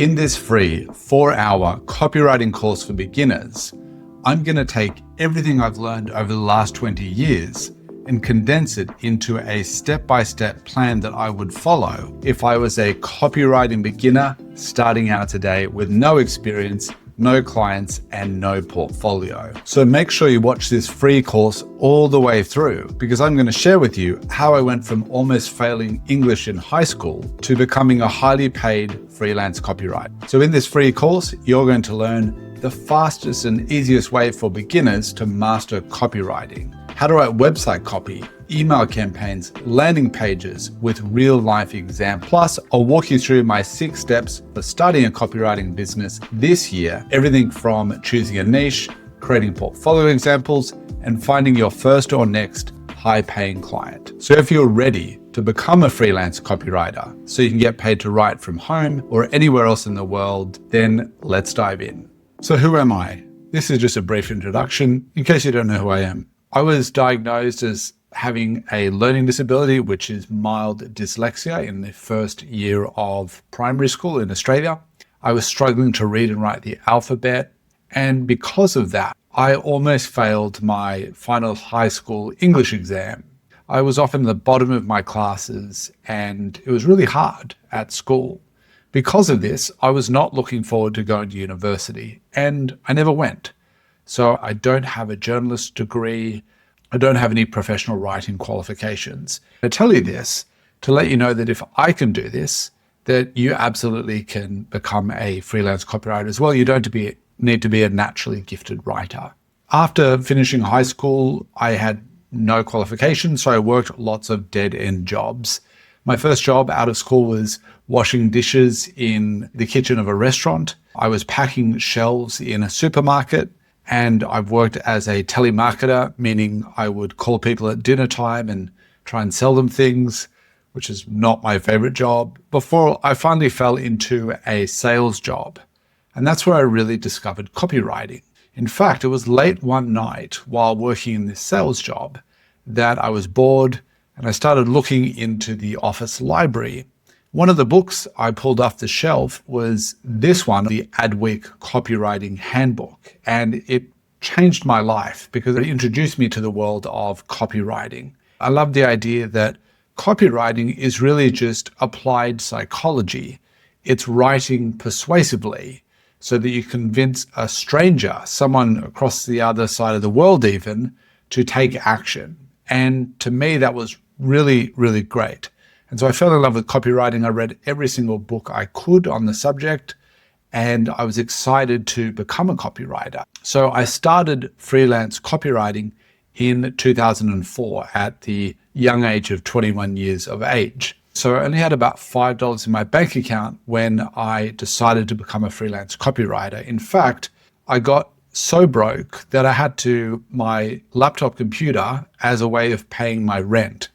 In this free 4-hour copywriting course for beginners, I'm going to take everything I've learned over the last 20 years and condense it into a step-by-step plan that I would follow if I was a copywriting beginner starting out today with no experience, no clients, and no portfolio. So make sure you watch this free course all the way through, because I'm going to share with you how I went from almost failing English in high school to becoming a highly paid freelance copywriter. So in this free course, you're going to learn the fastest and easiest way for beginners to master copywriting, how to write website copy, email campaigns, landing pages with real life examples. Plus, I'll walk you through my 6 steps for starting a copywriting business this year. Everything from choosing a niche, creating portfolio examples, and finding your first or next high-paying client. So if you're ready to become a freelance copywriter so you can get paid to write from home or anywhere else in the world, then let's dive in. So who am I? This is just a brief introduction in case you don't know who I am. I was diagnosed as having a learning disability, which is mild dyslexia, in the first year of primary school in Australia. I was struggling to read and write the alphabet, and because of that, I almost failed my final high school English exam. I was often the bottom of my classes, and it was really hard at school. Because of this, I was not looking forward to going to university, and I never went. So I don't have a journalist degree. I don't have any professional writing qualifications. I tell you this to let you know that if I can do this, that you absolutely can become a freelance copywriter as well. You don't need to be a naturally gifted writer. After finishing high school, I had no qualifications, so I worked lots of dead-end jobs. My first job out of school was washing dishes in the kitchen of a restaurant. I was packing shelves in a supermarket. And I've worked as a telemarketer, meaning I would call people at dinner time and try and sell them things, which is not my favorite job, before I finally fell into a sales job. And that's where I really discovered copywriting. In fact, it was late one night while working in this sales job that I was bored and I started looking into the office library. One of the books I pulled off the shelf was this one, the Adweek Copywriting Handbook, and it changed my life because it introduced me to the world of copywriting. I love the idea that copywriting is really just applied psychology. It's writing persuasively so that you convince a stranger, someone across the other side of the world even, to take action. And to me, that was really, really great. And so I fell in love with copywriting. I read every single book I could on the subject, and I was excited to become a copywriter. So I started freelance copywriting in 2004 at the young age of 21 years of age. So I only had about $5 in my bank account when I decided to become a freelance copywriter. In fact, I got so broke that I had my laptop computer as a way of paying my rent,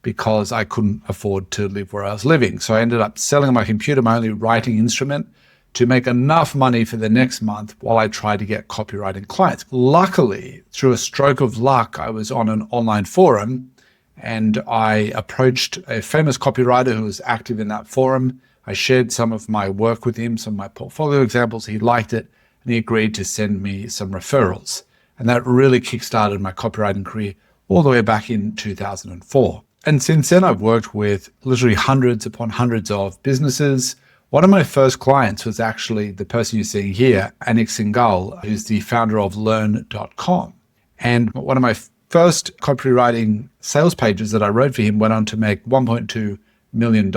because I couldn't afford to live where I was living. So I ended up selling my computer, my only writing instrument, to make enough money for the next month while I tried to get copywriting clients. Luckily, through a stroke of luck, I was on an online forum and I approached a famous copywriter who was active in that forum. I shared some of my work with him, some of my portfolio examples. He liked it and he agreed to send me some referrals. And that really kickstarted my copywriting career all the way back in 2004. And since then, I've worked with literally hundreds upon hundreds of businesses. One of my first clients was actually the person you're seeing here, Anik Singhal, who's the founder of Learn.com. And one of my first copywriting sales pages that I wrote for him went on to make $1.2 million.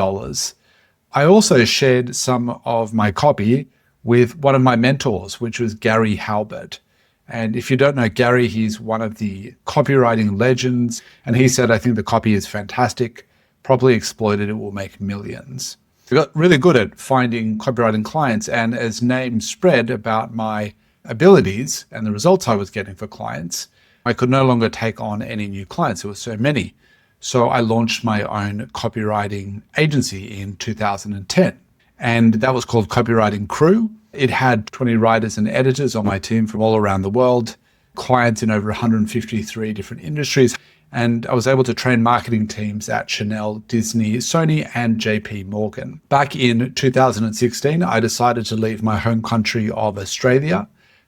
I also shared some of my copy with one of my mentors, which was Gary Halbert. And if you don't know Gary, he's one of the copywriting legends. And he said, I think the copy is fantastic. Properly exploited, it will make millions. I got really good at finding copywriting clients. And as name spread about my abilities and the results I was getting for clients, I could no longer take on any new clients. There were so many. So I launched my own copywriting agency in 2010. And that was called Copywriting Crew. It had 20 writers and editors on my team from all around the world, clients in over 153 different industries. And I was able to train marketing teams at Chanel, Disney, Sony, and JP Morgan. Back in 2016, I decided to leave my home country of Australia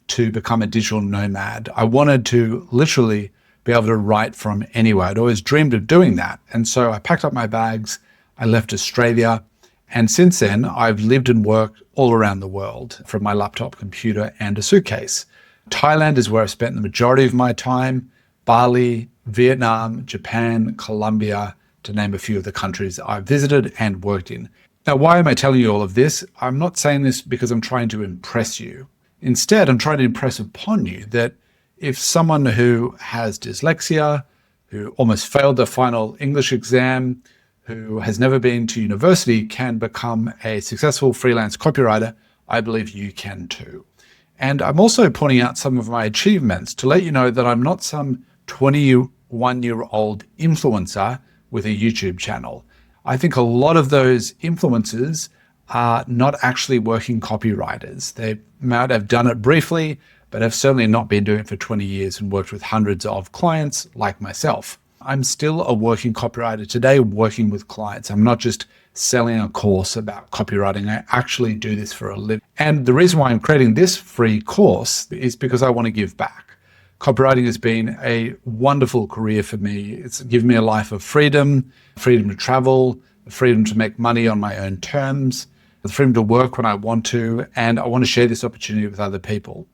to become a digital nomad. I wanted to literally be able to write from anywhere. I'd always dreamed of doing that. And so I packed up my bags, I left Australia, and since then I've lived and worked all around the world from my laptop, computer, and a suitcase. Thailand is where I've spent the majority of my time, Bali, Vietnam, Japan, Colombia, to name a few of the countries I've visited and worked in. Now, why am I telling you all of this? I'm not saying this because I'm trying to impress you. Instead, I'm trying to impress upon you that if someone who has dyslexia, who almost failed the final English exam, who has never been to university can become a successful freelance copywriter, I believe you can too. And I'm also pointing out some of my achievements to let you know that I'm not some 21-year-old influencer with a YouTube channel. I think a lot of those influencers are not actually working copywriters. They might have done it briefly, but have certainly not been doing it for 20 years and worked with hundreds of clients like myself. I'm still a working copywriter today, working with clients. I'm not just selling a course about copywriting. I actually do this for a living. And the reason why I'm creating this free course is because I want to give back. Copywriting has been a wonderful career for me. It's given me a life of freedom, freedom to travel, freedom to make money on my own terms, the freedom to work when I want to, and I want to share this opportunity with other people.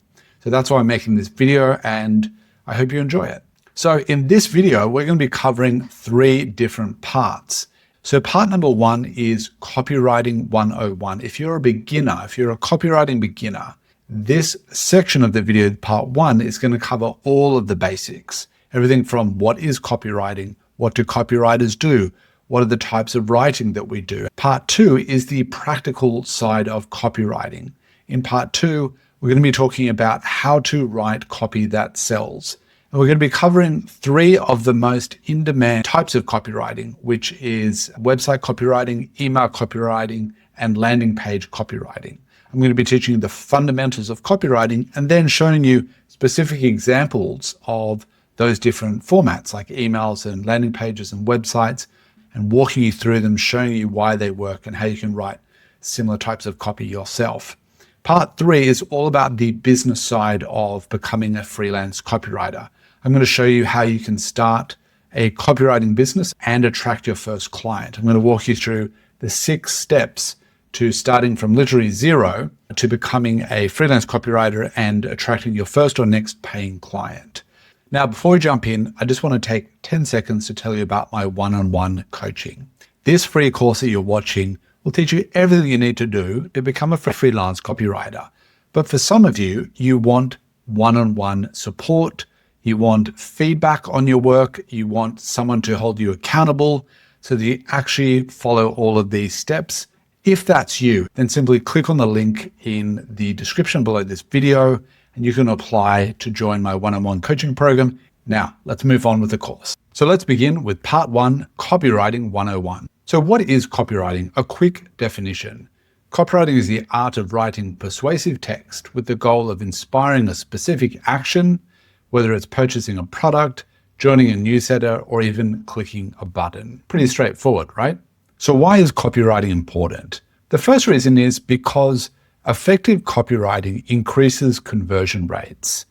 So that's why I'm making this video, and I hope you enjoy it. So in this video, we're going to be covering 3 different parts. So part number 1 is Copywriting 101. If you're a beginner, if you're a copywriting beginner, this section of the video, part 1, is going to cover all of the basics. Everything from what is copywriting, what do copywriters do, what are the types of writing that we do. Part 2 is the practical side of copywriting. In part 2, we're going to be talking about how to write copy that sells. And we're going to be covering 3 of the most in-demand types of copywriting, which is website copywriting, email copywriting, and landing page copywriting. I'm going to be teaching you the fundamentals of copywriting and then showing you specific examples of those different formats like emails and landing pages and websites, and walking you through them, showing you why they work and how you can write similar types of copy yourself. Part 3 is all about the business side of becoming a freelance copywriter. I'm going to show you how you can start a copywriting business and attract your first client. I'm going to walk you through the 6 steps to starting from literally zero to becoming a freelance copywriter and attracting your first or next paying client. Now, before we jump in, I just want to take 10 seconds to tell you about my one-on-one coaching. This free course that you're watching will teach you everything you need to do to become a freelance copywriter. But for some of you, you want one-on-one support, you want feedback on your work, you want someone to hold you accountable so that you actually follow all of these steps. If that's you, then simply click on the link in the description below this video and you can apply to join my one-on-one coaching program. Now, let's move on with the course. So let's begin with part 1, Copywriting 101. So what is copywriting? A quick definition. Copywriting is the art of writing persuasive text with the goal of inspiring a specific action, whether it's purchasing a product, joining a newsletter, or even clicking a button. Pretty straightforward, right? So why is copywriting important? The first reason is because effective copywriting increases conversion rates.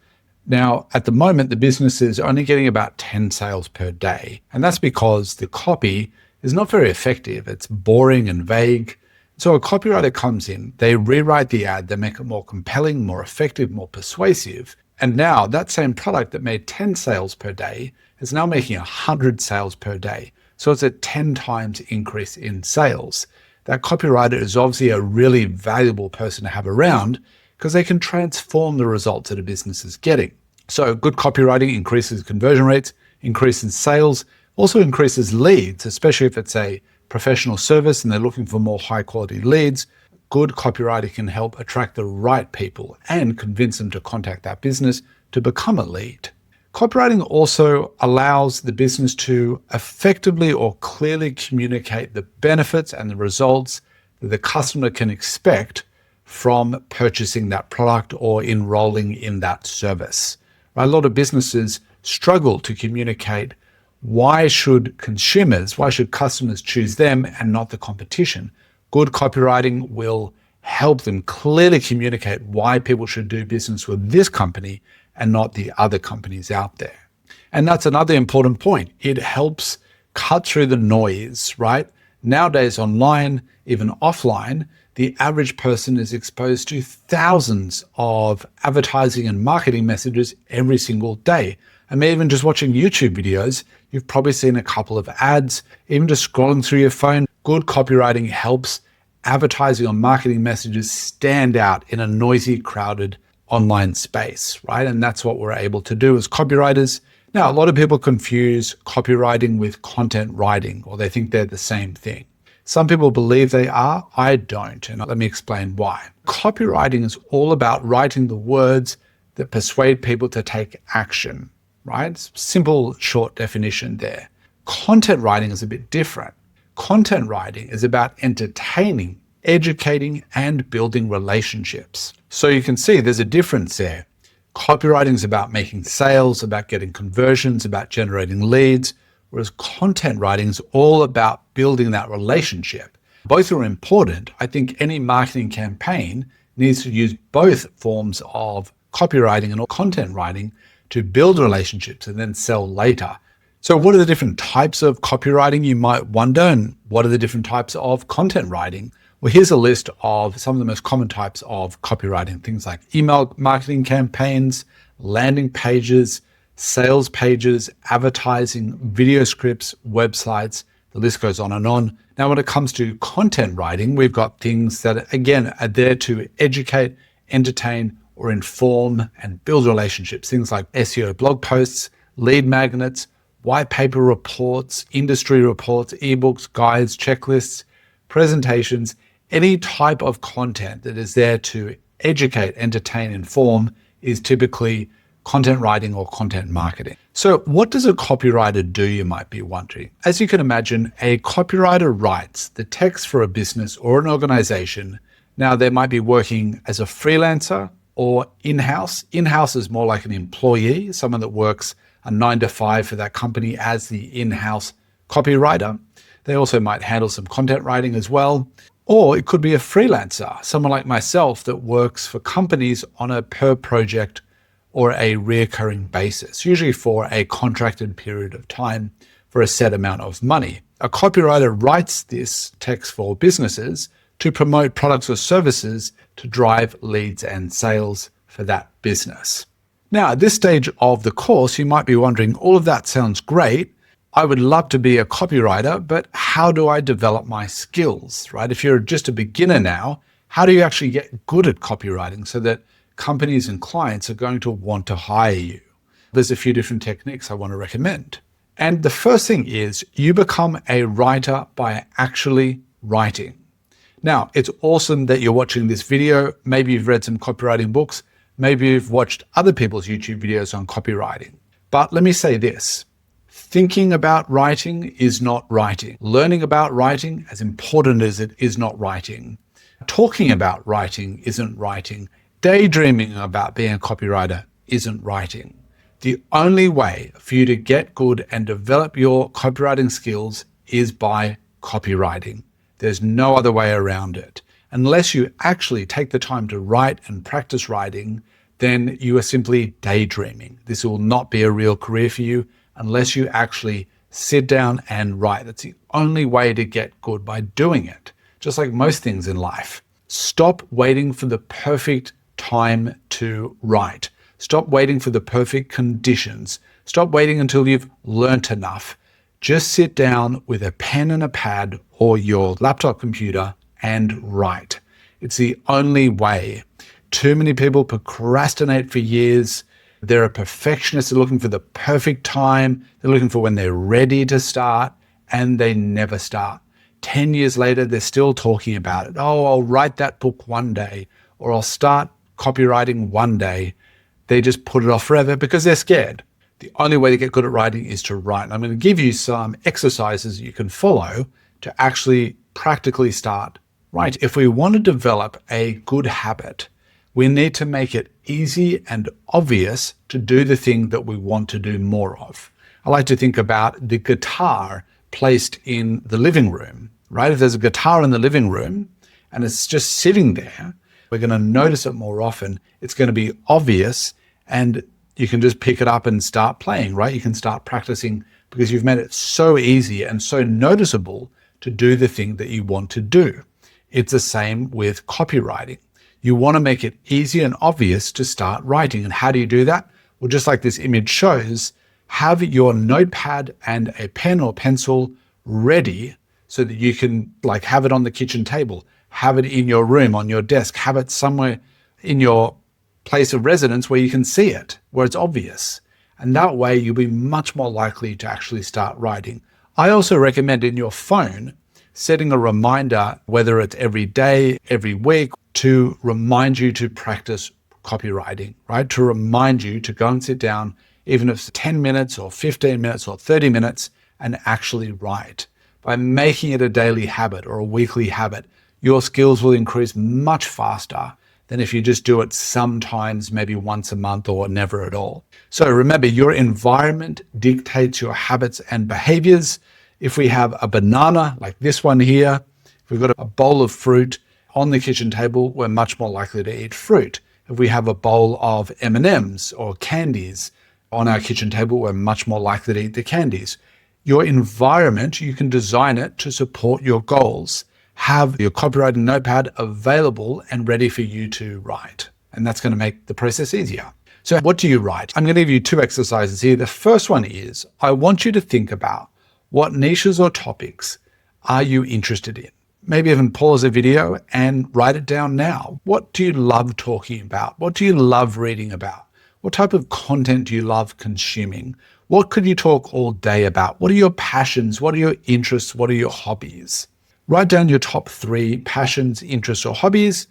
Now, at the moment, the business is only getting about 10 sales per day. And that's because the copy is not very effective. It's boring and vague. So a copywriter comes in, they rewrite the ad, they make it more compelling, more effective, more persuasive. And now that same product that made 10 sales per day is now making 100 sales per day. So it's a 10 times increase in sales. That copywriter is obviously a really valuable person to have around because they can transform the results that a business is getting. So good copywriting increases conversion rates, increases sales, also increases leads, especially if it's a professional service and they're looking for more high quality leads. Good copywriting can help attract the right people and convince them to contact that business to become a lead. Copywriting also allows the business to effectively or clearly communicate the benefits and the results that the customer can expect from purchasing that product or enrolling in that service. A lot of businesses struggle to communicate Why should customers choose them and not the competition? Good copywriting will help them clearly communicate why people should do business with this company and not the other companies out there. And that's another important point. It helps cut through the noise, right? Nowadays, online, even offline, the average person is exposed to thousands of advertising and marketing messages every single day. I mean, even just watching YouTube videos, you've probably seen a couple of ads, even just scrolling through your phone. Good copywriting helps advertising or marketing messages stand out in a noisy, crowded online space, right? And that's what we're able to do as copywriters. Now, a lot of people confuse copywriting with content writing, or they think they're the same thing. Some people believe they are. I don't. And let me explain why. Copywriting is all about writing the words that persuade people to take action, right? Simple, short definition there. Content writing is a bit different. Content writing is about entertaining, educating, and building relationships. So you can see there's a difference there. Copywriting is about making sales, about getting conversions, about generating leads, whereas content writing is all about building that relationship. Both are important. I think any marketing campaign needs to use both forms of copywriting and content writing to build relationships and then sell later. So what are the different types of copywriting, you might wonder, and what are the different types of content writing? Well, here's a list of some of the most common types of copywriting, things like email marketing campaigns, landing pages, sales pages, advertising, video scripts, websites, the list goes on and on. Now, when it comes to content writing, we've got things that, again, are there to educate, entertain, or inform and build relationships. Things like SEO blog posts, lead magnets, white paper reports, industry reports, ebooks, guides, checklists, presentations, any type of content that is there to educate, entertain, inform is typically content writing or content marketing. So what does a copywriter do, you might be wondering? As you can imagine, a copywriter writes the text for a business or an organization. Now, they might be working as a freelancer or in-house. In-house is more like an employee, someone that works a 9 to 5 for that company as the in-house copywriter. They also might handle some content writing as well. Or it could be a freelancer, someone like myself that works for companies on a per project or a recurring basis, usually for a contracted period of time for a set amount of money. A copywriter writes this text for businesses to promote products or services to drive leads and sales for that business. Now, at this stage of the course, you might be wondering, all of that sounds great. I would love to be a copywriter, but how do I develop my skills, right? If you're just a beginner now, how do you actually get good at copywriting so that companies and clients are going to want to hire you? There's a few different techniques I want to recommend. And the first thing is you become a writer by actually writing. Now, it's awesome that you're watching this video. Maybe you've read some copywriting books. Maybe you've watched other people's YouTube videos on copywriting. But let me say this. Thinking about writing is not writing. Learning about writing, as important as it is not writing. Talking about writing isn't writing. Daydreaming about being a copywriter isn't writing. The only way for you to get good and develop your copywriting skills is by copywriting. There's no other way around it. Unless you actually take the time to write and practice writing, then you are simply daydreaming. This will not be a real career for you unless you actually sit down and write. That's the only way to get good, by doing it. Just like most things in life. Stop waiting for the perfect time to write. Stop waiting for the perfect conditions. Stop waiting until you've learnt enough. Just sit down with a pen and a pad or your laptop computer and write. It's the only way. Too many people procrastinate for years. They're a perfectionist. They're looking for the perfect time. They're looking for when they're ready to start, and they never start. 10 years later, they're still talking about it. Oh, I'll write that book one day, or I'll start copywriting one day. They just put it off forever because they're scared. The only way to get good at writing is to write. And I'm going to give you some exercises you can follow to actually practically start writing. If we want to develop a good habit, we need to make it easy and obvious to do the thing that we want to do more of. I like to think about the guitar placed in the living room, right? If there's a guitar in the living room and it's just sitting there, we're going to notice it more often. It's going to be obvious, and you can just pick it up and start playing, right? You can start practicing because you've made it so easy and so noticeable to do the thing that you want to do. It's the same with copywriting. You want to make it easy and obvious to start writing. And how do you do that? Well, just like this image shows, have your notepad and a pen or pencil ready so that you can have it on the kitchen table, have it in your room, on your desk, have it somewhere in your place of residence where you can see it, where it's obvious. And that way you'll be much more likely to actually start writing. I also recommend in your phone, setting a reminder, whether it's every day, every week, to remind you to practice copywriting, right? To remind you to go and sit down, even if it's 10 minutes or 15 minutes or 30 minutes, and actually write. By making it a daily habit or a weekly habit, your skills will increase much faster than if you just do it sometimes, maybe once a month or never at all. So remember, your environment dictates your habits and behaviors. If we have a banana like this one here, if we've got a bowl of fruit on the kitchen table, we're much more likely to eat fruit. If we have a bowl of M&Ms or candies on our kitchen table, we're much more likely to eat the candies. Your environment, you can design it to support your goals. Have your copywriting notepad available and ready for you to write. And that's going to make the process easier. So what do you write? I'm going to give you two exercises here. The first one is, I want you to think about what niches or topics are you interested in? Maybe even pause the video and write it down now. What do you love talking about? What do you love reading about? What type of content do you love consuming? What could you talk all day about? What are your passions? What are your interests? What are your hobbies? Write down your top 3 passions, interests, or hobbies,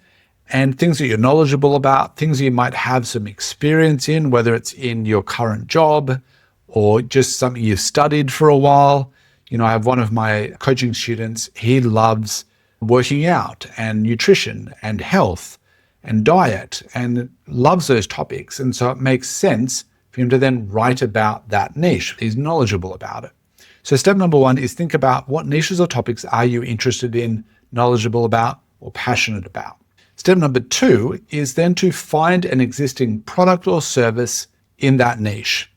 and things that you're knowledgeable about, things that you might have some experience in, whether it's in your current job or just something you've studied for a while. You know, I have one of my coaching students, he loves working out and nutrition and health and diet and loves those topics. And so it makes sense for him to then write about that niche. He's knowledgeable about it. So step number 1 is think about what niches or topics are you interested in, knowledgeable about, or passionate about. Step number 2 is then to find an existing product or service in that niche.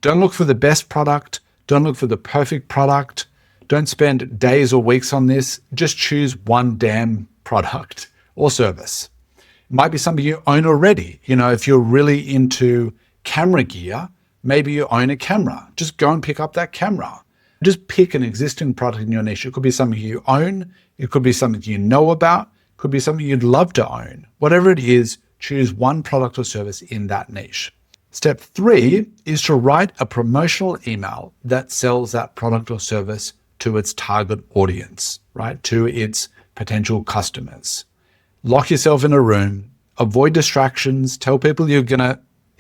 Don't look for the best product. Don't look for the perfect product. Don't spend days or weeks on this. Just choose one damn product or service. It might be something you own already. You know, if you're really into camera gear, maybe you own a camera. Just go and pick up that camera. Just pick an existing product in your niche. It could be something you own. It could be something you know about. It could be something you'd love to own. Whatever it is, choose one product or service in that niche. Step 3 is to write a promotional email that sells that product or service to its target audience, right? To its potential customers. Lock yourself in a room, avoid distractions, tell people you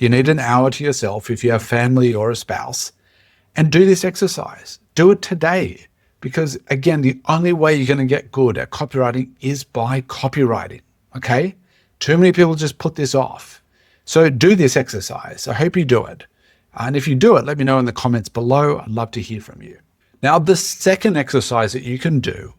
need an hour to yourself if you have family or a spouse, and do this exercise. Do it today. Because again, the only way you're going to get good at copywriting is by copywriting, okay? Too many people just put this off. So do this exercise. I hope you do it. And if you do it, let me know in the comments below. I'd love to hear from you. Now, the second exercise that you can do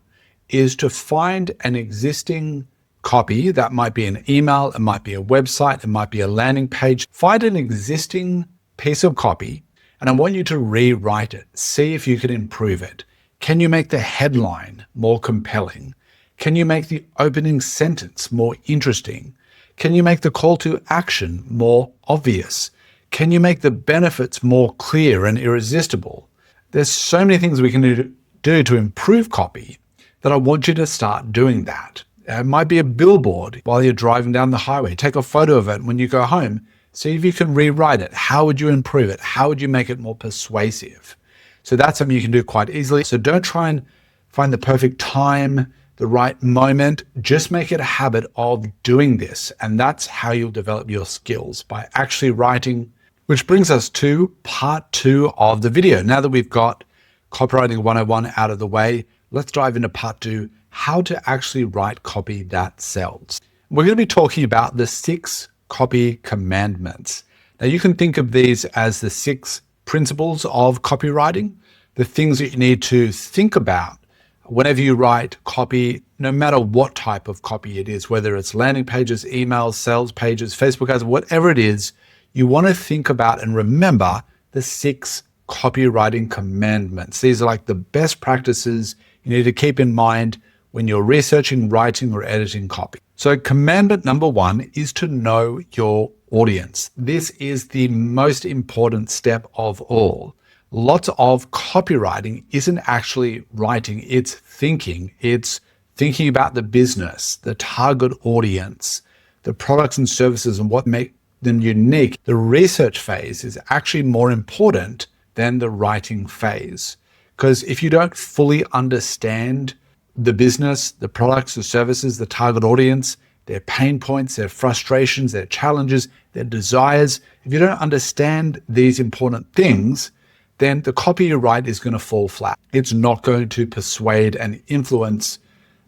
is to find an existing copy. That might be an email, it might be a website, it might be a landing page. Find an existing piece of copy, and I want you to rewrite it. See if you can improve it. Can you make the headline more compelling? Can you make the opening sentence more interesting? Can you make the call to action more obvious? Can you make the benefits more clear and irresistible? There's so many things we can do to improve copy that I want you to start doing that. It might be a billboard while you're driving down the highway. Take a photo of it when you go home. See if you can rewrite it. How would you improve it? How would you make it more persuasive? So that's something you can do quite easily. So don't try and find the perfect time, the right moment. Just make it a habit of doing this. And that's how you'll develop your skills, by actually writing. Which brings us to part 2 of the video. Now that we've got Copywriting 101 out of the way, let's dive into part 2, how to actually write copy that sells. We're going to be talking about the 6 copy commandments. Now you can think of these as the 6 principles of copywriting, the things that you need to think about whenever you write copy, no matter what type of copy it is, whether it's landing pages, emails, sales pages, Facebook ads, whatever it is, you want to think about and remember the 6 copywriting commandments. These are like the best practices you need to keep in mind when you're researching, writing, or editing copy. So commandment number 1 is to know your audience. This is the most important step of all. Lots of copywriting isn't actually writing, it's thinking. It's thinking about the business, the target audience, the products and services and what make them unique. The research phase is actually more important than the writing phase. Because if you don't fully understand the business, the products, the services, the target audience, their pain points, their frustrations, their challenges, their desires, if you don't understand these important things, then the copy you write is going to fall flat. It's not going to persuade and influence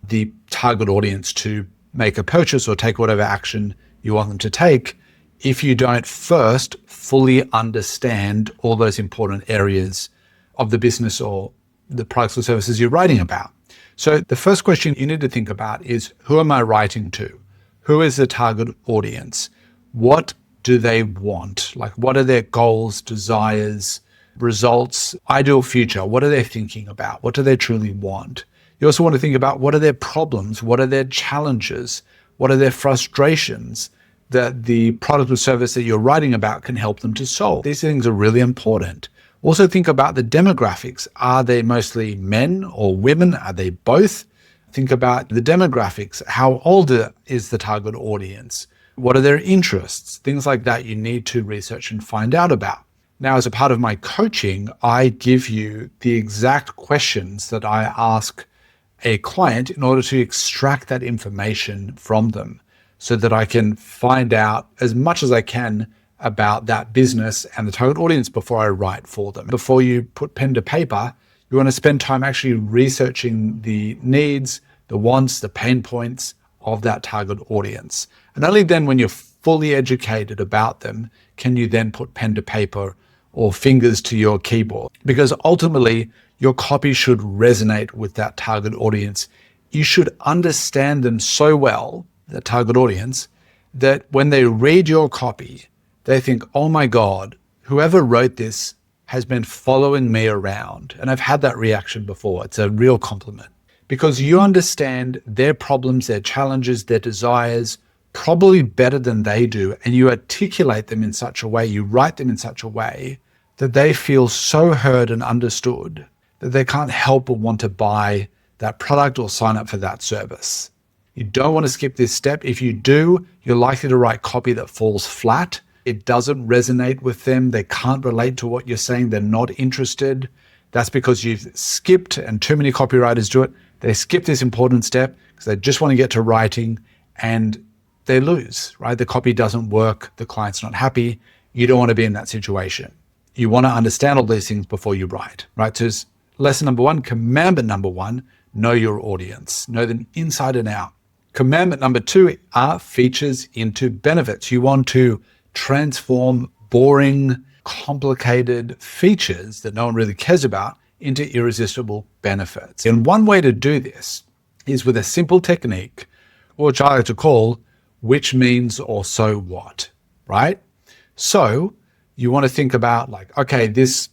the target audience to make a purchase or take whatever action you want them to take if you don't first fully understand all those important areas of the business or the products or services you're writing about. So the first question you need to think about is, who am I writing to? Who is the target audience? What do they want? Like, what are their goals, desires, results, ideal future? What are they thinking about? What do they truly want? You also want to think about, what are their problems? What are their challenges? What are their frustrations that the product or service that you're writing about can help them to solve? These things are really important. Also think about the demographics. Are they mostly men or women? Are they both? Think about the demographics. How old is the target audience? What are their interests? Things like that you need to research and find out about. Now, as a part of my coaching, I give you the exact questions that I ask a client in order to extract that information from them so that I can find out as much as I can about that business and the target audience before I write for them. Before you put pen to paper, you want to spend time actually researching the needs, the wants, the pain points of that target audience. And only then, when you're fully educated about them, can you then put pen to paper or fingers to your keyboard. Because ultimately, your copy should resonate with that target audience. You should understand them so well, the target audience, that when they read your copy, they think, oh my God, whoever wrote this has been following me around. And I've had that reaction before. It's a real compliment. Because you understand their problems, their challenges, their desires, probably better than they do, and you articulate them in such a way, you write them in such a way that they feel so heard and understood that they can't help but want to buy that product or sign up for that service. You don't want to skip this step. If you do, you're likely to write copy that falls flat. It doesn't resonate with them. They can't relate to what you're saying. They're not interested. That's because you've skipped, and too many copywriters do it. They skip this important step because they just want to get to writing, and they lose, right? The copy doesn't work. The client's not happy. You don't want to be in that situation. You want to understand all these things before you write, right? So it's lesson number 1, commandment number 1, know your audience, know them inside and out. Commandment number 2 are features into benefits. You want to transform boring, complicated features that no one really cares about into irresistible benefits. And one way to do this is with a simple technique, which I like to call which means or so what, right? So you want to think about like, okay, this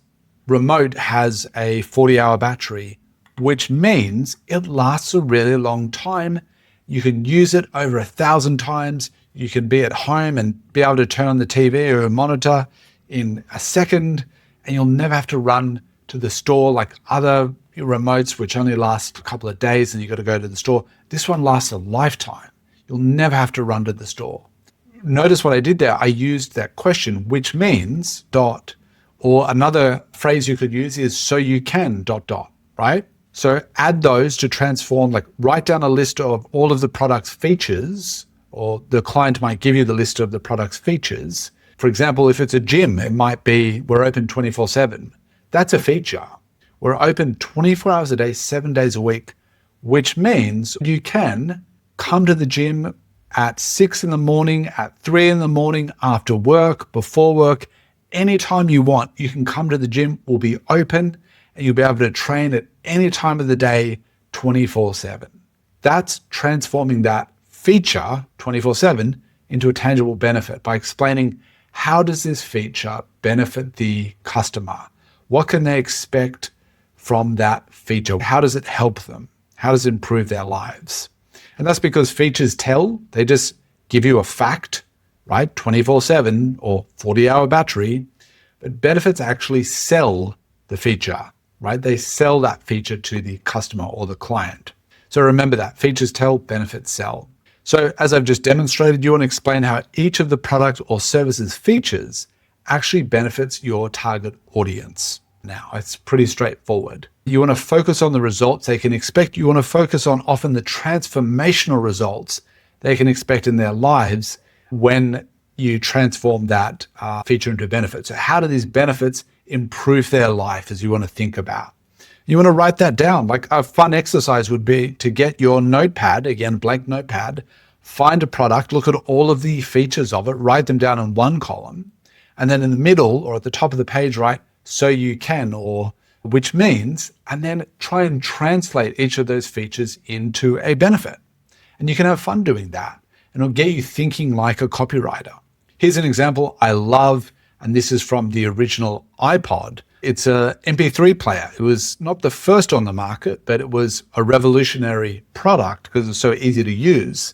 remote has a 40-hour battery, which means it lasts a really long time. You can use it over 1,000 times. You can be at home and be able to turn on the TV or a monitor in a second, and you'll never have to run to the store like other remotes, which only last a couple of days and you got to go to the store. This one lasts a lifetime. You'll never have to run to the store. Notice what I did there. I used that question, which means ... Or another phrase you could use is so you can ... right? So add those to transform, like write down a list of all of the product's features, or the client might give you the list of the product's features. For example, if it's a gym, it might be we're open 24/7. That's a feature. We're open 24 hours a day, 7 days a week, which means you can come to the gym at 6 in the morning, at 3 in the morning, after work, before work, anytime you want, you can come to the gym, will be open, and you'll be able to train at any time of the day, 24/7. That's transforming that feature 24/7 into a tangible benefit by explaining, how does this feature benefit the customer? What can they expect from that feature? How does it help them? How does it improve their lives? And that's because features tell, they just give you a fact, right? 24/7 or 40-hour battery, but benefits actually sell the feature, right? They sell that feature to the customer or the client. So remember that, features tell, benefits sell. So as I've just demonstrated, you want to explain how each of the product or services features actually benefits your target audience. Now, it's pretty straightforward. You want to focus on the results they can expect. You want to focus on often the transformational results they can expect in their lives when you transform that feature into benefit. So how do these benefits improve their life, as you want to think about? You want to write that down. Like a fun exercise would be to get your notepad, again, blank notepad, find a product, look at all of the features of it, write them down in one column, and then in the middle or at the top of the page, write "so you can" or "which means," and then try and translate each of those features into a benefit. And you can have fun doing that, and it'll get you thinking like a copywriter. Here's an example I love, and this is from the original iPod. It's a MP3 player. It was not the first on the market, but it was a revolutionary product because it's so easy to use.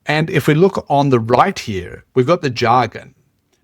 And if we look on the right here, we've got the jargon.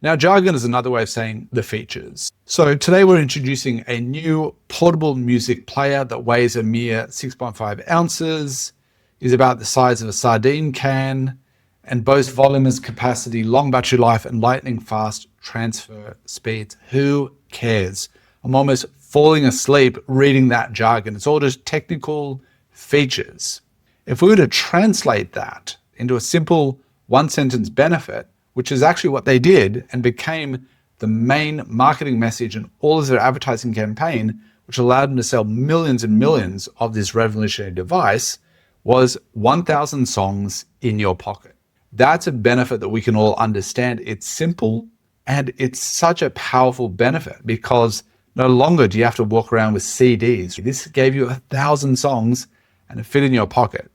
Now, jargon is another way of saying the features. So today we're introducing a new portable music player that weighs a mere 6.5 ounces, is about the size of a sardine can, and boasts voluminous capacity, long battery life, and lightning fast transfer speeds. Who cares? I'm almost falling asleep reading that jargon. It's all just technical features. If we were to translate that into a simple one-sentence benefit, which is actually what they did and became the main marketing message in all of their advertising campaign, which allowed them to sell millions and millions of this revolutionary device, was 1,000 songs in your pocket. That's a benefit that we can all understand. It's simple and it's such a powerful benefit because no longer do you have to walk around with CDs. This gave you 1,000 songs and it fit in your pocket.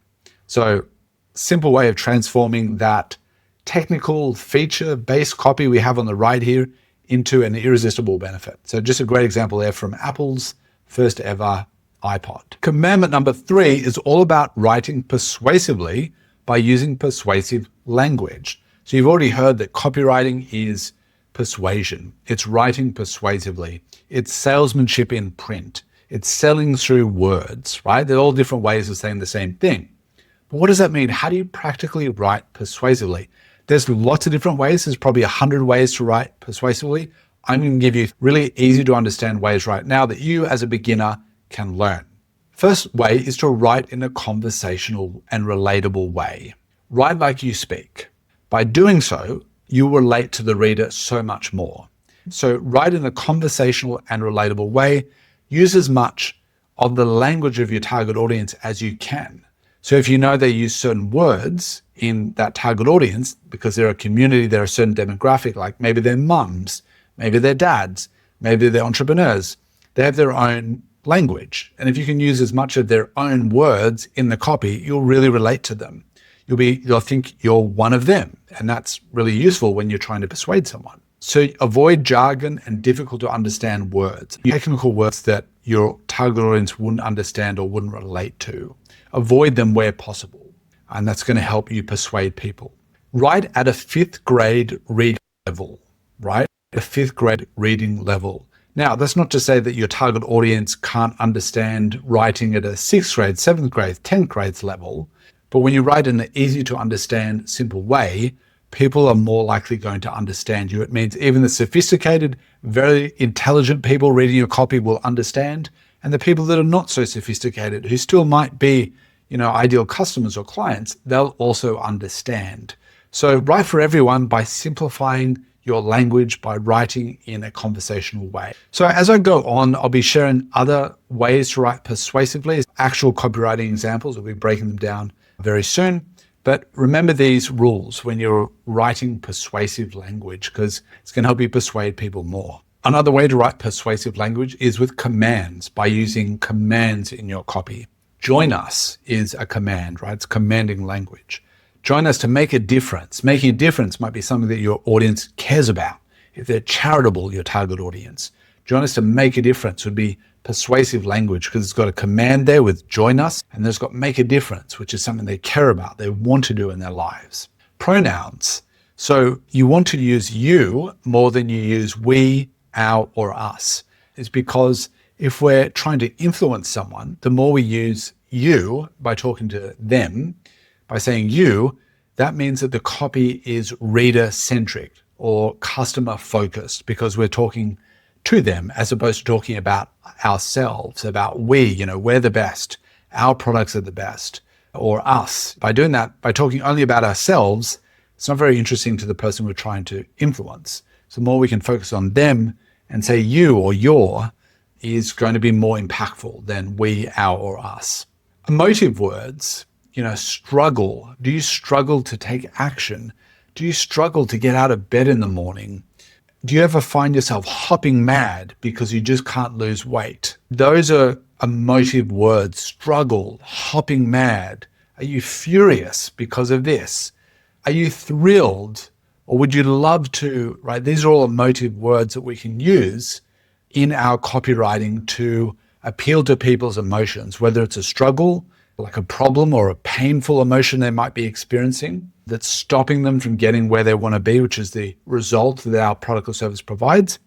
So simple way of transforming that technical feature-based copy we have on the right here into an irresistible benefit. So just a great example there from Apple's first ever iPod. Commandment number 3 is all about writing persuasively by using persuasive language. So you've already heard that copywriting is persuasion. It's writing persuasively. It's salesmanship in print. It's selling through words, right? They're all different ways of saying the same thing. But what does that mean? How do you practically write persuasively? There's lots of different ways. There's probably 100 ways to write persuasively. I'm going to give you really easy to understand ways right now that you as a beginner can learn. First way is to write in a conversational and relatable way. Write like you speak. By doing so, you relate to the reader so much more. So write in a conversational and relatable way. Use as much of the language of your target audience as you can. So if you know they use certain words in that target audience, because they're a community, they're a certain demographic, like maybe they're mums, maybe they're dads, maybe they're entrepreneurs, they have their own language. And if you can use as much of their own words in the copy, you'll really relate to them. You'll think you're one of them. And that's really useful when you're trying to persuade someone. So avoid jargon and difficult to understand words, technical words that your target audience wouldn't understand or wouldn't relate to. Avoid them where possible. And that's going to help you persuade people. Write at a 5th grade reading level, right? A 5th grade reading level. Now, that's not to say that your target audience can't understand writing at a 6th grade, 7th grade, 10th grade level. But when you write in an easy to understand, simple way, people are more likely going to understand you. It means even the sophisticated, very intelligent people reading your copy will understand, and the people that are not so sophisticated, who still might be, ideal customers or clients, they'll also understand. So write for everyone by simplifying your language, by writing in a conversational way. So as I go on, I'll be sharing other ways to write persuasively, actual copywriting examples. We'll be breaking them down very soon. But remember these rules when you're writing persuasive language, because it's going to help you persuade people more. Another way to write persuasive language is with commands, by using commands in your copy. Join us is a command, right? It's commanding language. Join us to make a difference. Making a difference might be something that your audience cares about. If they're charitable, your target audience. Join us to make a difference would be persuasive language, because it's got a command there with join us, and there's got make a difference, which is something they care about, they want to do in their lives. Pronouns. So you want to use you more than you use we, our, or us. It's because if we're trying to influence someone, the more we use you by talking to them, by saying you, that means that the copy is reader-centric or customer-focused, because we're talking to them as opposed to talking about ourselves, about we're the best, our products are the best, or us. By doing that, by talking only about ourselves, it's not very interesting to the person we're trying to influence. So the more we can focus on them and say you or your is going to be more impactful than we, our, or us. Emotive words, struggle. Do you struggle to take action? Do you struggle to get out of bed in the morning? Do you ever find yourself hopping mad because you just can't lose weight? Those are emotive words. Struggle, hopping mad. Are you furious because of this? Are you thrilled? Or would you love to, right? These are all emotive words that we can use in our copywriting to appeal to people's emotions, whether it's a struggle, like a problem or a painful emotion they might be experiencing that's stopping them from getting where they want to be, which is the result that our product or service provides.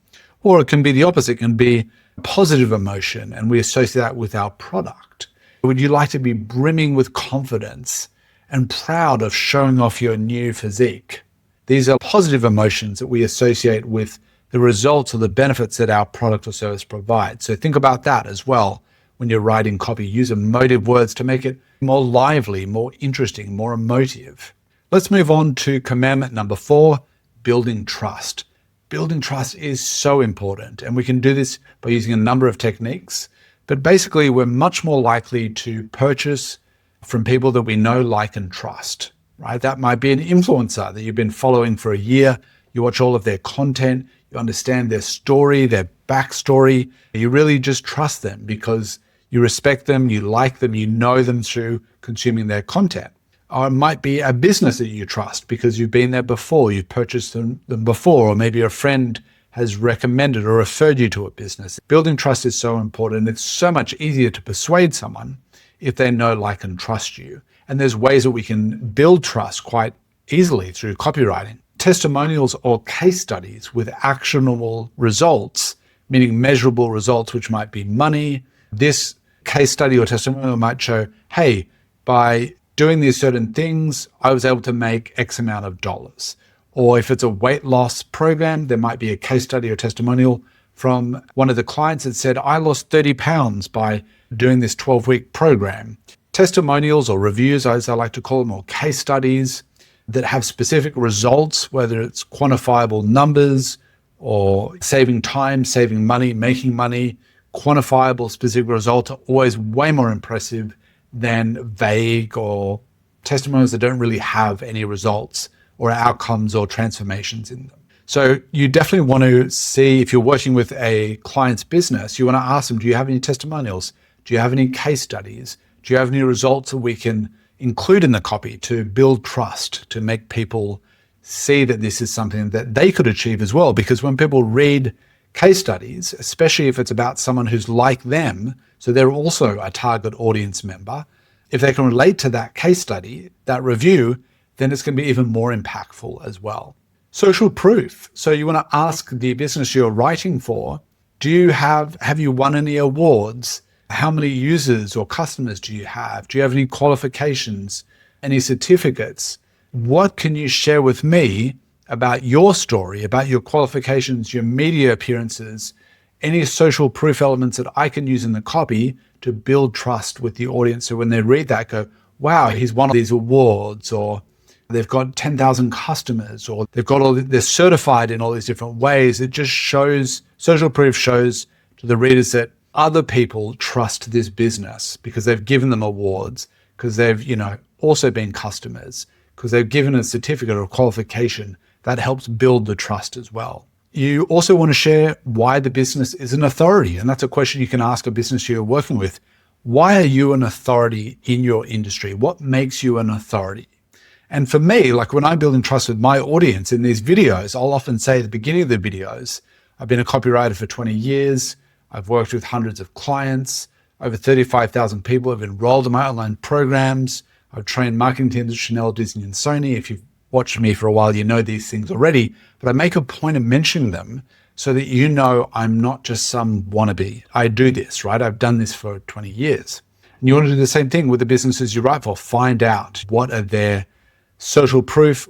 Or it can be the opposite. It can be a positive emotion, and we associate that with our product. Would you like to be brimming with confidence and proud of showing off your new physique? These are positive emotions that we associate with the results or the benefits that our product or service provides. So think about that as well. When you're writing copy, use emotive words to make it more lively, more interesting, more emotive. Let's move on to commandment number 4, building trust. Building trust is so important, and we can do this by using a number of techniques. But basically, we're much more likely to purchase from people that we know, like, and trust, right? That might be an influencer that you've been following for a year. You watch all of their content, you understand their story, their backstory. You really just trust them because you respect them, you like them, you know them through consuming their content. Or it might be a business that you trust because you've been there before, you've purchased them before, or maybe a friend has recommended or referred you to a business. Building trust is so important. It's so much easier to persuade someone if they know, like, and trust you. And there's ways that we can build trust quite easily through copywriting. Testimonials or case studies with actionable results, meaning measurable results, which might be money. This case study or testimonial might show, hey, by doing these certain things, I was able to make X amount of dollars. Or if it's a weight loss program, there might be a case study or testimonial from one of the clients that said, I lost 30 pounds by doing this 12-week program. Testimonials or reviews, as I like to call them, or case studies that have specific results, whether it's quantifiable numbers or saving time, saving money, making money, quantifiable specific results are always way more impressive than vague or testimonials that don't really have any results or outcomes or transformations in them. So you definitely want to see, if you're working with a client's business, you want to ask them, do you have any testimonials? Do you have any case studies? Do you have any results that we can include in the copy to build trust, to make people see that this is something that they could achieve as well? Because when people read case studies, especially if it's about someone who's like them, so they're also a target audience member, if they can relate to that case study, that review, then it's going to be even more impactful as well. Social proof. So you want to ask the business you're writing for, have you won any awards? How many users or customers do you have? Do you have any qualifications, any certificates? What can you share with me about your story, about your qualifications, your media appearances, any social proof elements that I can use in the copy to build trust with the audience? So when they read that, go, wow, he's won these awards, or they've got 10,000 customers, or they're certified in all these different ways. It just shows, social proof shows to the readers that other people trust this business because they've given them awards, because they've, also been customers because they've given a certificate or qualification that helps build the trust as well. You also want to share why the business is an authority. And that's a question you can ask a business you're working with. Why are you an authority in your industry? What makes you an authority? And for me, like when I'm building trust with my audience in these videos, I'll often say at the beginning of the videos, I've been a copywriter for 20 years. I've worked with hundreds of clients. Over 35,000 people have enrolled in my online programs. I've trained marketing teams at Chanel, Disney, and Sony. If you've watched me for a while, you know these things already, but I make a point of mentioning them so that you know I'm not just some wannabe. I do this, right? I've done this for 20 years. And you want to do the same thing with the businesses you write for. Find out what are their social proof,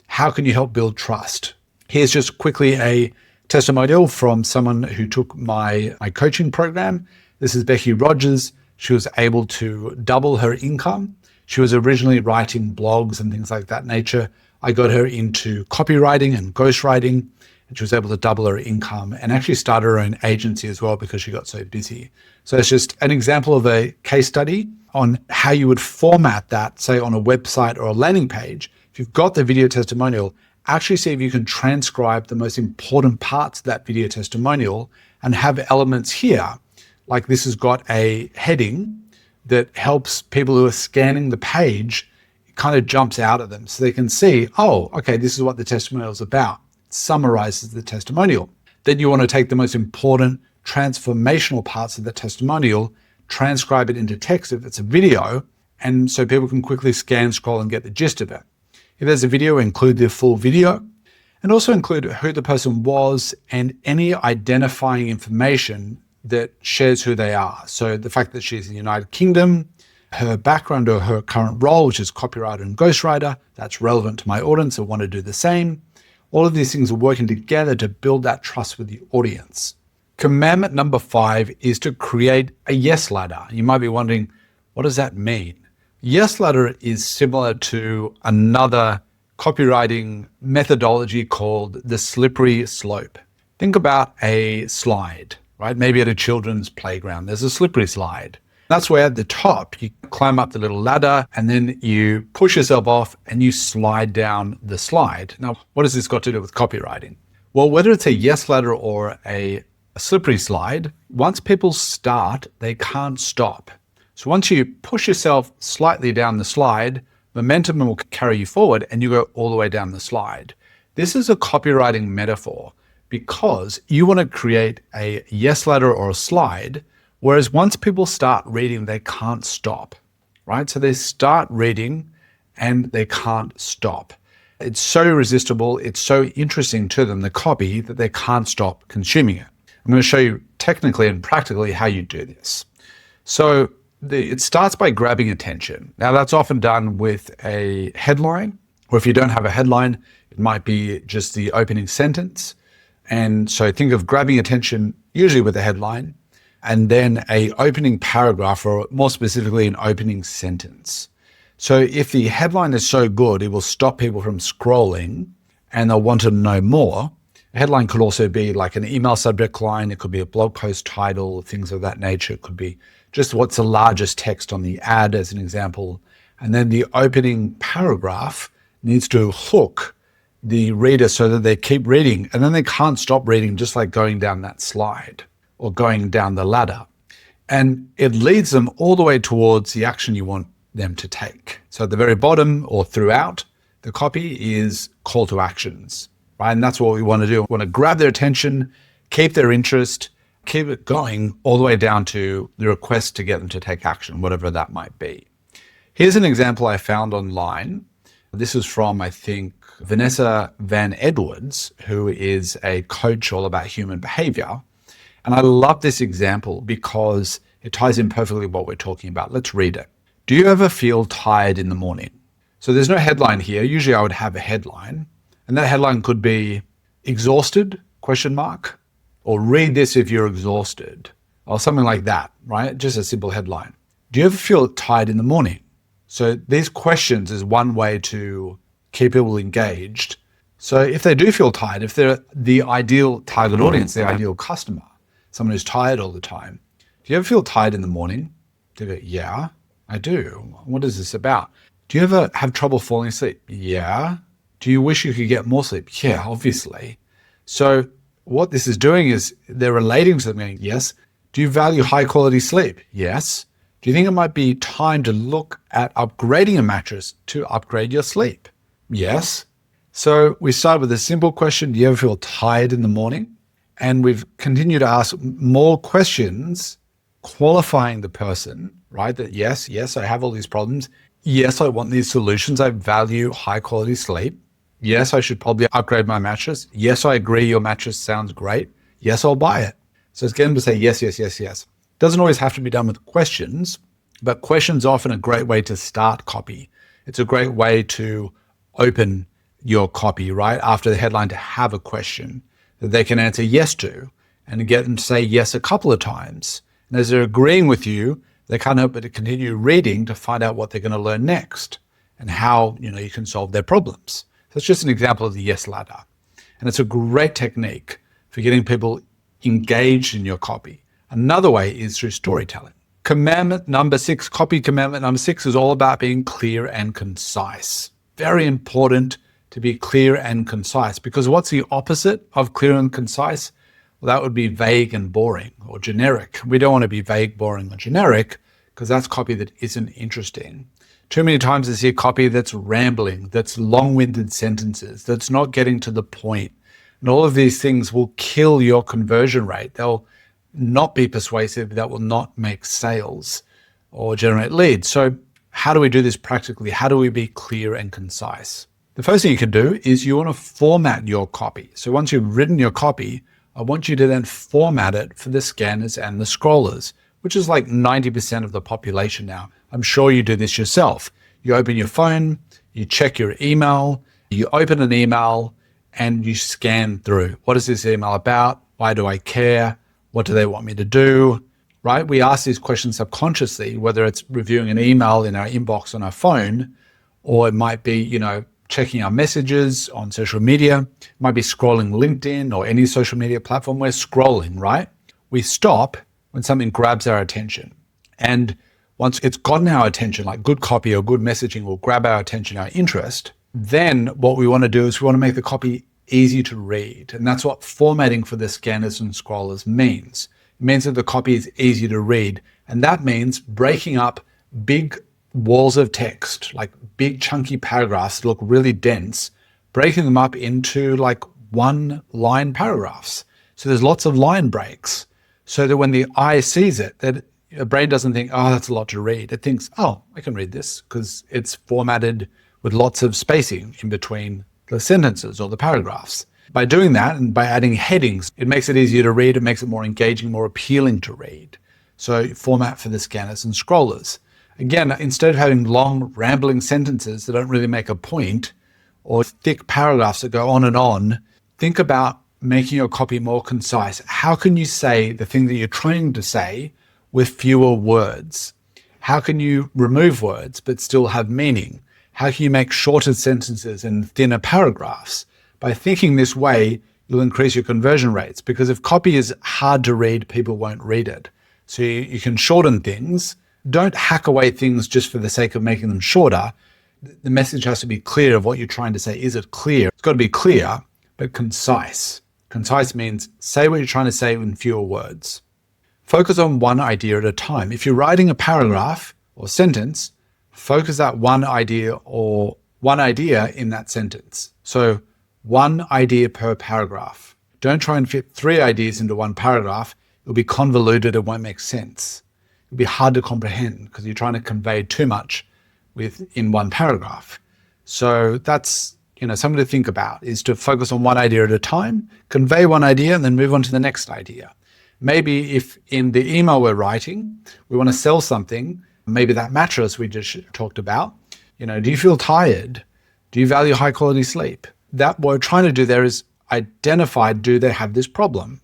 how can you help build trust? Here's just quickly a testimonial from someone who took my coaching program. This is Becky Rogers. She was able to double her income. She was originally writing blogs and things like that nature. I got her into copywriting and ghostwriting, and she was able to double her income and actually start her own agency as well because she got so busy. So it's just an example of a case study on how you would format that, say on a website or a landing page. If you've got the video testimonial, actually see if you can transcribe the most important parts of that video testimonial and have elements here. Like this has got a heading that helps people who are scanning the page, it kind of jumps out at them so they can see, oh, okay, this is what the testimonial is about. It summarizes the testimonial. Then you want to take the most important transformational parts of the testimonial, transcribe it into text if it's a video, and so people can quickly scan, scroll, and get the gist of it. If there's a video, include the full video, and also include who the person was and any identifying information that shares who they are. So the fact that she's in the United Kingdom, her background or her current role, which is copywriter and ghostwriter, that's relevant to my audience. I want to do the same. All of these things are working together to build that trust with the audience. Commandment number 5 is to create a yes ladder. You might be wondering, what does that mean? Yes ladder is similar to another copywriting methodology called the slippery slope. Think about a slide, right? Maybe at a children's playground, there's a slippery slide. That's where at the top, you climb up the little ladder and then you push yourself off and you slide down the slide. Now, what has this got to do with copywriting? Well, whether it's a yes ladder or a slippery slide, once people start, they can't stop. So once you push yourself slightly down the slide, momentum will carry you forward and you go all the way down the slide. This is a copywriting metaphor because you want to create a yes ladder or a slide, whereas once people start reading, they can't stop, right? So they start reading and they can't stop. It's so irresistible, it's so interesting to them, the copy, that they can't stop consuming it. I'm going to show you technically and practically how you do this. So it starts by grabbing attention. Now that's often done with a headline, or if you don't have a headline, it might be just the opening sentence. And so think of grabbing attention usually with a headline and then a opening paragraph, or more specifically an opening sentence. So if the headline is so good, it will stop people from scrolling and they'll want to know more. A headline could also be like an email subject line. It could be a blog post title, things of that nature. It could be just what's the largest text on the ad as an example. And then the opening paragraph needs to hook the reader so that they keep reading and then they can't stop reading, just like going down that slide or going down the ladder. And it leads them all the way towards the action you want them to take. So at the very bottom or throughout, the copy is call to actions, right? And that's what we want to do. We want to grab their attention, keep their interest, keep it going all the way down to the request to get them to take action, whatever that might be. Here's an example I found online. This is from, I think, Vanessa Van Edwards, who is a coach all about human behavior. And I love this example because it ties in perfectly what we're talking about. Let's read it. Do you ever feel tired in the morning? So there's no headline here. Usually I would have a headline, and that headline could be exhausted, ? Or read this if you're exhausted, or something like that, right? Just a simple headline. Do you ever feel tired in the morning? So these questions is one way to keep people engaged. So if they do feel tired, if they're the ideal target audience, the ideal customer, someone who's tired all the time, do you ever feel tired in the morning? They go, yeah. I do. What is this about? Do you ever have trouble falling asleep? Yeah. Do you wish you could get more sleep? Yeah, obviously. So what this is doing is they're relating to something. Yes. Do you value high quality sleep? Yes. Do you think it might be time to look at upgrading a mattress to upgrade your sleep? Yes. So we start with a simple question. Do you ever feel tired in the morning? And we've continued to ask more questions, qualifying the person, right? That yes, I have all these problems. Yes, I want these solutions. I value high quality sleep. Yes, I should probably upgrade my mattress. Yes, I agree your mattress sounds great. Yes, I'll buy it. So it's getting them to say yes, yes, yes, yes. Doesn't always have to be done with questions, but questions are often a great way to start copy. It's a great way to open your copy, right? After the headline, to have a question that they can answer yes to and get them to say yes a couple of times. And as they're agreeing with you, they can't help but to continue reading to find out what they're going to learn next and how you can solve their problems. So it's just an example of the yes ladder. And it's a great technique for getting people engaged in your copy. Another way is through storytelling. Commandment number 6, copy commandment number 6 is all about being clear and concise. Very important to be clear and concise, because what's the opposite of clear and concise? Well, that would be vague and boring or generic. We don't want to be vague, boring, or generic, because that's copy that isn't interesting. Too many times I see copy that's rambling, that's long-winded sentences, that's not getting to the point. And all of these things will kill your conversion rate. They'll not be persuasive. That will not make sales or generate leads. So how do we do this practically? How do we be clear and concise? The first thing you can do is you want to format your copy. So once you've written your copy, I want you to then format it for the scanners and the scrollers, which is like 90% of the population now. I'm sure you do this yourself. You open your phone, you check your email, you open an email, and you scan through. What is this email about? Why do I care? What do they want me to do? Right? We ask these questions subconsciously, whether it's reviewing an email in our inbox on our phone, or it might be, checking our messages on social media. It might be scrolling LinkedIn or any social media platform. We're scrolling, right? We stop when something grabs our attention. And once it's gotten our attention, like good copy or good messaging will grab our attention, our interest, then what we want to do is we want to make the copy easy to read. And that's what formatting for the scanners and scrollers means. It means that the copy is easy to read. And that means breaking up big walls of text, like big chunky paragraphs that look really dense, breaking them up into like one line paragraphs. So there's lots of line breaks so that when the eye sees it, that the brain doesn't think, oh, that's a lot to read. It thinks, oh, I can read this because it's formatted with lots of spacing in between the sentences or the paragraphs. By doing that and by adding headings, it makes it easier to read. It makes it more engaging, more appealing to read. So format for the scanners and scrollers. Again, instead of having long, rambling sentences that don't really make a point or thick paragraphs that go on, think about making your copy more concise. How can you say the thing that you're trying to say with fewer words? How can you remove words but still have meaning? How can you make shorter sentences and thinner paragraphs? By thinking this way, you'll increase your conversion rates, because if copy is hard to read, people won't read it. So you can shorten things. Don't hack away things just for the sake of making them shorter. The message has to be clear of what you're trying to say. Is it clear? It's got to be clear, but concise. Concise means say what you're trying to say in fewer words. Focus on one idea at a time. If you're writing a paragraph or sentence, focus that one idea in that sentence. So one idea per paragraph. Don't try and fit 3 ideas into one paragraph. It'll be convoluted. It won't make sense. It'll be hard to comprehend because you're trying to convey too much in one paragraph. So that's something to think about, is to focus on one idea at a time, convey one idea, and then move on to the next idea. Maybe if in the email we're writing, we want to sell something, maybe that mattress we just talked about, do you feel tired? Do you value high quality sleep? That what we're trying to do there is identify, do they have this problem?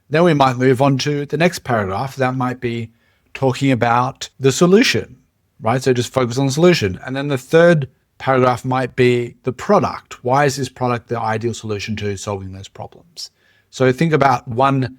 Then we might move on to the next paragraph. That might be talking about the solution, right? So just focus on the solution. And then the third paragraph might be the product. Why is this product the ideal solution to solving those problems? So think about one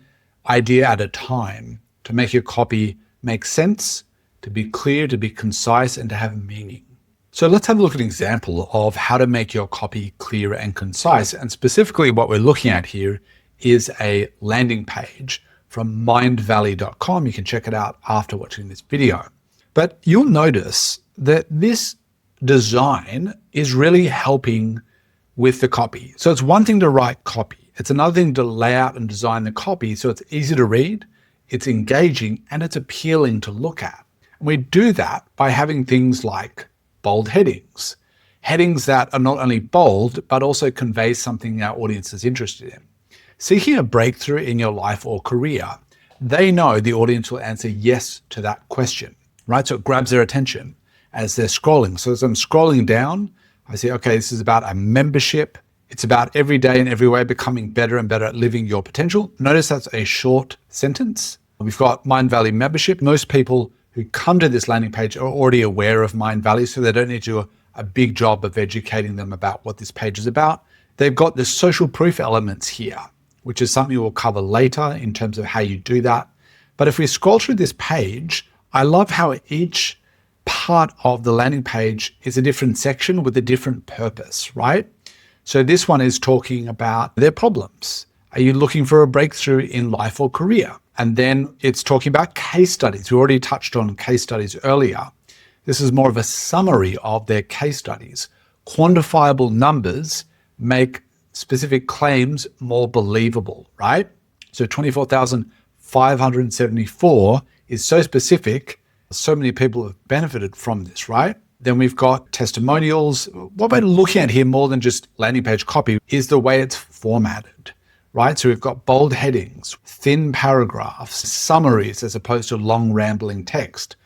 idea at a time to make your copy make sense, to be clear, to be concise, and to have meaning. So let's have a look at an example of how to make your copy clear and concise. And specifically what we're looking at here is a landing page from mindvalley.com. You can check it out after watching this video. But you'll notice that this design is really helping with the copy. So it's one thing to write copy. It's another thing to lay out and design the copy so it's easy to read, it's engaging, and it's appealing to look at. And we do that by having things like bold headings. Headings that are not only bold, but also convey something our audience is interested in. Seeking a breakthrough in your life or career, they know the audience will answer yes to that question, right? So it grabs their attention as they're scrolling. So as I'm scrolling down, I say, okay, this is about a membership. It's about every day and every way becoming better and better at living your potential. Notice that's a short sentence. We've got Mindvalley membership. Most people who come to this landing page are already aware of Mindvalley, so they don't need to do a big job of educating them about what this page is about. They've got the social proof elements here, which is something we'll cover later in terms of how you do that. But if we scroll through this page, I love how each part of the landing page is a different section with a different purpose, right? So this one is talking about their problems. Are you looking for a breakthrough in life or career? And then it's talking about case studies. We already touched on case studies earlier. This is more of a summary of their case studies. Quantifiable numbers make specific claims more believable, right? So 24,574 is so specific, so many people have benefited from this, right? Then we've got testimonials. What we're looking at here more than just landing page copy is the way it's formatted, right? So we've got bold headings, thin paragraphs, summaries as opposed to long rambling text.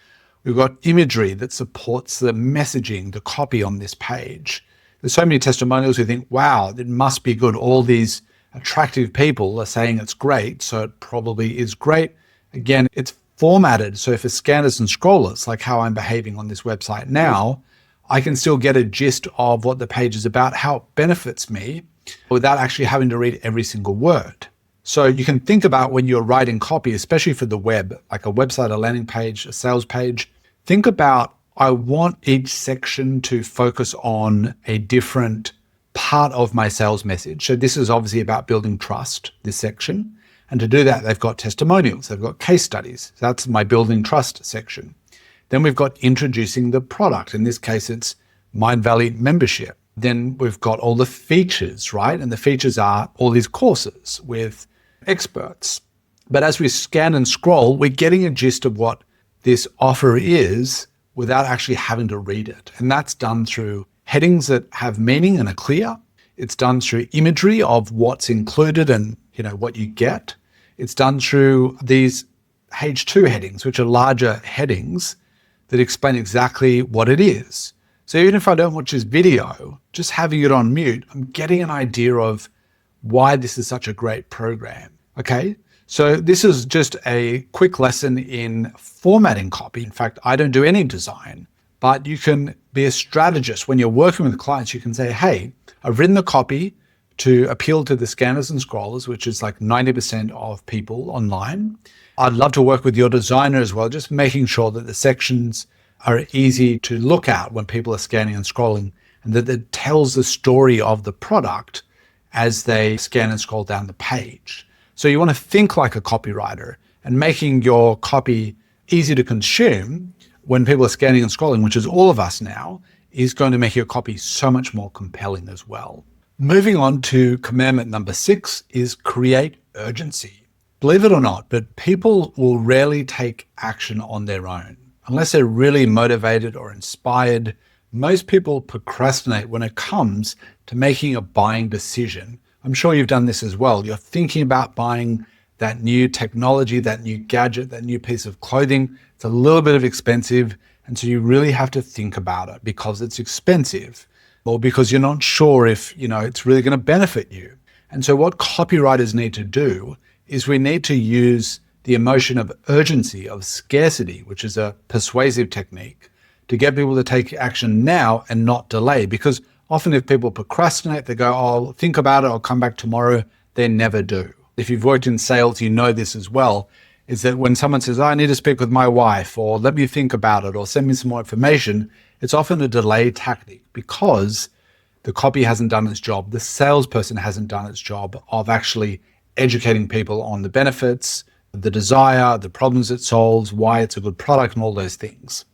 We've got imagery that supports the messaging, the copy on this page. There's so many testimonials we think, wow, it must be good. All these attractive people are saying it's great, so it probably is great. Again, it's formatted, so for scanners and scrollers, like how I'm behaving on this website now, I can still get a gist of what the page is about, how it benefits me, without actually having to read every single word. So you can think about when you're writing copy, especially for the web, like a website, a landing page, a sales page, think about, I want each section to focus on a different part of my sales message. So this is obviously about building trust, this section. And to do that, they've got testimonials, they've got case studies. So that's my building trust section. Then we've got introducing the product. In this case, it's Mindvalley membership. Then we've got all the features, right? And the features are all these courses with experts. But as we scan and scroll, we're getting a gist of what this offer is without actually having to read it. And that's done through headings that have meaning and are clear. It's done through imagery of what's included and what you get. It's done through these H2 headings, which are larger headings that explain exactly what it is. So even if I don't watch this video, just having it on mute, I'm getting an idea of why this is such a great program. Okay, so this is just a quick lesson in formatting copy. In fact, I don't do any design, but you can be a strategist. When you're working with clients, you can say, hey, I've written the copy to appeal to the scanners and scrollers, which is like 90% of people online. I'd love to work with your designer as well, just making sure that the sections are easy to look at when people are scanning and scrolling, and that it tells the story of the product as they scan and scroll down the page. So you want to think like a copywriter, and making your copy easy to consume when people are scanning and scrolling, which is all of us now, is going to make your copy so much more compelling as well. Moving on to commandment number 6 is create urgency. Believe it or not, but people will rarely take action on their own. Unless they're really motivated or inspired, most people procrastinate when it comes to making a buying decision. I'm sure you've done this as well. You're thinking about buying that new technology, that new gadget, that new piece of clothing. It's a little bit expensive, and so you really have to think about it because it's expensive, or because you're not sure if it's really going to benefit you. And so what copywriters need to do is we need to use the emotion of urgency, of scarcity, which is a persuasive technique, to get people to take action now and not delay. Because often if people procrastinate, they go, oh, I'll think about it, I'll come back tomorrow. They never do. If you've worked in sales, you know this as well. is that when someone says, I need to speak with my wife, or let me think about it, or send me some more information, it's often a delay tactic because the copy hasn't done its job. The salesperson hasn't done its job of actually educating people on the benefits, the desire, the problems it solves, why it's a good product, and all those things.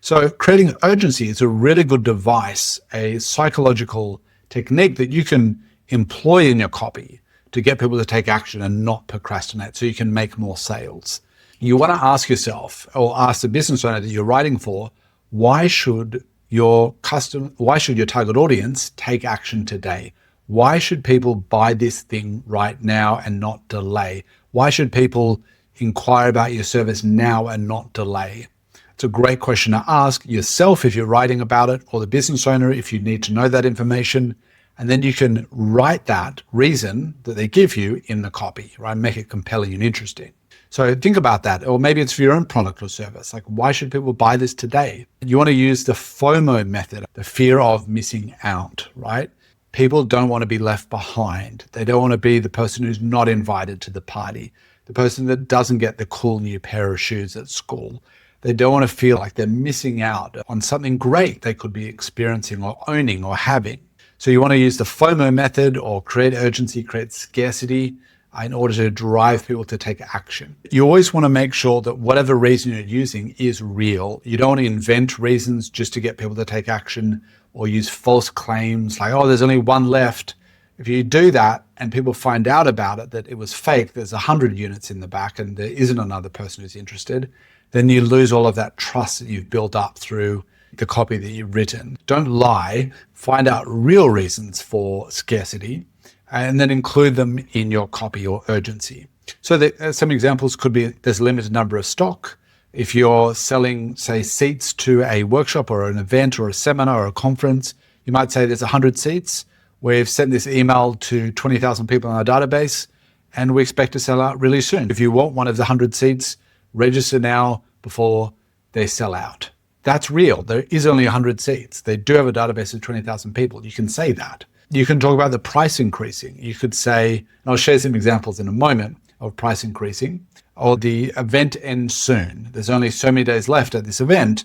So creating urgency is a really good device, a psychological technique that you can employ in your copy to get people to take action and not procrastinate so you can make more sales. You want to ask yourself, or ask the business owner that you're writing for, why should your target audience take action today? Why should people buy this thing right now and not delay? Why should people inquire about your service now and not delay? It's a great question to ask yourself if you're writing about it, or the business owner if you need to know that information. And then you can write that reason that they give you in the copy, right? Make it compelling and interesting. So think about that. Or maybe it's for your own product or service. Like, why should people buy this today? You want to use the FOMO method, the fear of missing out, right? People don't want to be left behind. They don't want to be the person who's not invited to the party, the person that doesn't get the cool new pair of shoes at school. They don't want to feel like they're missing out on something great they could be experiencing or owning or having. So you want to use the FOMO method, or create urgency, create scarcity, in order to drive people to take action. You always want to make sure that whatever reason you're using is real. You don't want to invent reasons just to get people to take action, or use false claims like, oh, there's only one left. If you do that and people find out about it, that it was fake, there's 100 units in the back and there isn't another person who's interested, then you lose all of that trust that you've built up through the copy that you've written. Don't lie, find out real reasons for scarcity, and then include them in your copy or urgency. So some examples could be, there's a limited number of stock. If you're selling, say, seats to a workshop or an event or a seminar or a conference, you might say there's 100 seats. We've sent this email to 20,000 people in our database, and we expect to sell out really soon. If you want one of the 100 seats, register now before they sell out. That's real. There is only 100 seats. They do have a database of 20,000 people. You can say that. You can talk about the price increasing. You could say, and I'll share some examples in a moment of price increasing, or the event ends soon. There's only so many days left at this event.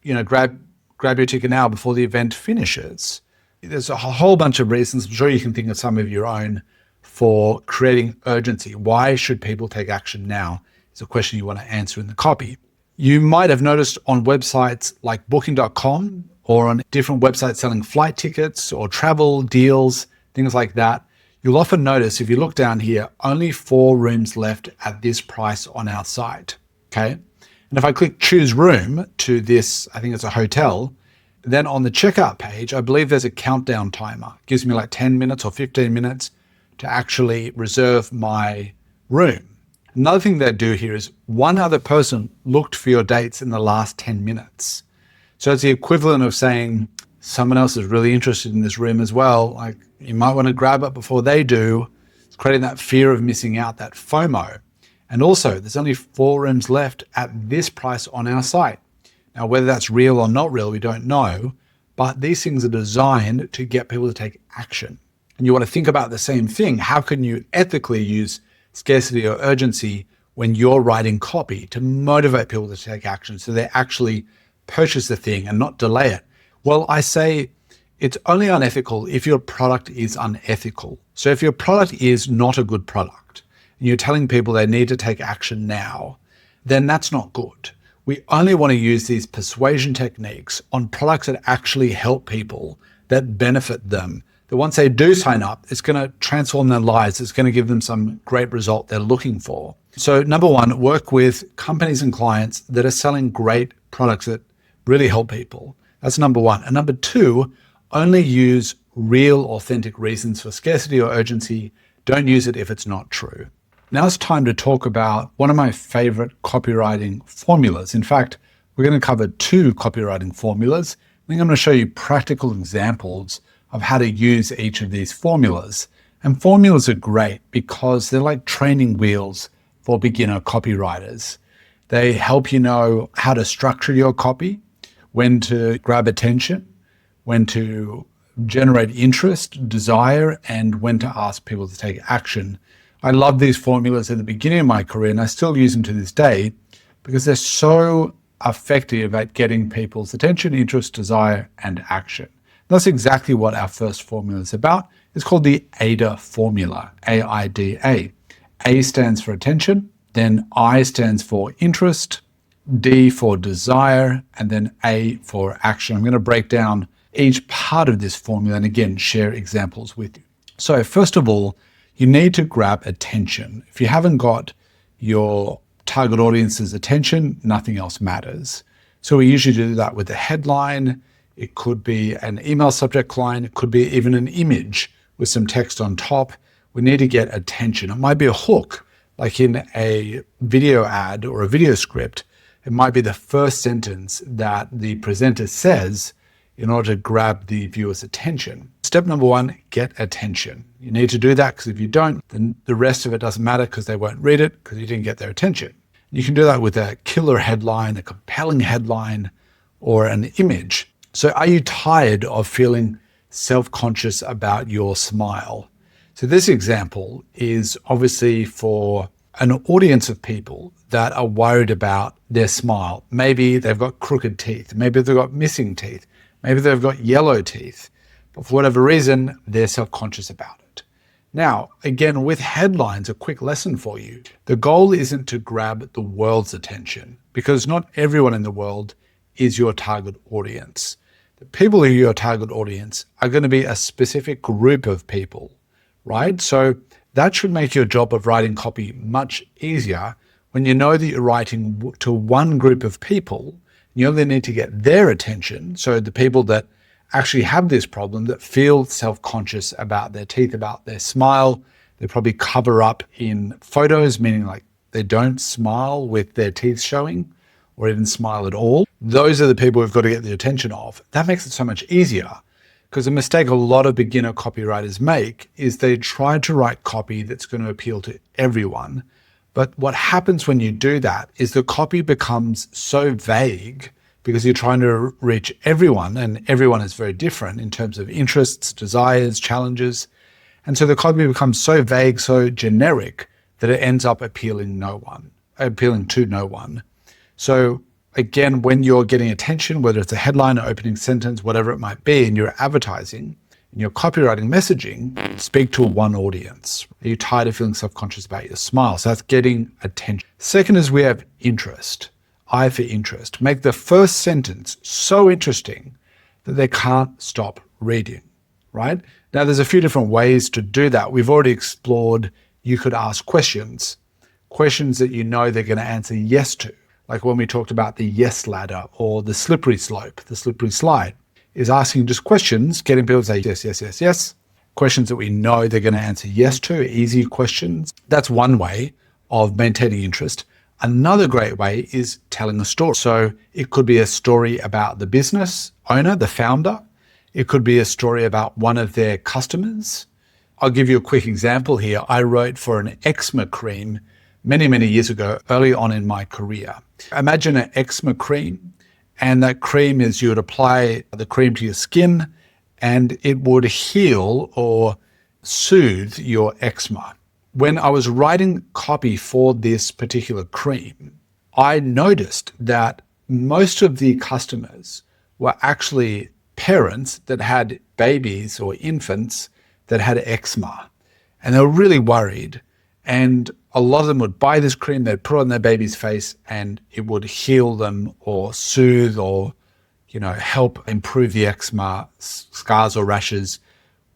Grab your ticket now before the event finishes. There's a whole bunch of reasons. I'm sure you can think of some of your own for creating urgency. Why should people take action now? It's a question you want to answer in the copy. You might have noticed on websites like booking.com, or on different websites selling flight tickets or travel deals, things like that, you'll often notice, if you look down here, only 4 rooms left at this price on our site, okay? And if I click choose room to this, I think it's a hotel, then on the checkout page, I believe there's a countdown timer. It gives me like 10 minutes or 15 minutes to actually reserve my room. Another thing they do here is one other person looked for your dates in the last 10 minutes. So it's the equivalent of saying someone else is really interested in this room as well. Like, you might want to grab it before they do. It's creating that fear of missing out, that FOMO. And also, there's only 4 rooms left at this price on our site. Now, whether that's real or not real, we don't know. But these things are designed to get people to take action. And you want to think about the same thing. How can you ethically use scarcity or urgency when you're writing copy to motivate people to take action so they actually purchase the thing and not delay it? Well, I say it's only unethical if your product is unethical. So if your product is not a good product and you're telling people they need to take action now, then that's not good. We only want to use these persuasion techniques on products that actually help people, that benefit them, that once they do sign up, it's going to transform their lives. It's going to give them some great result they're looking for. So number one, work with companies and clients that are selling great products that really help people. That's number one. And number two, only use real, authentic reasons for scarcity or urgency. Don't use it if it's not true. Now it's time to talk about one of my favorite copywriting formulas. In fact, we're going to cover 2 copywriting formulas. I think I'm going to show you practical examples of how to use each of these formulas. And formulas are great because they're like training wheels for beginner copywriters. They help you know how to structure your copy, when to grab attention, when to generate interest, desire, and when to ask people to take action I love these formulas at the beginning of my career, and I still use them to this day because they're so effective at getting people's attention, interest, desire, and action. That's exactly what our first formula is about. It's called the AIDA formula, A-I-D-A. A stands for attention, then I stands for interest, D for desire, and then A for action. I'm going to break down each part of this formula and again, share examples with you. So first of all, you need to grab attention. If you haven't got your target audience's attention, nothing else matters. So we usually do that with a headline. It could be an email subject line. It could be even an image with some text on top. We need to get attention. It might be a hook, like in a video ad or a video script. It might be the first sentence that the presenter says in order to grab the viewer's attention. Step number one, get attention. You need to do that because if you don't, then the rest of it doesn't matter because they won't read it because you didn't get their attention. You can do that with a killer headline, a compelling headline, or an image. So are you tired of feeling self-conscious about your smile? So this example is obviously for an audience of people that are worried about their smile. Maybe they've got crooked teeth. Maybe they've got missing teeth. Maybe they've got yellow teeth. But for whatever reason, they're self-conscious about it. Now, again, with headlines, a quick lesson for you. The goal isn't to grab the world's attention because not everyone in the world is your target audience. The people who are your target audience are going to be a specific group of people, right? So that should make your job of writing copy much easier when you know that you're writing to one group of people. You only need to get their attention. So the people that actually have this problem, that feel self-conscious about their teeth, about their smile, they probably cover up in photos, meaning like they don't smile with their teeth showing or even smile at all. Those are the people we've got to get the attention of. That makes it so much easier because a mistake a lot of beginner copywriters make is they try to write copy that's going to appeal to everyone. But what happens when you do that is the copy becomes so vague because you're trying to reach everyone, and everyone is very different in terms of interests, desires, challenges. And so the copy becomes so vague, so generic that it ends up appealing to no one. So again, when you're getting attention, whether it's a headline or opening sentence, whatever it might be, in your advertising, in your copywriting messaging, speak to one audience. Are you tired of feeling self-conscious about your smile? So that's getting attention. Second is we have interest. I for interest. Make the first sentence so interesting that they can't stop reading, right? Now, there's a few different ways to do that. We've already explored, you could ask questions that you know they're going to answer yes to. Like when we talked about the yes ladder or the slippery slope, the slippery slide, is asking just questions, getting people to say yes, yes, yes, yes. Questions that we know they're going to answer yes to, easy questions. That's one way of maintaining interest. Another great way is telling a story. So it could be a story about the business owner, the founder. It could be a story about one of their customers. I'll give you a quick example here. I wrote for an eczema cream many, many years ago, early on in my career. Imagine an eczema cream, and that cream is you would apply the cream to your skin and it would heal or soothe your eczema. When I was writing copy for this particular cream, I noticed that most of the customers were actually parents that had babies or infants that had eczema, and they were really worried. And a lot of them would buy this cream, they'd put it on their baby's face, and it would heal them or soothe or, help improve the eczema, scars or rashes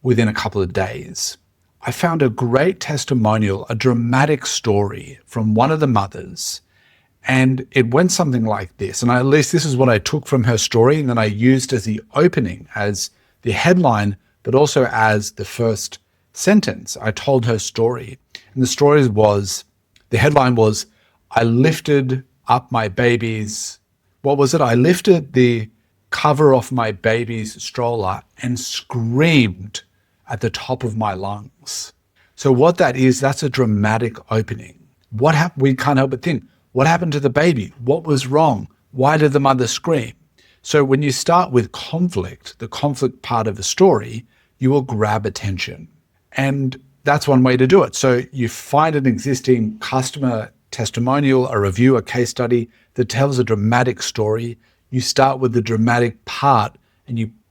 within a couple of days. I found a great testimonial, a dramatic story from one of the mothers, and it went something like this. And at least this is what I took from her story, and then I used as the opening, as the headline, but also as the first sentence. I told her story. And the headline was, I lifted up my baby's, I lifted the cover off my baby's stroller and screamed at the top of my lungs. So what that is, that's a dramatic opening. What happened? We can't help but think, what happened to the baby? What was wrong? Why did the mother scream? So when you start with conflict, the conflict part of the story, you will grab attention. And that's one way to do it. So you find an existing customer testimonial, a review, a case study that tells a dramatic story. You start with the dramatic part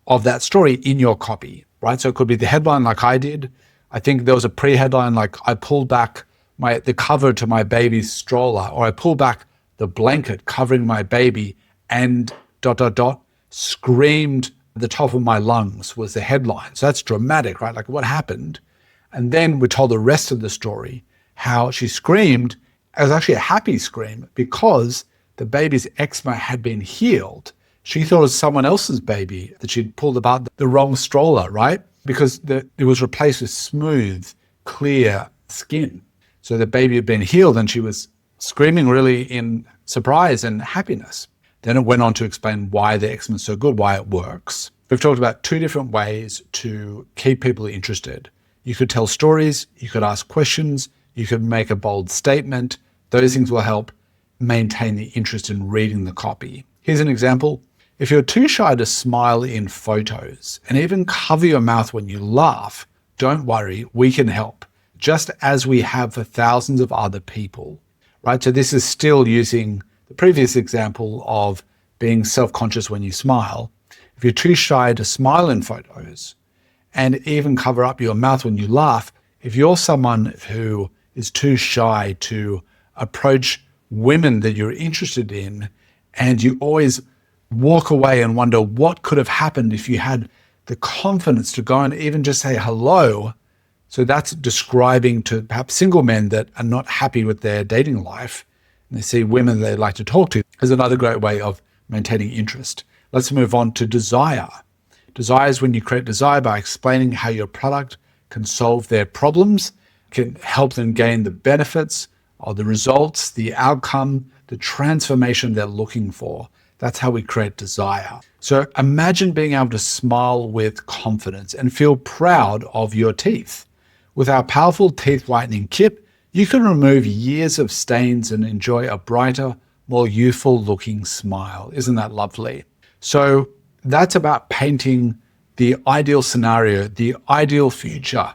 of that story in your copy, right? So it could be the headline like I did. I think there was a pre-headline like I pulled back the cover to my baby's stroller, or I pulled back the blanket covering my baby and ... screamed at the top of my lungs was the headline. So that's dramatic, right? Like what happened? And then we told the rest of the story, how she screamed. It was actually a happy scream because the baby's eczema had been healed. She thought it was someone else's baby that she'd pulled apart the wrong stroller, right? Because it was replaced with smooth, clear skin. So the baby had been healed and she was screaming really in surprise and happiness. Then it went on to explain why the eczema is so good, why it works. We've talked about 2 different ways to keep people interested. You could tell stories, you could ask questions, you could make a bold statement. Those things will help maintain the interest in reading the copy. Here's an example. If you're too shy to smile in photos and even cover your mouth when you laugh, don't worry, we can help, just as we have for thousands of other people, right? So this is still using the previous example of being self-conscious when you smile. If you're too shy to smile in photos and even cover up your mouth when you laugh, if you're someone who is too shy to approach women that you're interested in, and you always walk away and wonder what could have happened if you had the confidence to go and even just say hello. So that's describing to perhaps single men that are not happy with their dating life, and they see women they like to talk to, is another great way of maintaining interest. Let's move on to desire. Desire is when you create desire by explaining how your product can solve their problems, can help them gain the benefits or the results, the outcome, the transformation they're looking for. That's how we create desire. So imagine being able to smile with confidence and feel proud of your teeth. With our powerful teeth whitening kit, you can remove years of stains and enjoy a brighter, more youthful looking smile. Isn't that lovely? So that's about painting the ideal scenario, the ideal future.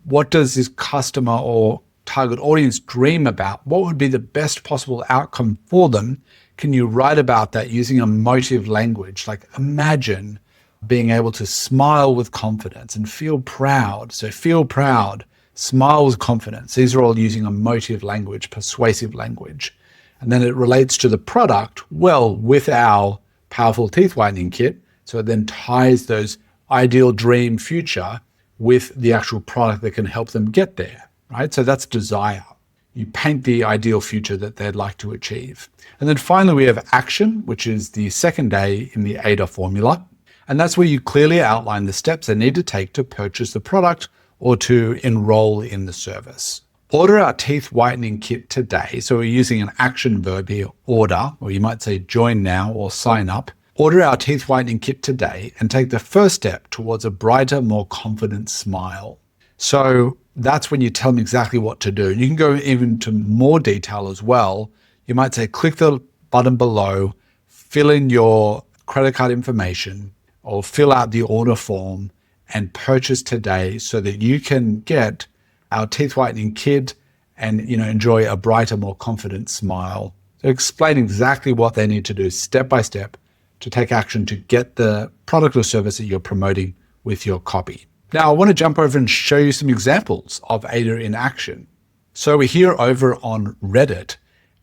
What does this customer or target audience dream about? What would be the best possible outcome for them? Can you write about that using emotive language? Like imagine being able to smile with confidence and feel proud. So feel proud, smile with confidence. These are all using emotive language, persuasive language. And then it relates to the product well with our powerful teeth whitening kit. So it then ties those ideal dream future with the actual product that can help them get there, right? So that's desire. You paint the ideal future that they'd like to achieve. And then finally, we have action, which is the second A in the ADA formula. And that's where you clearly outline the steps they need to take to purchase the product or to enroll in the service. Order our teeth whitening kit today. So we're using an action verb here, order, or you might say join now or sign up. Order our teeth whitening kit today and take the first step towards a brighter, more confident smile. So that's when you tell them exactly what to do. You can go even to more detail as well. You might say, click the button below, fill in your credit card information, or fill out the order form and purchase today so that you can get our teeth whitening kit and enjoy a brighter, more confident smile. So explain exactly what they need to do step by step to take action to get the product or service that you're promoting with your copy. Now, I want to jump over and show you some examples of ADA in action. So we're here over on Reddit,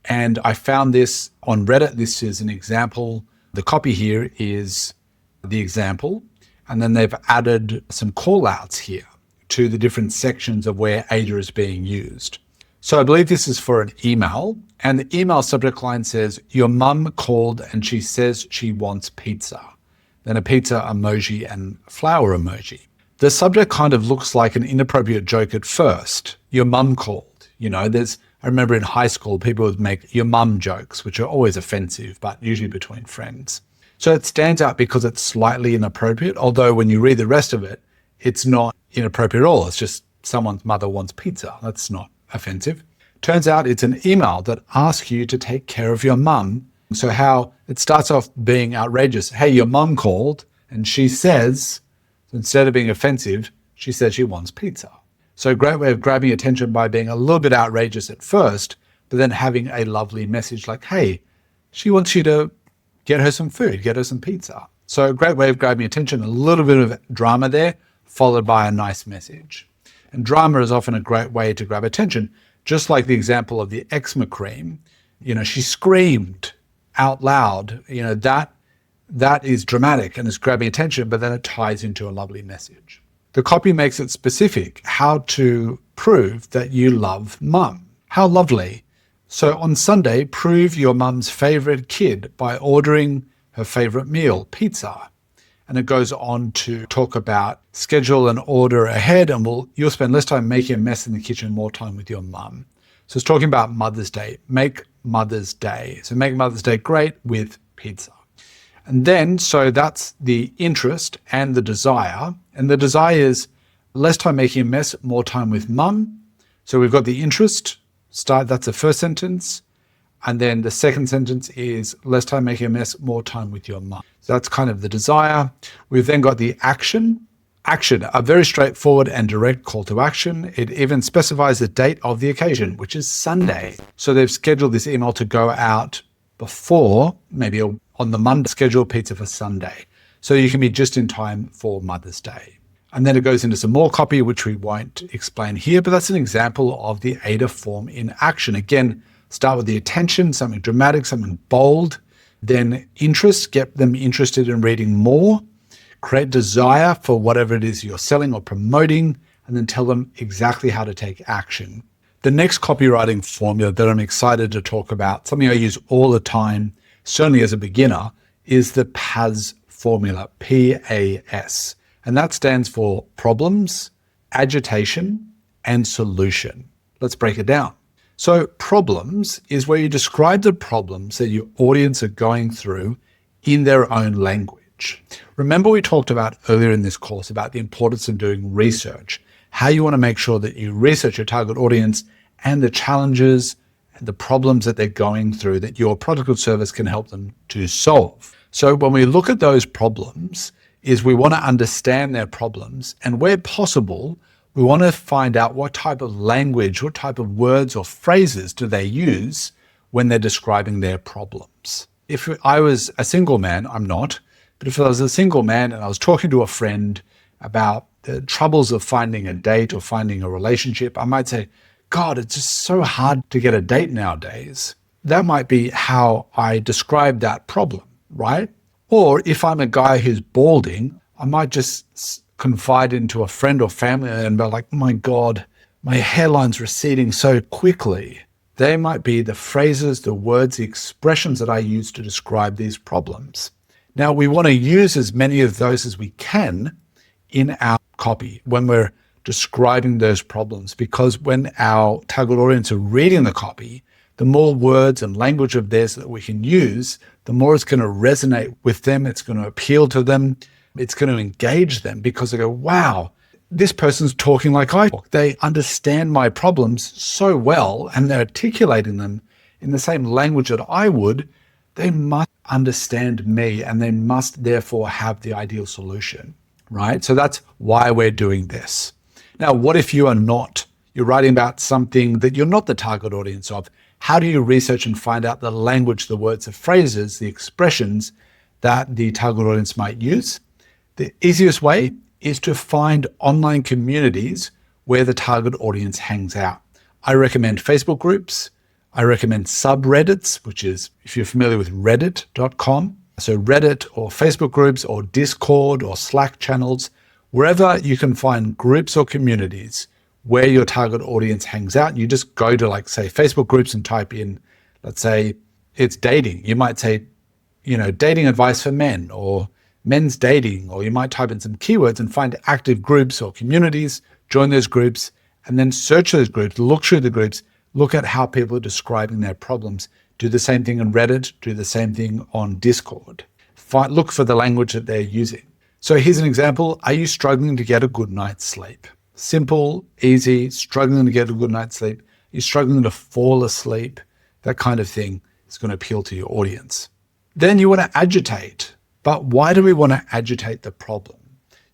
and I found this on Reddit. This is an example. The copy here is the example, and then they've added some call outs here to the different sections of where ADA is being used. So I believe this is for an email, and the email subject line says, your mum called and she says she wants pizza. Then a pizza emoji and flower emoji. The subject kind of looks like an inappropriate joke at first. Your mum called. I remember in high school, people would make your mum jokes, which are always offensive, but usually between friends. So it stands out because it's slightly inappropriate, although when you read the rest of it, it's not inappropriate at all. It's just someone's mother wants pizza. That's not offensive. Turns out it's an email that asks you to take care of your mum. So how it starts off being outrageous. Hey, your mum called and she says, instead of being offensive, she says she wants pizza. So a great way of grabbing attention by being a little bit outrageous at first, but then having a lovely message like, hey, she wants you to get her some food, get her some pizza. So a great way of grabbing attention, a little bit of drama there, followed by a nice message. And drama is often a great way to grab attention, just like the example of the eczema cream. She screamed out loud. That is dramatic and is grabbing attention, but then it ties into a lovely message. The copy makes it specific how to prove that you love mum. How lovely. So on Sunday, prove your mum's favorite kid by ordering her favorite meal, pizza. And it goes on to talk about schedule an order ahead and you'll spend less time making a mess in the kitchen, more time with your mum. So it's talking about Mother's Day. Make Mother's Day. So make Mother's Day great with pizza. And then, so that's the interest and the desire. And the desire is less time making a mess, more time with mum. So we've got the interest, that's the first sentence. And then the second sentence is less time making a mess, more time with your mum. So that's kind of the desire. We've then got the action. Action, a very straightforward and direct call to action. It even specifies the date of the occasion, which is Sunday. So they've scheduled this email to go out before, maybe on the Monday, schedule pizza for Sunday. So you can be just in time for Mother's Day. And then it goes into some more copy, which we won't explain here, but that's an example of the AIDA form in action. Again, start with the attention, something dramatic, something bold, then interest, get them interested in reading more, create desire for whatever it is you're selling or promoting, and then tell them exactly how to take action. The next copywriting formula that I'm excited to talk about, something I use all the time, certainly as a beginner, is the PAS formula, P-A-S. And that stands for problems, agitation, and solution. Let's break it down. So problems is where you describe the problems that your audience are going through in their own language. Remember we talked about earlier in this course about the importance of doing research, how you want to make sure that you research your target audience and the challenges and the problems that they're going through that your product or service can help them to solve. So when we look at those problems, is we want to understand their problems, and where possible, we want to find out what type of language, what type of words or phrases do they use when they're describing their problems. If I was a single man, I'm not, but if I was a single man and I was talking to a friend about the troubles of finding a date or finding a relationship, I might say, God, it's just so hard to get a date nowadays. That might be how I describe that problem, right? Or if I'm a guy who's balding, I might just confide into a friend or family and be like, my God, my hairline's receding so quickly. They might be the phrases, the words, the expressions that I use to describe these problems. Now, we want to use as many of those as we can in our copy when we're describing those problems, because when our target audience are reading the copy, the more words and language of theirs that we can use, the more it's going to resonate with them, it's going to appeal to them, it's going to engage them, because they go, wow, this person's talking like I talk. They understand my problems so well and they're articulating them in the same language that I would. They must understand me and they must therefore have the ideal solution, right? So that's why we're doing this. Now, what if you're writing about something that you're not the target audience of? How do you research and find out the language, the words, the phrases, the expressions that the target audience might use? The easiest way is to find online communities where the target audience hangs out. I recommend Facebook groups. I recommend subreddits, which is, if you're familiar with reddit.com, so Reddit or Facebook groups or Discord or Slack channels, wherever you can find groups or communities where your target audience hangs out. You just go to, like, say, Facebook groups and type in, let's say it's dating. You might say, dating advice for men or men's dating, or you might type in some keywords and find active groups or communities, join those groups, and then search those groups, look through the groups, look at how people are describing their problems. Do the same thing on Reddit, do the same thing on Discord. Look for the language that they're using. So here's an example. Are you struggling to get a good night's sleep? Simple, easy, struggling to get a good night's sleep. You're struggling to fall asleep. That kind of thing is going to appeal to your audience. Then you want to agitate. But why do we want to agitate the problem?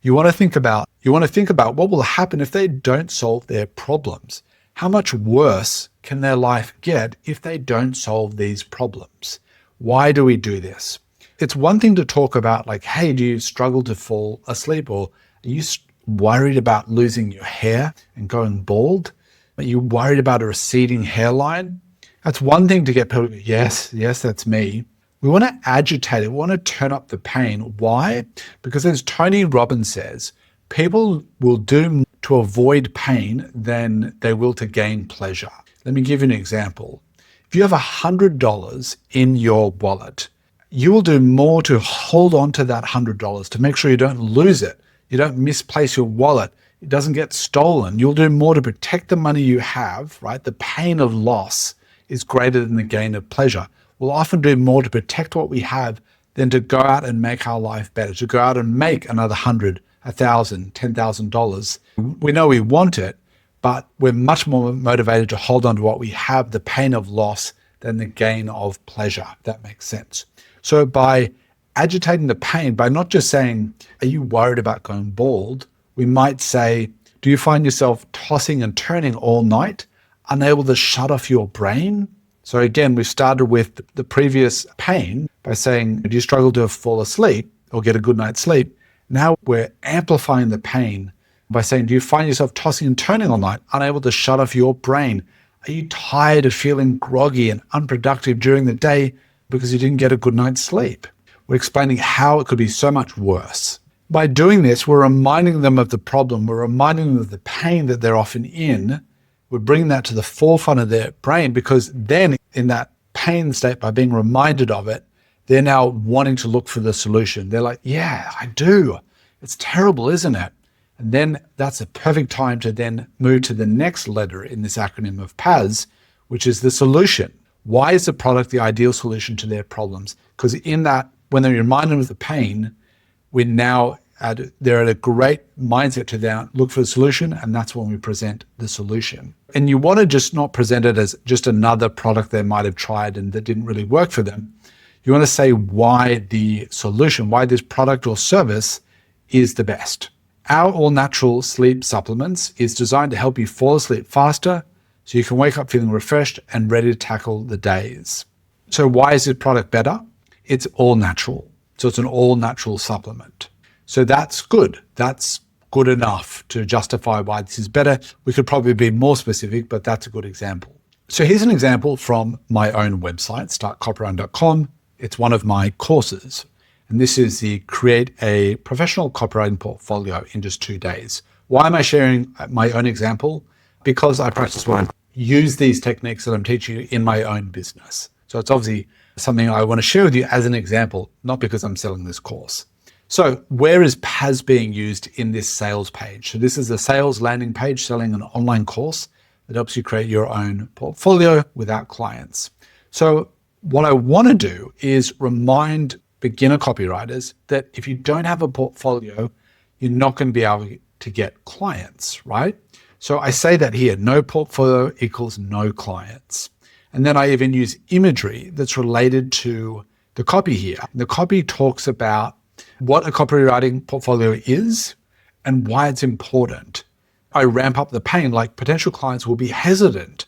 You want to think about, You want to think about what will happen if they don't solve their problems. How much worse can their life get if they don't solve these problems? Why do we do this? It's one thing to talk about like, hey, do you struggle to fall asleep? Or are you worried about losing your hair and going bald? Are you worried about a receding hairline? That's one thing to get people to go, yes, that's me. We want to agitate it. We want to turn up the pain. Why? Because as Tony Robbins says, people will do more to avoid pain than they will to gain pleasure. Let me give you an example. If you have $100 in your wallet, you will do more to hold on to that $100 to make sure you don't lose it. You don't misplace your wallet. It doesn't get stolen. You'll do more to protect the money you have, right? The pain of loss is greater than the gain of pleasure. We'll often do more to protect what we have than to go out and make our life better, to go out and make another $100, $1,000, $10,000. We know we want it, but we're much more motivated to hold on to what we have, the pain of loss, than the gain of pleasure, if that makes sense. So by agitating the pain, by not just saying, are you worried about going bald? We might say, do you find yourself tossing and turning all night, unable to shut off your brain? So again, we started with the previous pain by saying, do you struggle to fall asleep or get a good night's sleep? Now we're amplifying the pain by saying, do you find yourself tossing and turning all night, unable to shut off your brain? Are you tired of feeling groggy and unproductive during the day because you didn't get a good night's sleep? We're explaining how it could be so much worse. By doing this, we're reminding them of the problem. We're reminding them of the pain that they're often in. We're bringing that to the forefront of their brain, because then in that pain state, by being reminded of it, they're now wanting to look for the solution. They're like, yeah, I do. It's terrible, isn't it? And then that's a perfect time to then move to the next letter in this acronym of PAS, which is the solution. Why is the product the ideal solution to their problems? Because in that, when they're reminded of the pain, they're at a great mindset to now look for the solution, and that's when we present the solution. And you want to just not present it as just another product they might have tried and that didn't really work for them. You want to say why the solution, why this product or service is the best. Our all-natural sleep supplements is designed to help you fall asleep faster so you can wake up feeling refreshed and ready to tackle the days. So why is this product better? It's all natural. So it's an all-natural supplement. So that's good. That's good enough to justify why this is better. We could probably be more specific, but that's a good example. So here's an example from my own website, startcopywriting.com. It's one of my courses. And this is the Create a Professional Copywriting Portfolio in just 2 days. Why am I sharing my own example? Because I practice what I use these techniques that I'm teaching you in my own business. So it's obviously something I want to share with you as an example, not because I'm selling this course. So where is PAS being used in this sales page? So this is a sales landing page selling an online course that helps you create your own portfolio without clients. So what I want to do is remind beginner copywriters that if you don't have a portfolio, you're not going to be able to get clients, right? So I say that here, no portfolio equals no clients. And then I even use imagery that's related to the copy here. The copy talks about what a copywriting portfolio is and why it's important. I ramp up the pain, like potential clients will be hesitant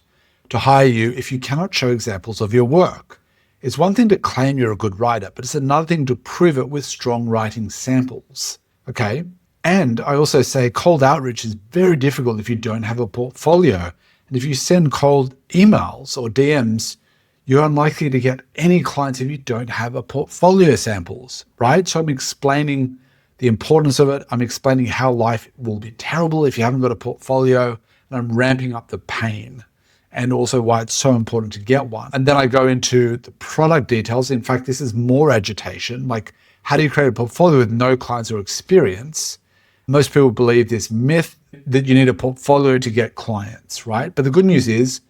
to hire you if you cannot show examples of your work. It's one thing to claim you're a good writer, but it's another thing to prove it with strong writing samples, okay? And I also say cold outreach is very difficult if you don't have a portfolio. And if you send cold emails or DMs, you're unlikely to get any clients if you don't have a portfolio samples, right? So I'm explaining the importance of it. I'm explaining how life will be terrible if you haven't got a portfolio, and I'm ramping up the pain, and also why it's so important to get one. And then I go into the product details. In fact, this is more agitation, like how do you create a portfolio with no clients or experience? Most people believe this myth that you need a portfolio to get clients, right? But the good news is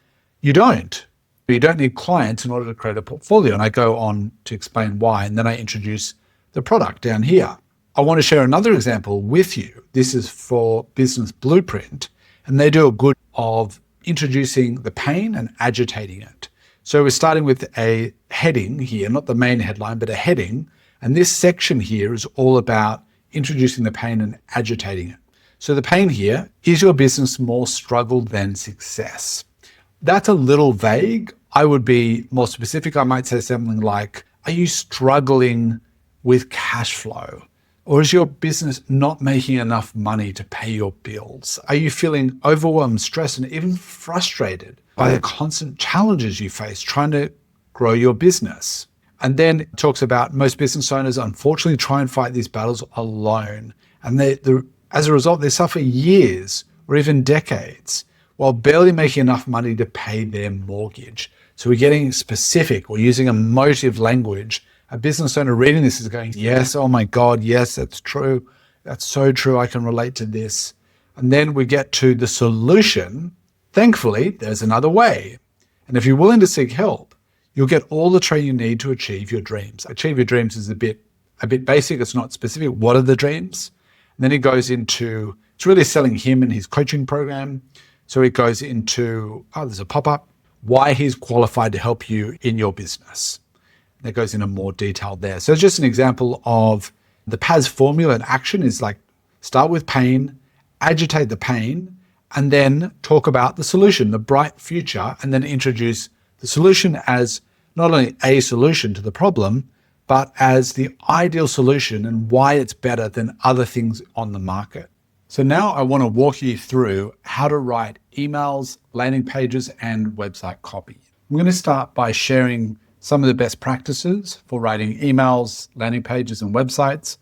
you don't. You don't need clients in order to create a portfolio. And I go on to explain why, and then I introduce the product down here. I want to share another example with you. This is for Business Blueprint, and they do a good of introducing the pain and agitating it. So we're starting with a heading here, not the main headline, but a heading. And this section here is all about introducing the pain and agitating it. So the pain here, is your business more struggle than success? That's a little vague. I would be more specific. I might say something like, are you struggling with cash flow? Or is your business not making enough money to pay your bills? Are you feeling overwhelmed, stressed, and even frustrated by the constant challenges you face trying to grow your business? And then it talks about most business owners unfortunately try and fight these battles alone. And as a result, they suffer years or even decades while barely making enough money to pay their mortgage. So we're getting specific. We're using emotive language. A business owner reading this is going, yes, oh my God, yes, that's true. That's so true. I can relate to this. And then we get to the solution. Thankfully, there's another way. And if you're willing to seek help, you'll get all the training you need to achieve your dreams. Achieve your dreams is a bit basic. It's not specific. What are the dreams? And then he goes into, it's really selling him and his coaching program. So it goes into, there's a pop-up, why he's qualified to help you in your business. That goes into more detail there. So it's just an example of the PAS formula in action is like, start with pain, agitate the pain, and then talk about the solution, the bright future, and then introduce the solution as not only a solution to the problem, but as the ideal solution and why it's better than other things on the market. So now I want to walk you through how to write emails, landing pages, and website copy. I'm going to start by sharing some of the best practices for writing emails, landing pages, and websites.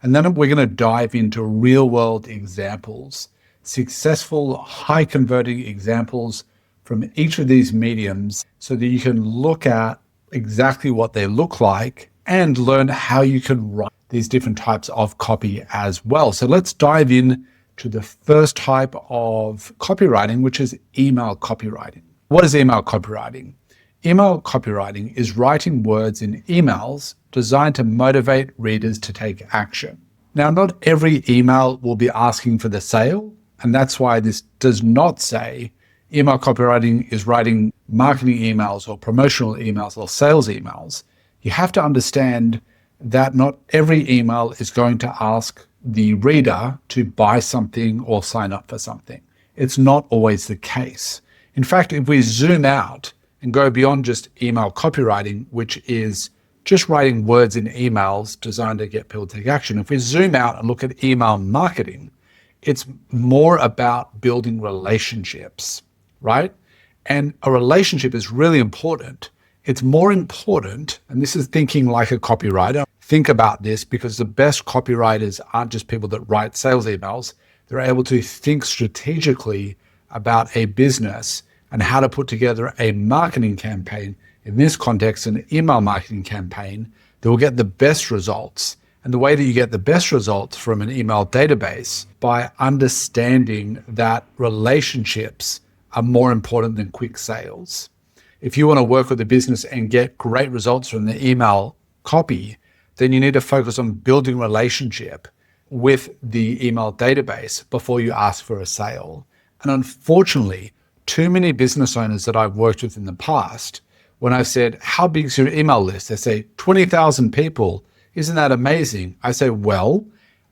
And then we're going to dive into real-world examples, successful, high-converting examples from each of these mediums so that you can look at exactly what they look like and learn how you can write these different types of copy as well. So let's dive in to the first type of copywriting, which is email copywriting. What is email copywriting? Email copywriting is writing words in emails designed to motivate readers to take action. Now, not every email will be asking for the sale, and that's why this does not say email copywriting is writing marketing emails or promotional emails or sales emails. You have to understand that not every email is going to ask the reader to buy something or sign up for something. It's not always the case. In fact, if we zoom out and go beyond just email copywriting, which is just writing words in emails designed to get people to take action, if we zoom out and look at email marketing, it's more about building relationships, right? And a relationship is really important. It's more important, and this is thinking like a copywriter. Think about this because the best copywriters aren't just people that write sales emails. They're able to think strategically about a business and how to put together a marketing campaign, in this context, an email marketing campaign that will get the best results. And the way that you get the best results from an email database by understanding that relationships are more important than quick sales. If you want to work with a business and get great results from the email copy, then you need to focus on building relationship with the email database before you ask for a sale. And unfortunately, too many business owners that I've worked with in the past, when I've said, how big is your email list? They say, 20,000 people. Isn't that amazing? I say, well,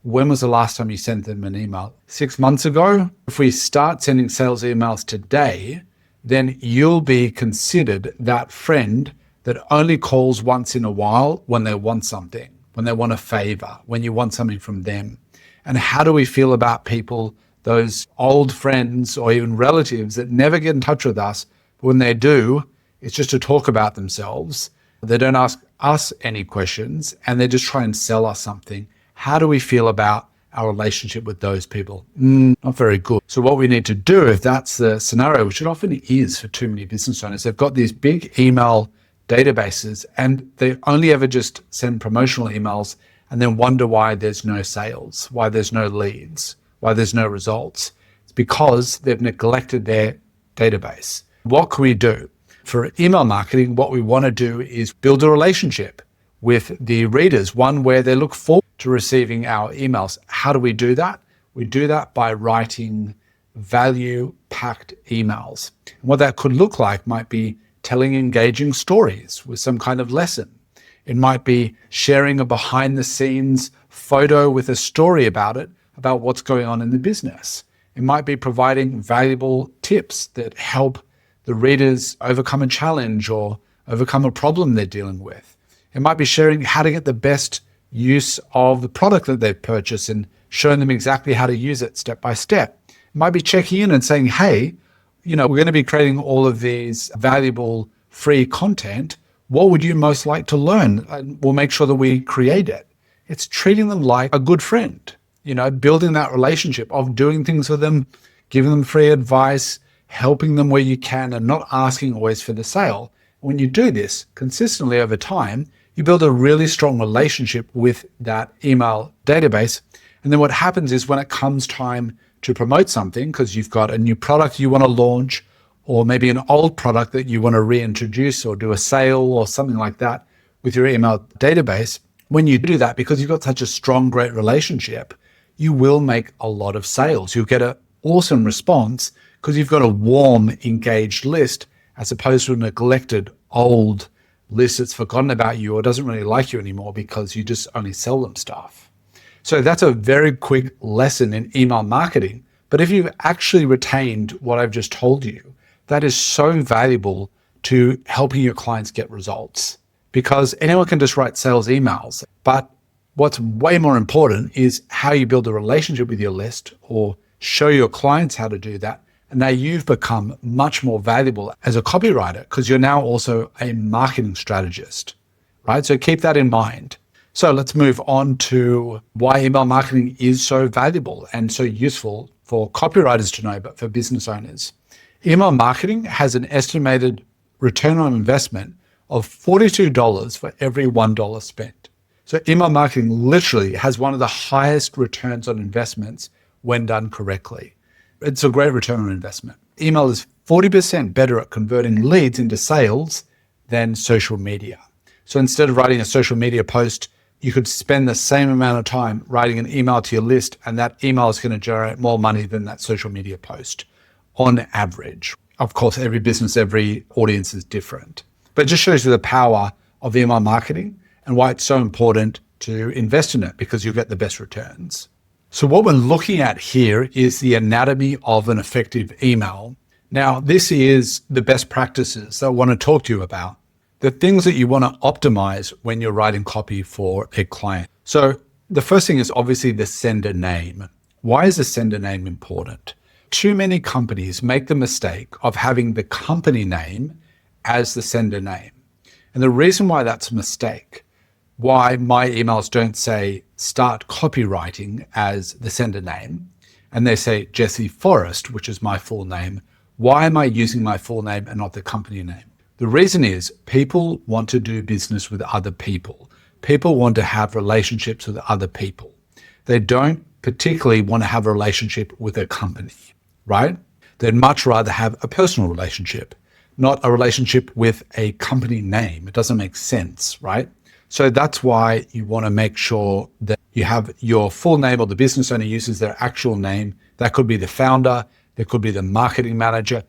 when was the last time you sent them an email? 6 months ago? If we start sending sales emails today, then you'll be considered that friend that only calls once in a while when they want something, when they want a favor, when you want something from them. And how do we feel about people, those old friends or even relatives that never get in touch with us, but when they do, it's just to talk about themselves. They don't ask us any questions and they just try and sell us something. How do we feel about our relationship with those people? Not very good. So what we need to do, if that's the scenario, which it often is for too many business owners, they've got these big email databases and they only ever just send promotional emails and then wonder why there's no sales, why there's no leads, why there's no results. It's because they've neglected their database. What can we do? For email marketing, what we want to do is build a relationship with the readers, one where they look forward to receiving our emails. How do we do that? We do that by writing value-packed emails. And what that could look like might be telling engaging stories with some kind of lesson. It might be sharing a behind-the-scenes photo with a story about it about what's going on in the business. It might be providing valuable tips that help the readers overcome a challenge or overcome a problem they're dealing with. It might be sharing how to get the best use of the product that they've purchased and showing them exactly how to use it step by step. It might be checking in and saying, hey, we're going to be creating all of these valuable free content. What would you most like to learn? And we'll make sure that we create it. It's treating them like a good friend, building that relationship of doing things for them, giving them free advice, helping them where you can, and not asking always for the sale. When you do this consistently over time, you build a really strong relationship with that email database. And then what happens is when it comes time to promote something, because you've got a new product you want to launch, or maybe an old product that you want to reintroduce or do a sale or something like that with your email database, when you do that, because you've got such a strong, great relationship, you will make a lot of sales. You'll get an awesome response because you've got a warm, engaged list as opposed to a neglected, old list that's forgotten about you or doesn't really like you anymore because you just only sell them stuff. So that's a very quick lesson in email marketing. But if you've actually retained what I've just told you, that is so valuable to helping your clients get results, because anyone can just write sales emails. But what's way more important is how you build a relationship with your list or show your clients how to do that. And now you've become much more valuable as a copywriter because you're now also a marketing strategist, right? So keep that in mind. So let's move on to why email marketing is so valuable and so useful for copywriters to know, but for business owners. Email marketing has an estimated return on investment of $42 for every $1 spent. So email marketing literally has one of the highest returns on investments when done correctly. It's a great return on investment. Email is 40% better at converting leads into sales than social media. So instead of writing a social media post, you could spend the same amount of time writing an email to your list, and that email is going to generate more money than that social media post on average. Of course, every business, every audience is different. But it just shows you the power of email marketing and why it's so important to invest in it, because you'll get the best returns. So what we're looking at here is the anatomy of an effective email. Now, this is the best practices that I want to talk to you about, the things that you want to optimize when you're writing copy for a client. So the first thing is obviously the sender name. Why is the sender name important? Too many companies make the mistake of having the company name as the sender name. And the reason why that's a mistake, why my emails don't say start copywriting as the sender name, and they say Jesse Forrest, which is my full name. Why am I using my full name and not the company name? The reason is people want to do business with other people. People want to have relationships with other people. They don't particularly want to have a relationship with a company, right? They'd much rather have a personal relationship, not a relationship with a company name. It doesn't make sense, right? So that's why you want to make sure that you have your full name, or the business owner uses their actual name. That could be the founder, that could be the marketing manager,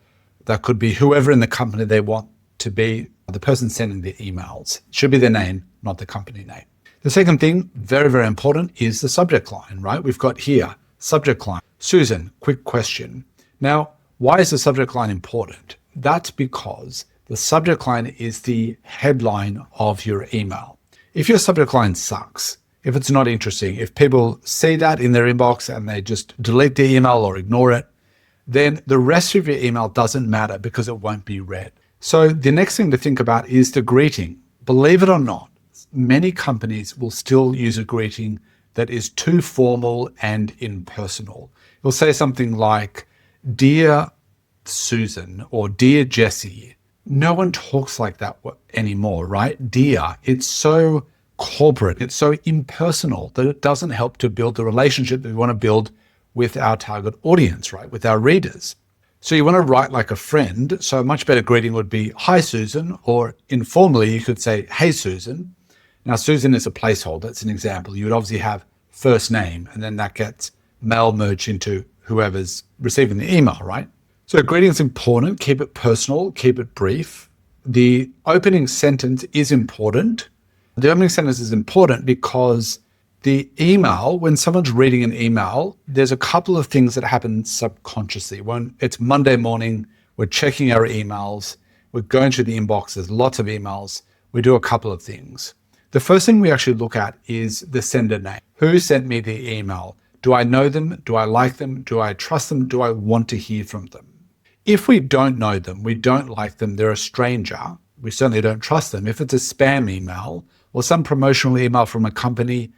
that could be whoever in the company they want to be the person sending the emails. It should be their name, not the company name. The second thing, very, very important, is the subject line, right? We've got here, subject line. Susan, quick question. Now, why is the subject line important? That's because the subject line is the headline of your email. If your subject line sucks, if it's not interesting, if people see that in their inbox and they just delete the email or ignore it, then the rest of your email doesn't matter because it won't be read. So the next thing to think about is the greeting. Believe it or not, many companies will still use a greeting that is too formal and impersonal. It'll say something like, Dear Susan or Dear Jesse. No one talks like that anymore, right? Dear, it's so corporate, it's so impersonal that it doesn't help to build the relationship that we want to build with our target audience, right? With our readers. So you want to write like a friend. So a much better greeting would be, Hi, Susan, or informally, you could say, Hey, Susan. Now, Susan is a placeholder. It's an example. You would obviously have first name, and then that gets mail merged into whoever's receiving the email, right? So greeting is important. Keep it personal, keep it brief. The opening sentence is important. The opening sentence is important because The email, when someone's reading an email, there's a couple of things that happen subconsciously. When it's Monday morning, we're checking our emails, we're going through the inbox, there's lots of emails, we do a couple of things. The first thing we actually look at is the sender name. Who sent me the email? Do I know them? Do I like them? Do I trust them? Do I want to hear from them? If we don't know them, we don't like them, they're a stranger, we certainly don't trust them. If it's a spam email or some promotional email from a company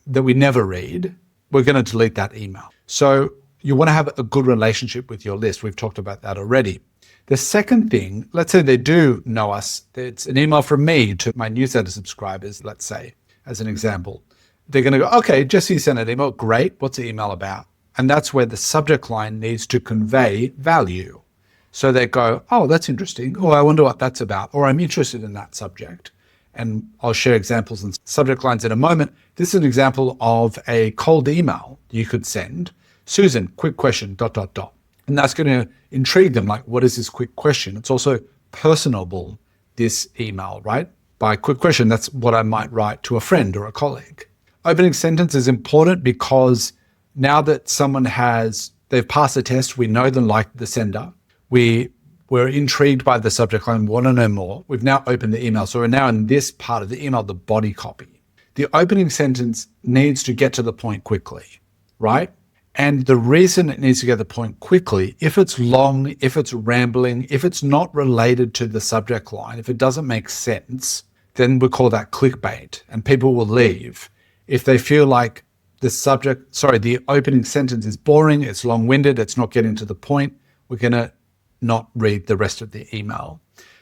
that we never read, we're going to delete that email. So you want to have a good relationship with your list. We've talked about that already. The second thing, let's say they do know us. It's an email from me to my newsletter subscribers, let's say, as an example. They're going to go, okay, Jesse sent an email. Great. What's the email about? And that's where the subject line needs to convey value. So they go, oh, that's interesting. Oh, I wonder what that's about. Or I'm interested in that subject. And I'll share examples and subject lines in a moment. This is an example of a cold email you could send. Susan, quick question, ... And that's going to intrigue them. Like, what is this quick question? It's also personable, this email, right? By quick question, that's what I might write to a friend or a colleague. Opening sentence is important because now that someone they've passed the test, we know them like the sender. We're intrigued by the subject line, want to know more. We've now opened the email. So we're now in this part of the email, the body copy. The opening sentence needs to get to the point quickly, right? And the reason it needs to get to the point quickly, if it's long, if it's rambling, if it's not related to the subject line, if it doesn't make sense, then we call that clickbait and people will leave. If they feel like the opening sentence is boring, it's long-winded, it's not getting to the point, we're going to not read the rest of the email.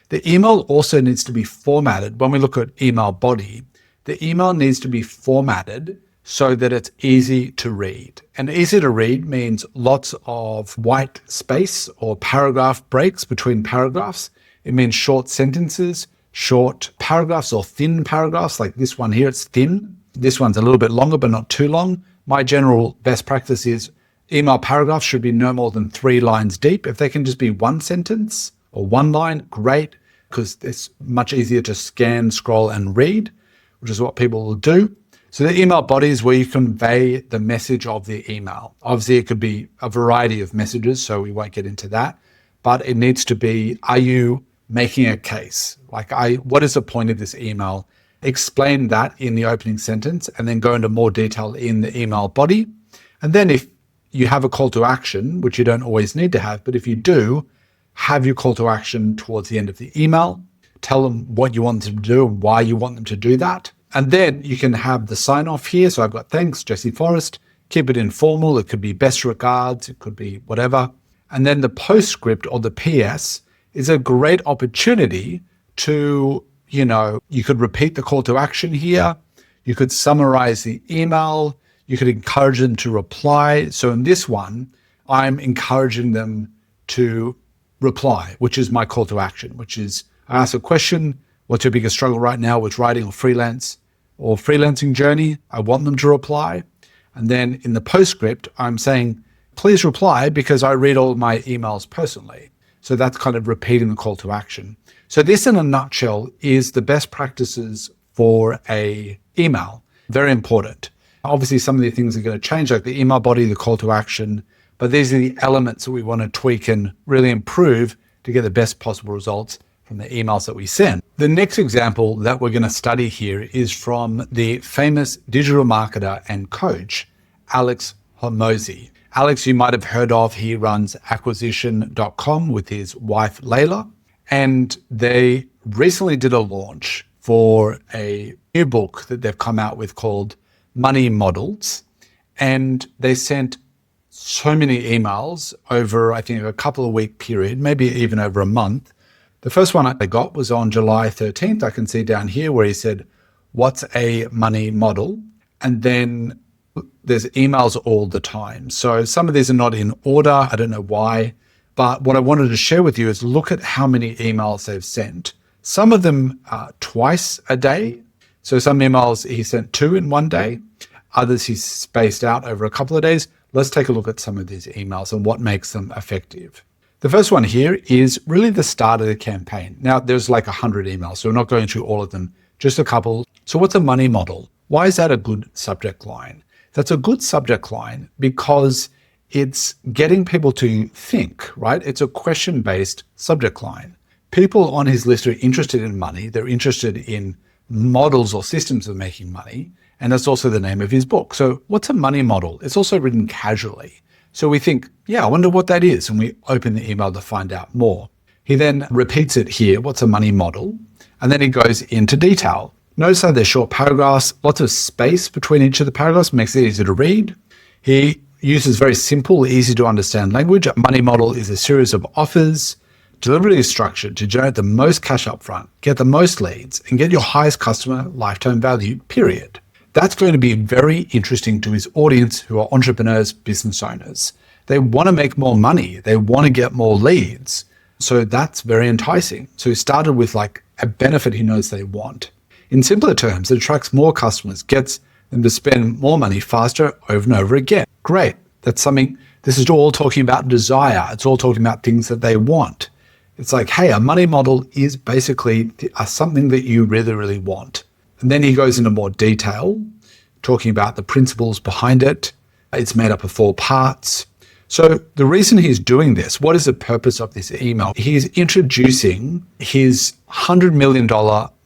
The email also needs to be formatted. When we look at email body, the email needs to be formatted so that it's easy to read. And easy to read means lots of white space or paragraph breaks between paragraphs. It means short sentences, short paragraphs or thin paragraphs, like this one here, it's thin. This one's a little bit longer, but not too long. My general best practice is email paragraphs should be no more than 3 lines deep. If they can just be one sentence or one line, great, because it's much easier to scan, scroll, and read, which is what people will do. So the email body is where you convey the message of the email. Obviously, it could be a variety of messages, so we won't get into that. But it needs to be, are you making a case? Like, what is the point of this email? Explain that in the opening sentence and then go into more detail in the email body. And then if you have a call to action, which you don't always need to have, but if you do, have your call to action towards the end of the email. Tell them what you want them to do and why you want them to do that. And then you can have the sign off here. So I've got thanks, Jesse Forrest. Keep it informal. It could be best regards. It could be whatever. And then the postscript or the PS is a great opportunity to, you could repeat the call to action here. You could summarize the email. You could encourage them to reply. So in this one, I'm encouraging them to reply, which is my call to action, which is I ask a question, what's your biggest struggle right now with writing or freelance or freelancing journey? I want them to reply. And then in the postscript, I'm saying, please reply because I read all my emails personally. So that's kind of repeating the call to action. So this in a nutshell is the best practices for a email. Very important. Obviously, some of the things are going to change, like the email body, the call to action, but these are the elements that we want to tweak and really improve to get the best possible results from the emails that we send. The next example that we're going to study here is from the famous digital marketer and coach, Alex Hormozi. Alex, you might have heard of. He runs acquisition.com with his wife, Layla, and they recently did a launch for a new book that they've come out with called Money Models. And they sent so many emails over, I think, a couple of week period, maybe even over a month. The first one I got was on July 13th. I can see down here where he said, what's a money model? And then there's emails all the time. So some of these are not in order. I don't know why. But what I wanted to share with you is look at how many emails they've sent. Some of them twice a day. So some emails he sent 2 in one day. Others he's spaced out over a couple of days. Let's take a look at some of these emails and what makes them effective. The first one here is really the start of the campaign. Now, there's like 100 emails, so we're not going through all of them, just a couple. So what's a money model? Why is that a good subject line? That's a good subject line because it's getting people to think, right? It's a question-based subject line. People on his list are interested in money. They're interested in models or systems of making money. And that's also the name of his book. So what's a money model? It's also written casually. So we think, yeah, I wonder what that is. And we open the email to find out more. He then repeats it here. What's a money model? And then he goes into detail. Notice how they're short paragraphs, lots of space between each of the paragraphs, makes it easy to read. He uses very simple, easy to understand language. A money model is a series of offers, deliberately structured to generate the most cash up front, get the most leads, and get your highest customer lifetime value, period. That's going to be very interesting to his audience who are entrepreneurs, business owners. They want to make more money. They want to get more leads. So that's very enticing. So he started with like a benefit he knows they want. In simpler terms, it attracts more customers, gets them to spend more money faster over and over again. Great. That's something, this is all talking about desire. It's all talking about things that they want. It's like, hey, a money model is basically something that you really, really want. And then he goes into more detail, talking about the principles behind it. It's made up of 4 parts. So the reason he's doing this, what is the purpose of this email? He's introducing his $100 million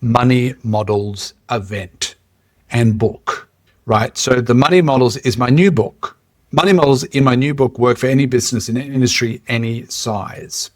Money Models event and book, right? So the Money Models is my new book. Money Models in my new book work for any business in any industry, any size.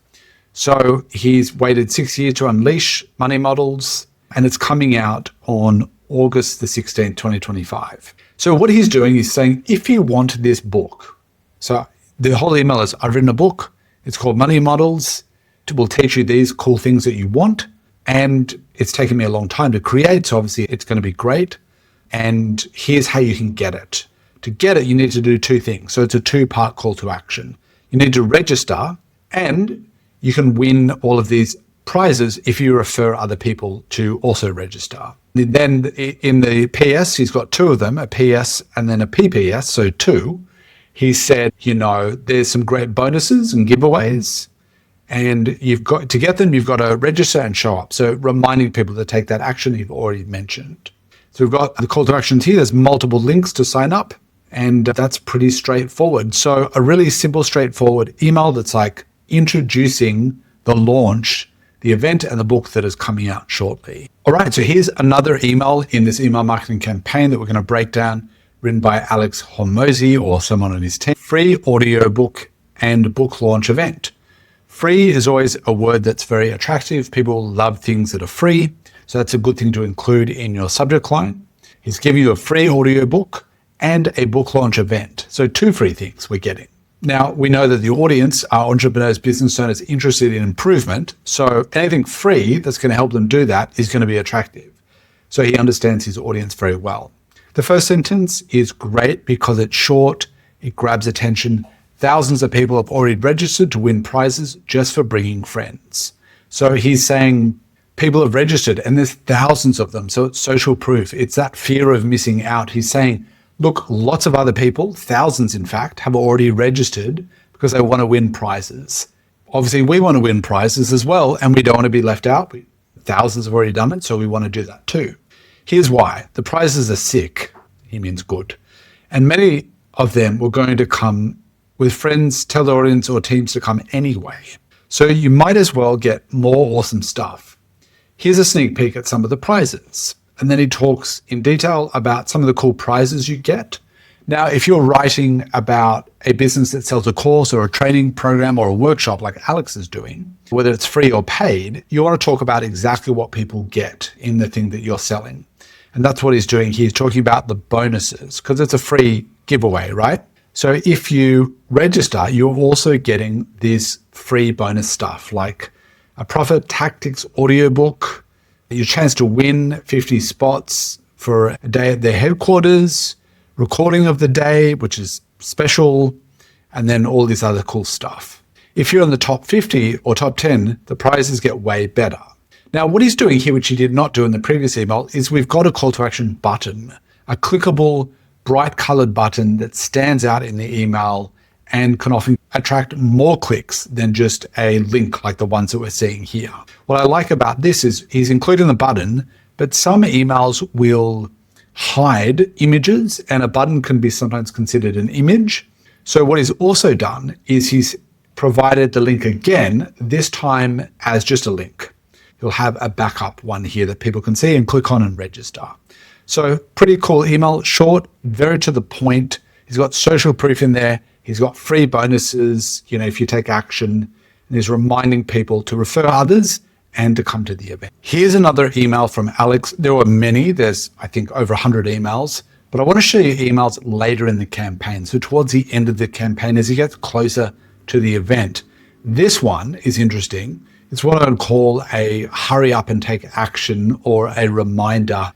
So he's waited 6 years to unleash Money Models, and it's coming out on August the 16th, 2025. So what he's doing is saying, if you want this book, so the whole email is, I've written a book, it's called Money Models, it will teach you these cool things that you want, and it's taken me a long time to create, so obviously it's going to be great, and here's how you can get it. To get it, you need to do 2 things. So it's a 2-part call to action. You need to register, and you can win all of these prizes if you refer other people to also register. Then in the PS, he's got 2 of them, a PS and then a PPS, so 2. He said, there's some great bonuses and giveaways, and you've got to get them, you've got to register and show up. So reminding people to take that action you've already mentioned. So we've got the call to actions here. There's multiple links to sign up, and that's pretty straightforward. So a really simple, straightforward email that's like introducing the launch, the event, and the book that is coming out shortly. All right, so here's another email in this email marketing campaign that we're going to break down, written by Alex Hormozi or someone on his team. Free audio book and book launch event. Free is always a word that's very attractive. People love things that are free. So that's a good thing to include in your subject line. He's giving you a free audio book and a book launch event. So 2 free things we're getting. Now, we know that the audience are entrepreneurs, business owners interested in improvement. So anything free that's going to help them do that is going to be attractive. So he understands his audience very well. The first sentence is great because it's short, it grabs attention. Thousands of people have already registered to win prizes just for bringing friends. So he's saying people have registered and there's thousands of them. So it's social proof. It's that fear of missing out. He's saying, look, lots of other people, thousands in fact, have already registered because they want to win prizes. Obviously, we want to win prizes as well, and we don't want to be left out. Thousands have already done it, so we want to do that too. Here's why. The prizes are sick. He means good. And many of them were going to come with friends, tell their audience or teams to come anyway. So you might as well get more awesome stuff. Here's a sneak peek at some of the prizes. And then he talks in detail about some of the cool prizes you get. Now, if you're writing about a business that sells a course or a training program or a workshop like Alex is doing, whether it's free or paid, you want to talk about exactly what people get in the thing that you're selling. And that's what he's doing. He's talking about the bonuses because it's a free giveaway, right? So if you register, you're also getting this free bonus stuff like a Profit Tactics audiobook, your chance to win 50 spots for a day at their headquarters, recording of the day, which is special, and then all this other cool stuff. If you're in the top 50 or top 10, the prizes get way better. Now, what he's doing here, which he did not do in the previous email, is we've got a call to action button, a clickable, bright colored button that stands out in the email and can often attract more clicks than just a link like the ones that we're seeing here. What I like about this is he's including the button, but some emails will hide images, and a button can be sometimes considered an image. So what he's also done is he's provided the link again, this time as just a link. He'll have a backup one here that people can see and click on and register. So pretty cool email, short, very to the point. He's got social proof in there. He's got free bonuses, if you take action, and he's reminding people to refer others and to come to the event. Here's another email from Alex. There were many. There's, I think, over 100 emails, but I want to show you emails later in the campaign. So towards the end of the campaign, as he gets closer to the event. This one is interesting. It's what I would call a hurry up and take action, or a reminder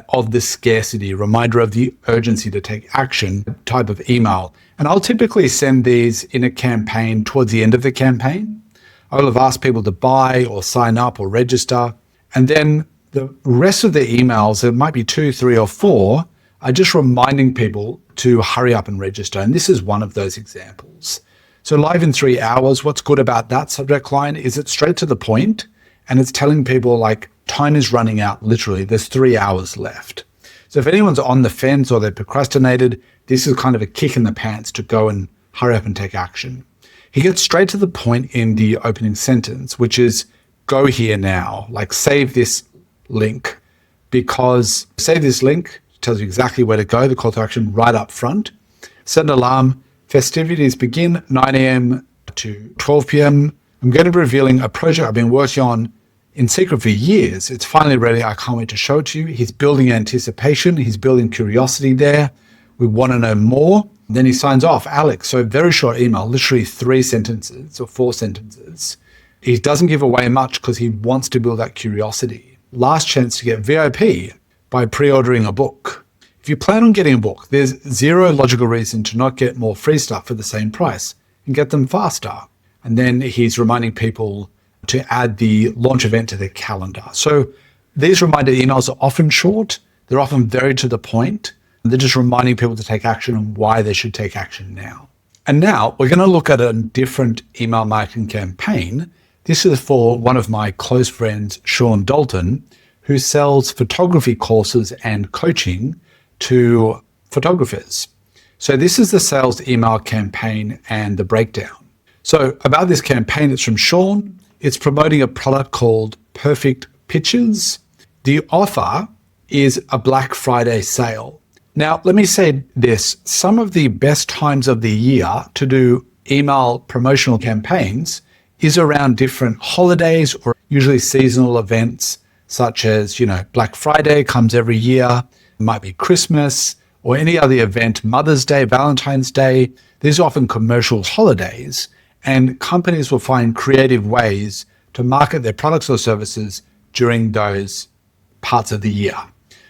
of the scarcity, reminder of the urgency to take action type of email. And I'll typically send these in a campaign towards the end of the campaign. I will have asked people to buy or sign up or register. And then the rest of the emails, there might be 2, 3, or 4, are just reminding people to hurry up and register. And this is one of those examples. So live in 3 hours, what's good about that subject line is it's straight to the point, and it's telling people like time is running out, literally, there's 3 hours left. So if anyone's on the fence or they're procrastinated, this is kind of a kick in the pants to go and hurry up and take action. He gets straight to the point in the opening sentence, which is go here now, like save this link, because save this link tells you exactly where to go, the call to action right up front. Set an alarm. Festivities begin 9 a.m. to 12 p.m. I'm going to be revealing a project I've been working on in secret for years. It's finally ready. I can't wait to show it to you. He's building anticipation. He's building curiosity there. We want to know more. Then he signs off, Alex. So very short email, literally 3 sentences or 4 sentences. He doesn't give away much because he wants to build that curiosity. Last chance to get VIP by pre-ordering a book. If you plan on getting a book, there's zero logical reason to not get more free stuff for the same price and get them faster. And then he's reminding people to add the launch event to their calendar. So these reminder emails are often short. They're often very to the point. They're just reminding people to take action and why they should take action now. And now we're going to look at a different email marketing campaign. This is for one of my close friends, Dalton, who sells photography courses and coaching to photographers. So this is the sales email campaign and the breakdown. So about this campaign, it's from Sean. It's promoting a product called Perfect Pictures. The offer is a Black Friday sale. Now, let me say this. Some of the best times of the year to do email promotional campaigns is around different holidays or usually seasonal events, such as, Black Friday comes every year. Might be Christmas or any other event, Mother's Day, Valentine's Day. These are often commercial holidays, and companies will find creative ways to market their products or services during those parts of the year.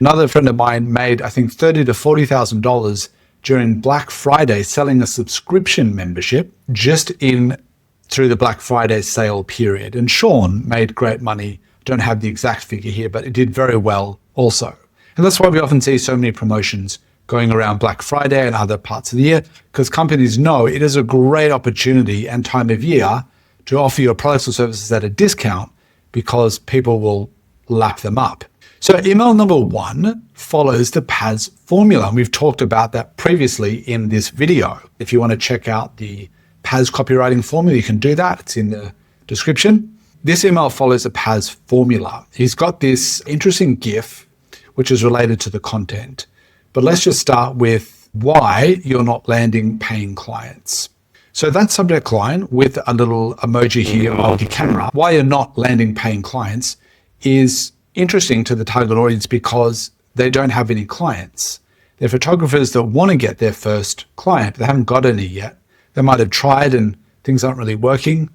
Another friend of mine made, I think, $30,000 to $40,000 during Black Friday selling a subscription membership just through the Black Friday sale period. And Sean made great money. Don't have the exact figure here, but it did very well also. And that's why we often see so many promotions going around Black Friday and other parts of the year, because companies know it is a great opportunity and time of year to offer your products or services at a discount because people will lap them up. So email number 1 follows the PAS formula. And we've talked about that previously in this video. If you want to check out the PAS copywriting formula, you can do that. It's in the description. This email follows the PAS formula. He's got this interesting GIF which is related to the content. But let's just start with why you're not landing paying clients. So that subject line with a little emoji here of the camera, why you're not landing paying clients, is interesting to the target audience because they don't have any clients. They're photographers that want to get their first client. They haven't got any yet. They might have tried and things aren't really working.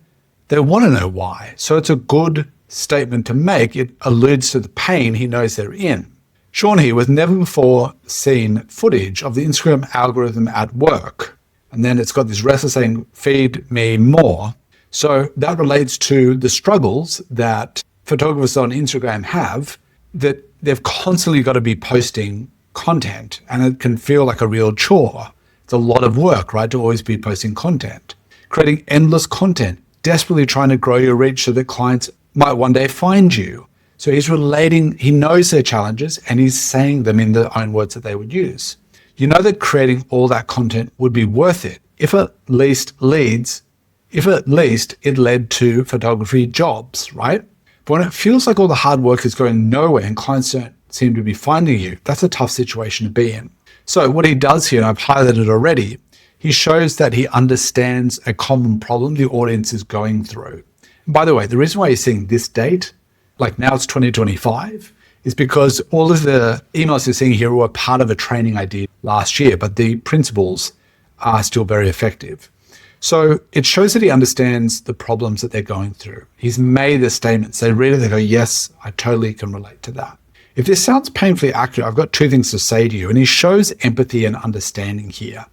They want to know why. So it's a good statement to make. It alludes to the pain he knows they're in. Sean here with never before seen footage of the Instagram algorithm at work. And then it's got this wrestler saying, feed me more. So that relates to the struggles that photographers on Instagram have, that they've constantly got to be posting content, and it can feel like a real chore. It's a lot of work, right, to always be posting content. Creating endless content, desperately trying to grow your reach so that clients might one day find you. So he's relating, he knows their challenges and he's saying them in their own words that they would use. You know that creating all that content would be worth it if at least it led to photography jobs, right? But when it feels like all the hard work is going nowhere and clients don't seem to be finding you, that's a tough situation to be in. So what he does here, and I've highlighted it already, he shows that he understands a common problem the audience is going through. And by the way, the reason why he's seeing this date, like now it's 2025, is because all of the emails you're seeing here were part of a training I did last year, but the principles are still very effective. So it shows that he understands the problems that they're going through. He's made the statements. They read it, they go, yes, I totally can relate to that. If this sounds painfully accurate, I've got two things to say to you. And he shows empathy and understanding here.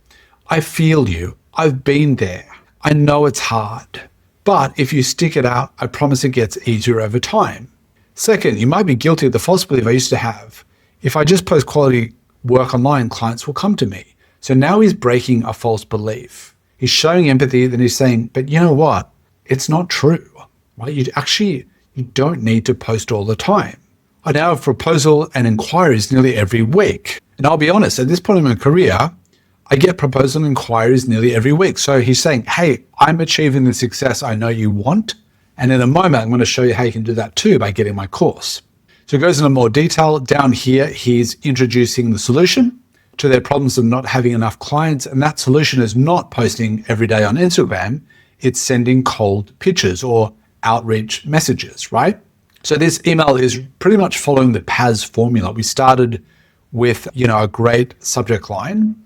I feel you. I've been there. I know it's hard. But if you stick it out, I promise it gets easier over time. Second, you might be guilty of the false belief I used to have. If I just post quality work online, clients will come to me. So now he's breaking a false belief. He's showing empathy, then he's saying, but you know what? It's not true, right? You don't need to post all the time. I now have proposal and inquiries nearly every week. And I'll be honest, at this point in my career, I get proposal and inquiries nearly every week. So he's saying, hey, I'm achieving the success I know you want. And in a moment, I'm going to show you how you can do that too by getting my course. So it goes into more detail. Down here, he's introducing the solution to their problems of not having enough clients. And that solution is not posting every day on Instagram. It's sending cold pitches or outreach messages, right? So this email is pretty much following the PAS formula. We started with, a great subject line.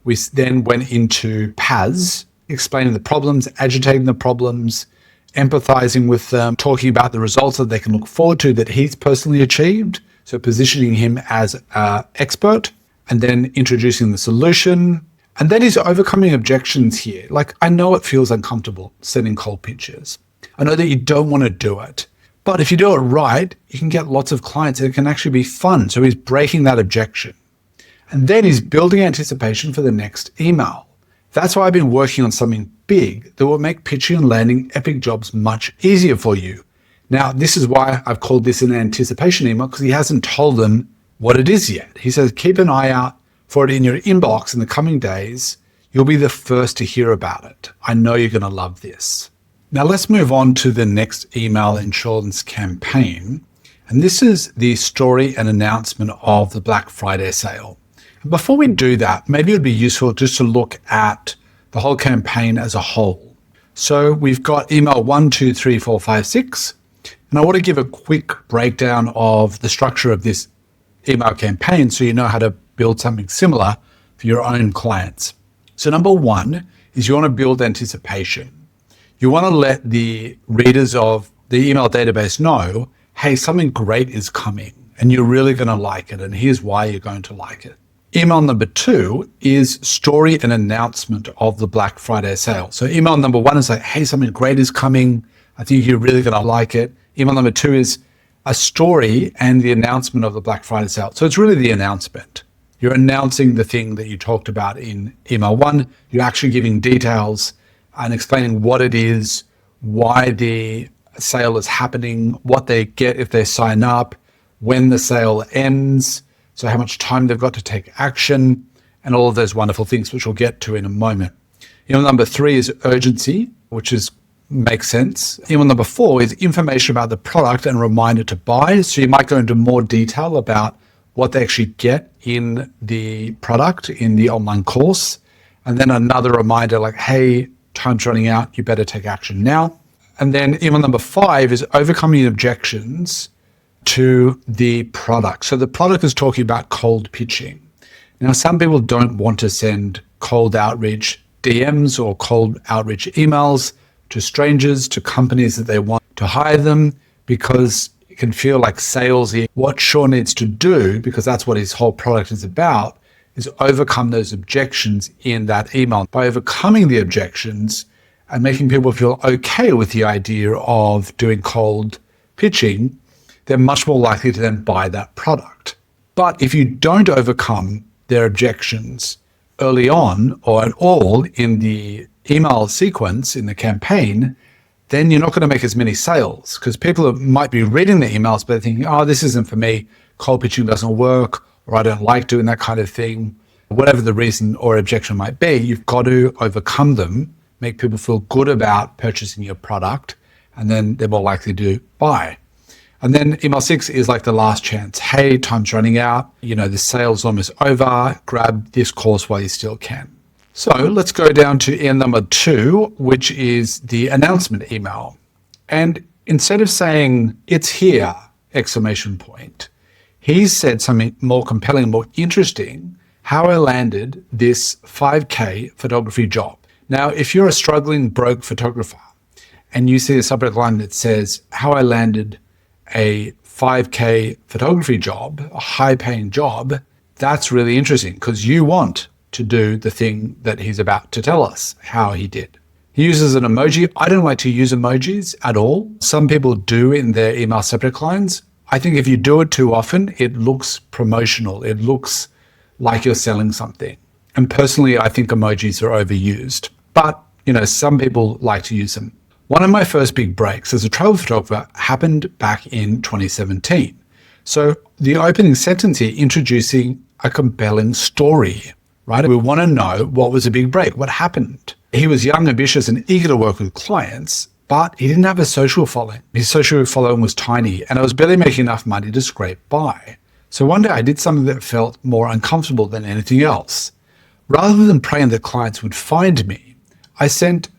We then went into PAS, explaining the problems, agitating the problems, empathizing with them, talking about the results that they can look forward to that he's personally achieved. So positioning him as an expert, and then introducing the solution. And then he's overcoming objections here. Like, I know it feels uncomfortable sending cold pitches. I know that you don't want to do it. But if you do it right, you can get lots of clients and it can actually be fun. So he's breaking that objection. And then he's building anticipation for the next email. That's why I've been working on something big that will make pitching and landing epic jobs much easier for you. Now, this is why I've called this an anticipation email, because he hasn't told them what it is yet. He says, keep an eye out for it in your inbox in the coming days. You'll be the first to hear about it. I know you're going to love this. Now let's move on to the next email insurance campaign. And this is the story and announcement of the Black Friday sale. And before we do that, maybe it would be useful just to look at the whole campaign as a whole. So we've got email 1, 2, 3, 4, 5, 6. And I want to give a quick breakdown of the structure of this email campaign so you know how to build something similar for your own clients. So number one is you want to build anticipation. You want to let the readers of the email database know, hey, something great is coming and you're really going to like it. And here's why you're going to like it. Email number 2 is story and announcement of the Black Friday sale. So email number 1 is like, hey, something great is coming. I think you're really going to like it. Email number 2 is a story and the announcement of the Black Friday sale. So it's really the announcement. You're announcing the thing that you talked about in email 1. You're actually giving details and explaining what it is, why the sale is happening, what they get if they sign up, when the sale ends, so how much time they've got to take action, and all of those wonderful things, which we'll get to in a moment. Email number 3 is urgency, which makes sense. Email number 4 is information about the product and reminder to buy. So you might go into more detail about what they actually get in the product, in the online course. And then another reminder like, hey, time's running out, you better take action now. And then email number 5 is overcoming objections to the product. So the product is talking about cold pitching. Now, some people don't want to send cold outreach DMs or cold outreach emails to strangers, to companies that they want to hire them, because it can feel like salesy. What Sean needs to do, because that's what his whole product is about, is overcome those objections in that email. By overcoming the objections and making people feel okay with the idea of doing cold pitching, they're much more likely to then buy that product. But if you don't overcome their objections early on or at all in the email sequence, in the campaign, then you're not going to make as many sales because people might be reading the emails, but they're thinking, oh, this isn't for me. Cold pitching doesn't work, or I don't like doing that kind of thing. Whatever the reason or objection might be, you've got to overcome them, make people feel good about purchasing your product, and then they're more likely to buy. And then email 6 is like the last chance. Hey, time's running out. The sale's almost over. Grab this course while you still can. So let's go down to email number 2, which is the announcement email. And instead of saying, it's here, ! He said something more compelling, more interesting, how I landed this 5K photography job. Now, if you're a struggling broke photographer and you see a subject line that says, how I landed a 5K photography job, a high-paying job, that's really interesting because you want to do the thing that he's about to tell us how he did. He uses an emoji. I don't like to use emojis at all. Some people do in their email subject lines. I think if you do it too often, it looks promotional. It looks like you're selling something. And personally, I think emojis are overused. But, some people like to use them. One of my first big breaks as a travel photographer happened back in 2017. So the opening sentence here introducing a compelling story, right? We want to know what was a big break, what happened. He was young, ambitious, and eager to work with clients, but he didn't have a social following. His social following was tiny, and I was barely making enough money to scrape by. So one day I did something that felt more uncomfortable than anything else. Rather than praying that clients would find me, I sent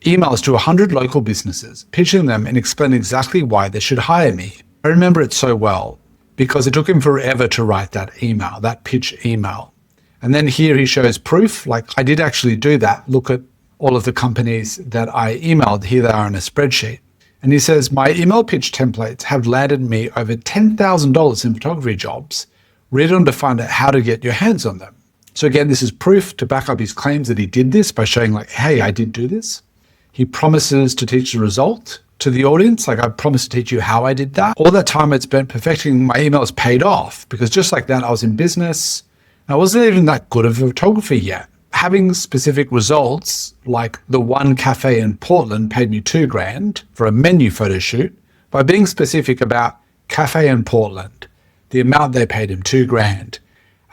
emails to 100 local businesses, pitching them and explaining exactly why they should hire me. I remember it so well because it took him forever to write that email, that pitch email. And then here he shows proof, like I did actually do that. Look at all of the companies that I emailed. Here they are in a spreadsheet. And he says, my email pitch templates have landed me over $10,000 in photography jobs. Read on to find out how to get your hands on them. So again, this is proof to back up his claims that he did this by showing like, hey, I did do this. He promises to teach the result to the audience. Like I promised to teach you how I did that. All that time I'd spent perfecting my emails paid off because just like that, I was in business. I wasn't even that good of a photographer yet. Having specific results, like the one cafe in Portland paid me $2,000 for a menu photo shoot. By being specific about cafe in Portland, the amount they paid him, $2,000.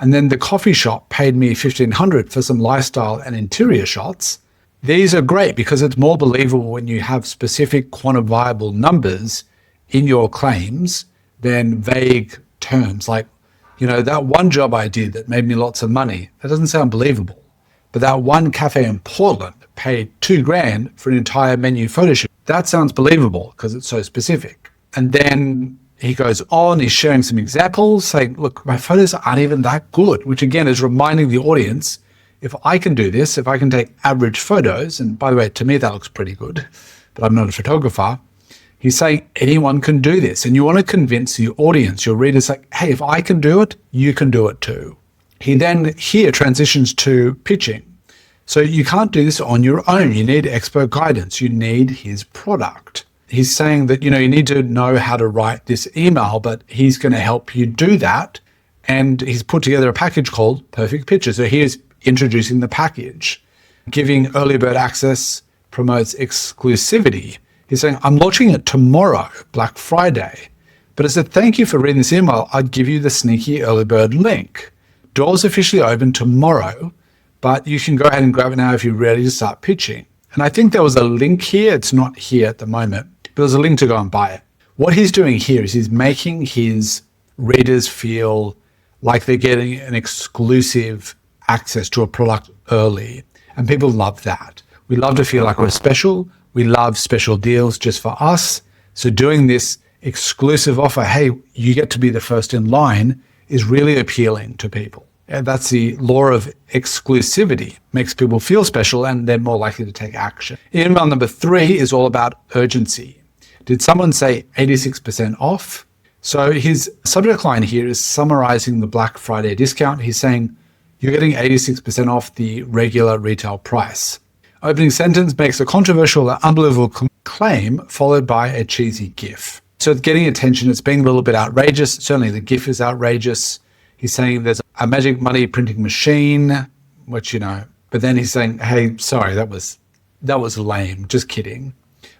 And then the coffee shop paid me $1,500 for some lifestyle and interior shots. These are great because it's more believable when you have specific quantifiable numbers in your claims than vague terms like, that one job I did that made me lots of money. That doesn't sound believable. But that one cafe in Portland paid $2,000 for an entire menu photo shoot. That sounds believable because it's so specific. And then he goes on, he's sharing some examples saying, look, my photos aren't even that good, which again is reminding the audience, if I can do this, if I can take average photos, and by the way, to me, that looks pretty good, but I'm not a photographer. He's saying anyone can do this. And you want to convince the audience, your readers, like, hey, if I can do it, you can do it too. He then here transitions to pitching. So you can't do this on your own. You need expert guidance. You need his product. He's saying that, you need to know how to write this email, but he's going to help you do that. And he's put together a package called Perfect Pitches. So here's introducing the package. Giving early bird access promotes exclusivity. He's saying, I'm launching it tomorrow, Black Friday. But as a thank you for reading this email, I'd give you the sneaky early bird link. Doors officially open tomorrow, but you can go ahead and grab it now if you're ready to start pitching. And I think there was a link here. It's not here at the moment, but there's a link to go and buy it. What he's doing here is he's making his readers feel like they're getting an exclusive access to a product early. And people love that. We love to feel like we're special. We love special deals just for us. So doing this exclusive offer, hey, you get to be the first in line, is really appealing to people. And that's the law of exclusivity. Makes people feel special and they're more likely to take action. Email number 3 is all about urgency. Did someone say 86% off? So his subject line here is summarizing the Black Friday discount. He's saying, you're getting 86% off the regular retail price. Opening sentence makes a controversial and unbelievable claim followed by a cheesy GIF. So it's getting attention. It's being a little bit outrageous. Certainly the GIF is outrageous. He's saying there's a magic money printing machine, which, but then he's saying, hey, sorry, that was lame. Just kidding.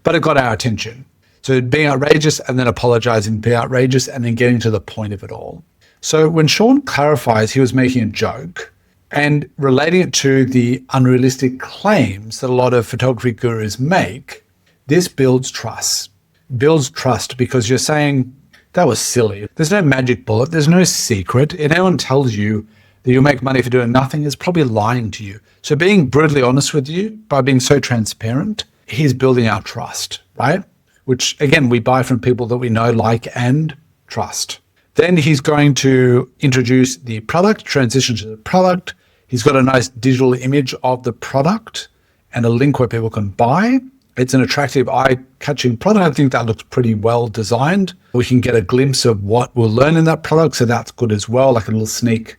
but it got our attention. So being outrageous and then apologizing, being outrageous and then getting to the point of it all. So when Sean clarifies he was making a joke and relating it to the unrealistic claims that a lot of photography gurus make, this builds trust. Builds trust because you're saying, that was silly. There's no magic bullet. There's no secret. If anyone tells you that you'll make money for doing nothing, is probably lying to you. So being brutally honest with you by being so transparent, he's building our trust, right? Which again, we buy from people that we know, like, and trust. Then he's going to introduce the product, transition to the product. He's got a nice digital image of the product and a link where people can buy. It's an attractive, eye-catching product. I think that looks pretty well designed. We can get a glimpse of what we'll learn in that product, so that's good as well, like a little sneak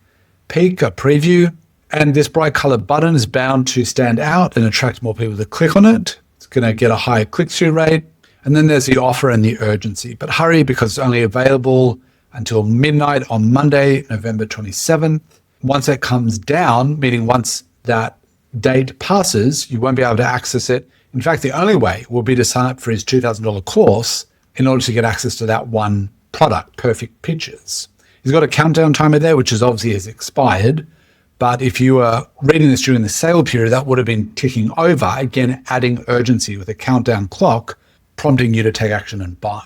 peek, a preview. And this bright colored button is bound to stand out and attract more people to click on it. It's going to get a higher click-through rate. And then there's the offer and the urgency. But hurry, because it's only available until midnight on Monday, November 27th. Once it comes down, meaning once that date passes, you won't be able to access it. In fact, the only way will be to sign up for his $2,000 course in order to get access to that one product, Perfect Pictures. He's got a countdown timer there, which is obviously has expired. But if you were reading this during the sale period, that would have been ticking over, again, adding urgency with a countdown clock, prompting you to take action and buy.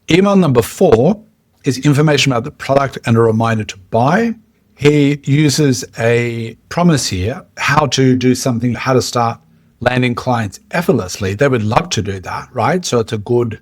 Email number 4 is information about the product and a reminder to buy. He uses a promise here, how to do something, how to start landing clients effortlessly. They would love to do that, right? So it's a good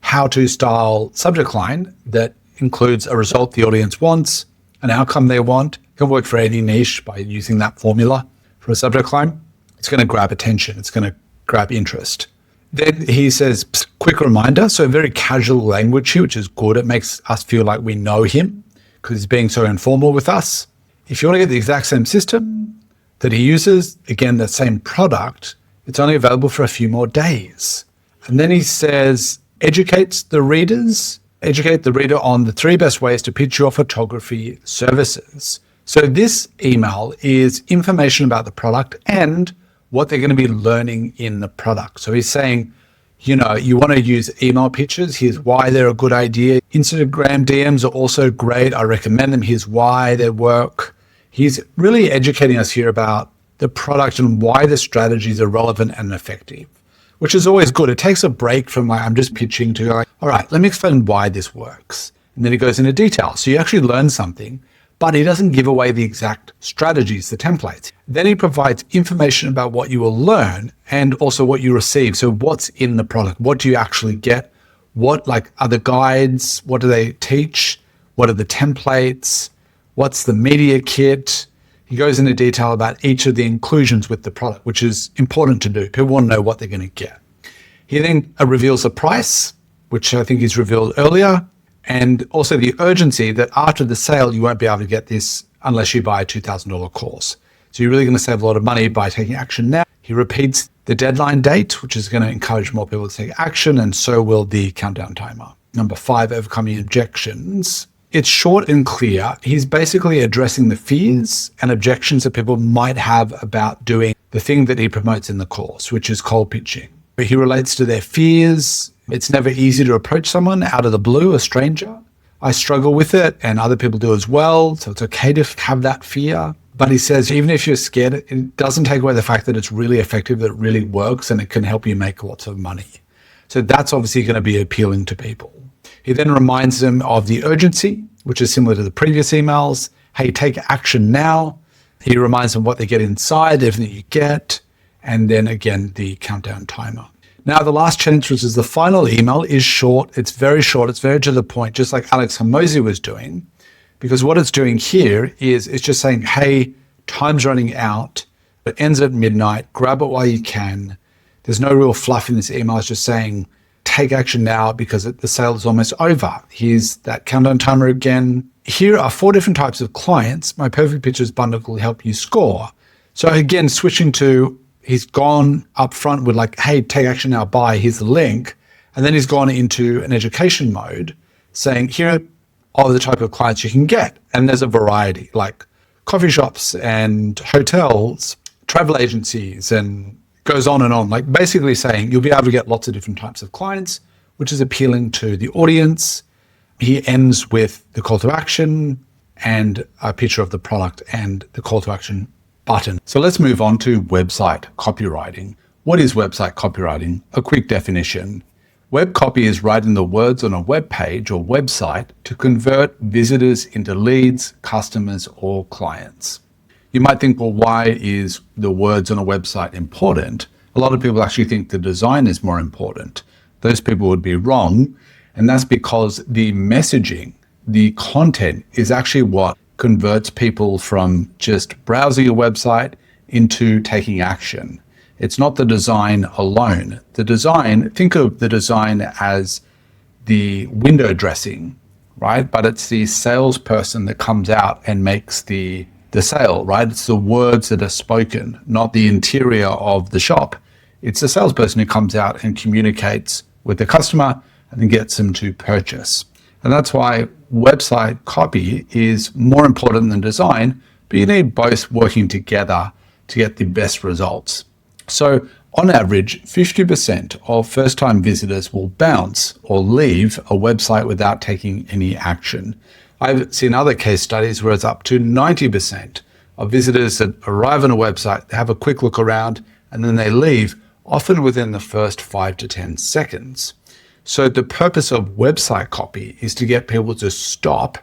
how-to style subject line that includes a result the audience wants, an outcome they want. It can work for any niche by using that formula for a subject line. It's going to grab attention. It's going to grab interest. Then he says, quick reminder. So very casual language here, which is good. It makes us feel like we know him because he's being so informal with us. If you want to get the exact same system that he uses, again, the same product, it's only available for a few more days. And then he says, educate the reader on the 3 best ways to pitch your photography services. So this email is information about the product and what they're going to be learning in the product. So he's saying, you want to use email pitches. Here's why they're a good idea. Instagram DMs are also great. I recommend them. Here's why they work. He's really educating us here about the product and why the strategies are relevant and effective, which is always good. It takes a break from I'm just pitching to all right, let me explain why this works. And then he goes into detail. So you actually learn something, but he doesn't give away the exact strategies, the templates. Then he provides information about what you will learn and also what you receive. So what's in the product? What do you actually get? What are the guides? What do they teach? What are the templates? What's the media kit? He goes into detail about each of the inclusions with the product, which is important to do. People want to know what they're going to get. He then reveals the price, which I think is revealed earlier, and also the urgency that after the sale, you won't be able to get this unless you buy a $2,000 course. So you're really going to save a lot of money by taking action now. He repeats the deadline date, which is going to encourage more people to take action, and so will the countdown timer. Number 5, overcoming objections. It's short and clear. He's basically addressing the fears and objections that people might have about doing the thing that he promotes in the course, which is cold pitching. He relates to their fears. It's never easy to approach someone out of the blue, a stranger. I struggle with it and other people do as well. So it's okay to have that fear. But he says, even if you're scared, it doesn't take away the fact that it's really effective, that it really works, and it can help you make lots of money. So that's obviously going to be appealing to people. He then reminds them of the urgency, which is similar to the previous emails. Hey, take action now. He reminds them what they get inside, everything you get, and then again, the countdown timer. Now, the last sentence, which is the final email, is short. It's very short. It's very to the point, just like Alex Hormozi was doing, because what it's doing here is it's just saying, hey, time's running out. It ends at midnight. Grab it while you can. There's no real fluff in this email. It's just saying, take action now because the sale is almost over. Here's that countdown timer again. Here are 4 different types of clients. My Perfect Pictures bundle will help you score. So again, switching to, he's gone up front with hey, take action now, buy, here's the link. And then he's gone into an education mode saying, here are the type of clients you can get. And there's a variety, like coffee shops and hotels, travel agencies and Goes on and on, like basically saying you'll be able to get lots of different types of clients, which is appealing to the audience. He ends with the call to action and a picture of the product and the call to action button. So let's move on to website copywriting. What is website copywriting? A quick definition. Web copy is writing the words on a web page or website to convert visitors into leads, customers, or clients. You might think, well, why is the words on a website important? A lot of people actually think the design is more important. Those people would be wrong. And that's because the messaging, the content is actually what converts people from just browsing a website into taking action. It's not the design alone. The design, think of the design as the window dressing, right? But it's the salesperson that comes out and makes the sale, right? It's the words that are spoken, not the interior of the shop. It's the salesperson who comes out and communicates with the customer and then gets them to purchase. And that's why website copy is more important than design, but you need both working together to get the best results. So on average, 50% of first-time visitors will bounce or leave a website without taking any action. I've seen other case studies where it's up to 90% of visitors that arrive on a website, they have a quick look around, and then they leave, often within the first 5 to 10 seconds. So the purpose of website copy is to get people to stop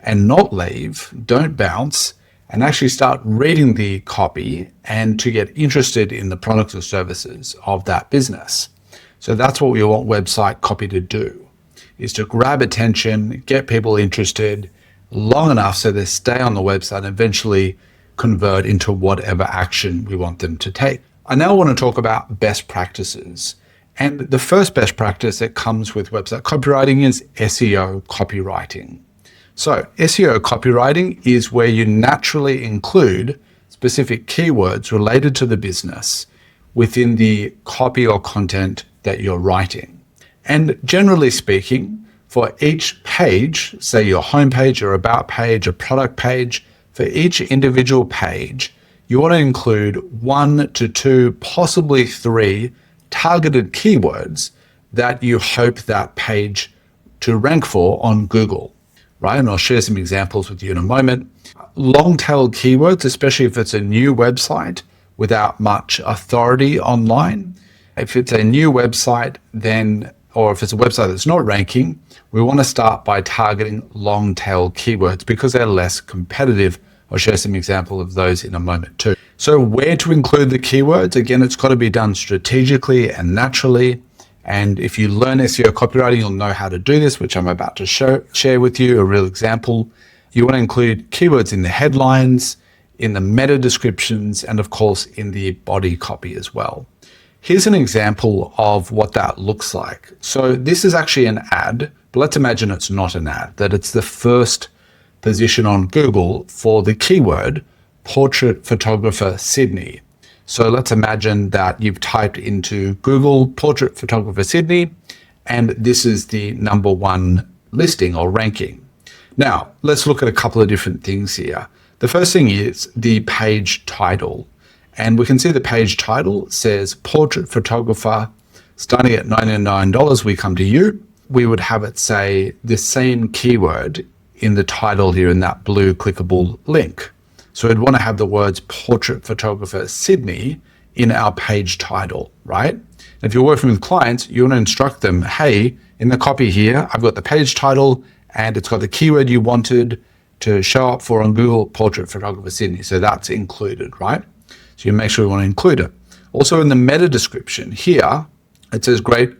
and not leave, don't bounce, and actually start reading the copy and to get interested in the products or services of that business. So that's what we want website copy to do, is to grab attention, get people interested long enough so they stay on the website and eventually convert into whatever action we want them to take. I now want to talk about best practices. And the first best practice that comes with website copywriting is SEO copywriting. So SEO copywriting is where you naturally include specific keywords related to the business within the copy or content that you're writing. And generally speaking, for each page, say your homepage, your about page, a product page, for each individual page, you want to include 1 to 2, possibly 3 targeted keywords that you hope that page to rank for on Google, right? And I'll share some examples with you in a moment. Long-tailed keywords, especially if it's a new website without much authority online. If it's a new website, then, or if it's a website that's not ranking, we want to start by targeting long-tail keywords because they're less competitive. I'll share some examples of those in a moment too. So where to include the keywords? Again, it's got to be done strategically and naturally. And if you learn SEO copywriting, you'll know how to do this, which I'm about to share with you, a real example. You want to include keywords in the headlines, in the meta descriptions, and of course, in the body copy as well. Here's an example of what that looks like. So this is actually an ad, but let's imagine it's not an ad, that it's the first position on Google for the keyword portrait photographer Sydney. So let's imagine that you've typed into Google portrait photographer Sydney, and this is the #1 listing or ranking. Now, let's look at a couple of different things here. The first thing is the page title. And we can see the page title says portrait photographer starting at $99, we come to you. We would have it say the same keyword in the title here in that blue clickable link. So we'd want to have the words portrait photographer Sydney in our page title, right? If you're working with clients, you want to instruct them, hey, in the copy here, I've got the page title and it's got the keyword you wanted to show up for on Google, portrait photographer Sydney. So that's included, right? So you make sure you want to include it. Also in the meta description here, it says great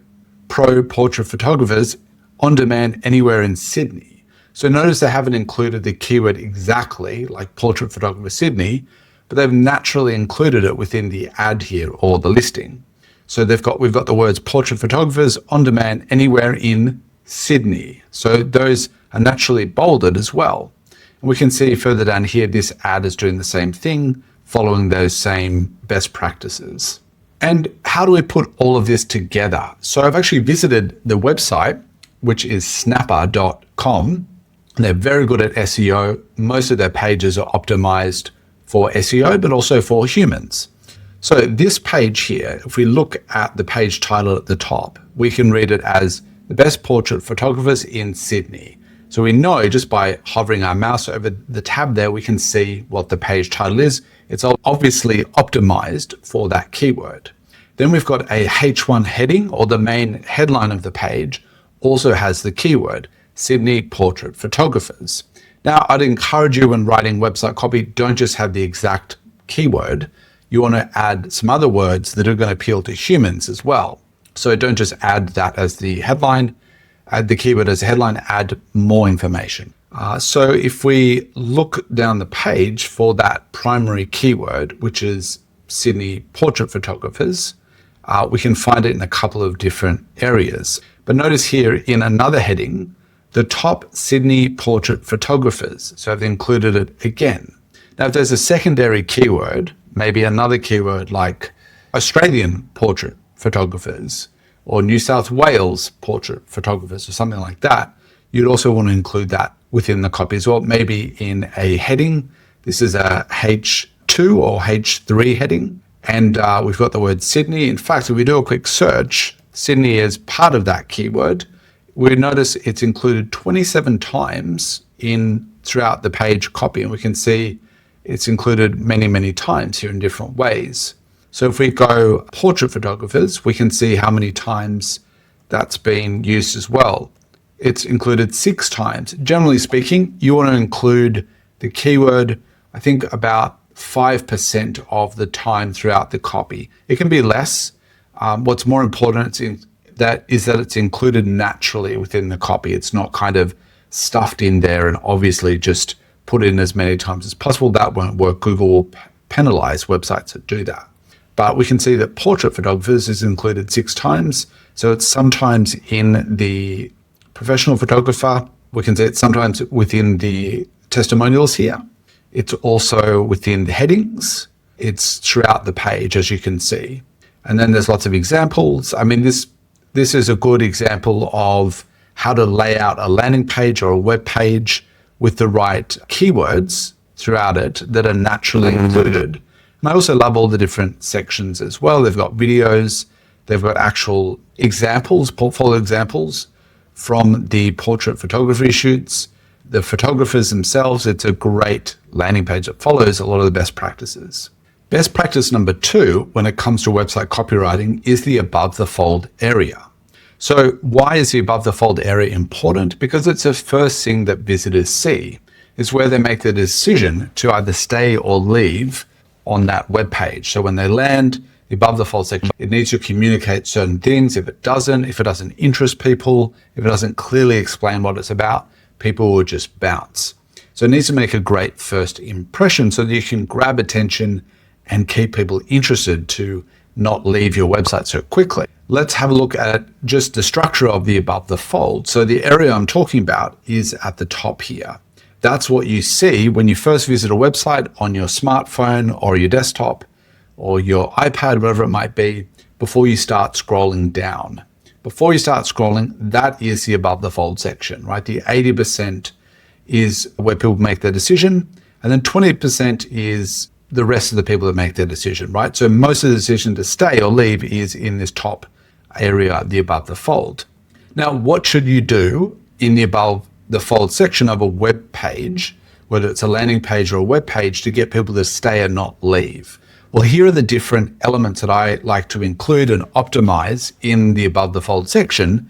pro portrait photographers on demand anywhere in Sydney. So notice they haven't included the keyword exactly like portrait photographer Sydney, but they've naturally included it within the ad here or the listing. So we've got the words portrait photographers on demand anywhere in Sydney. So those are naturally bolded as well. And we can see further down here, this ad is doing the same thing, following those same best practices. And how do we put all of this together? So I've actually visited the website, which is snapper.com. They're very good at SEO. Most of their pages are optimized for SEO, but also for humans. So this page here, if we look at the page title at the top, we can read it as the best portrait photographers in Sydney. So we know just by hovering our mouse over the tab there, we can see what the page title is. It's obviously optimized for that keyword. Then we've got a H1 heading, or the main headline of the page also has the keyword Sydney portrait photographers. Now, I'd encourage you when writing website copy, don't just have the exact keyword. You want to add some other words that are going to appeal to humans as well. So don't just add that as the headline, add the keyword as a headline, add more information. So if we look down the page for that primary keyword, which is Sydney portrait photographers, we can find it in a couple of different areas. But notice here in another heading, the top Sydney portrait photographers. So I've included it again. Now, if there's a secondary keyword, maybe another keyword like Australian portrait photographers or New South Wales portrait photographers or something like that, you'd also want to include that within the copy as well. Maybe in a heading, this is a H2 or H3 heading, and we've got the word Sydney. In fact, if we do a quick search, Sydney is part of that keyword. We notice it's included 27 times throughout the page copy, and we can see it's included many, many times here in different ways. So if we go portrait photographers, we can see how many times that's been used as well. It's included 6 times. Generally speaking, you want to include the keyword, I think about 5% of the time throughout the copy. It can be less. What's more important is that it's included naturally within the copy. It's not kind of stuffed in there and obviously just put in as many times as possible. That won't work. Google will penalize websites that do that. But we can see that portrait photographers is included 6 times. So it's sometimes in the professional photographer. We can see it's sometimes within the testimonials here. It's also within the headings. It's throughout the page, as you can see. And then there's lots of examples. I mean, this is a good example of how to lay out a landing page or a web page with the right keywords throughout it that are naturally included. And I also love all the different sections as well. They've got videos, they've got actual examples, portfolio examples from the portrait photography shoots, the photographers themselves. It's a great landing page that follows a lot of the best practices. Best practice number 2 when it comes to website copywriting is the above the fold area. So why is the above the fold area important? Because it's the first thing that visitors see. It's where they make the decision to either stay or leave on that web page. So when they land, the above the fold section, it needs to communicate certain things. If it doesn't interest people, if it doesn't clearly explain what it's about, people will just bounce. So it needs to make a great first impression so that you can grab attention and keep people interested to not leave your website so quickly. Let's have a look at just the structure of the above the fold. So the area I'm talking about is at the top here. That's what you see when you first visit a website on your smartphone or your desktop or your iPad, whatever it might be, before you start scrolling down. Before you start scrolling, that is the above the fold section, right? The 80% is where people make their decision, and then 20% is the rest of the people that make their decision, right? So most of the decision to stay or leave is in this top area, the above the fold. Now, what should you do in the above the fold section of a web page, whether it's a landing page or a web page, to get people to stay and not leave? Well, here are the different elements that I like to include and optimize in the above the fold section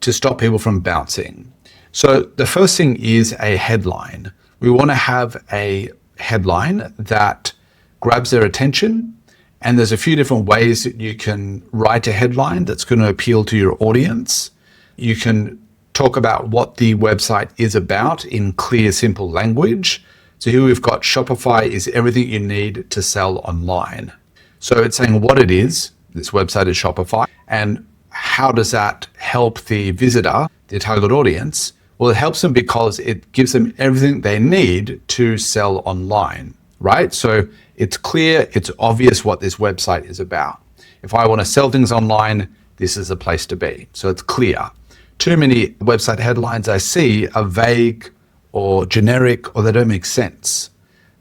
to stop people from bouncing. So the first thing is a headline. We want to have a headline that grabs their attention, and there's a few different ways that you can write a headline that's going to appeal to your audience. You can talk about what the website is about in clear, simple language. So here we've got Shopify is everything you need to sell online. So it's saying what it is. This website is Shopify. And how does that help the visitor, the target audience? Well, it helps them because it gives them everything they need to sell online, right? So it's clear, it's obvious what this website is about. If I want to sell things online, this is the place to be. So it's clear. Too many website headlines I see are vague or generic, or they don't make sense.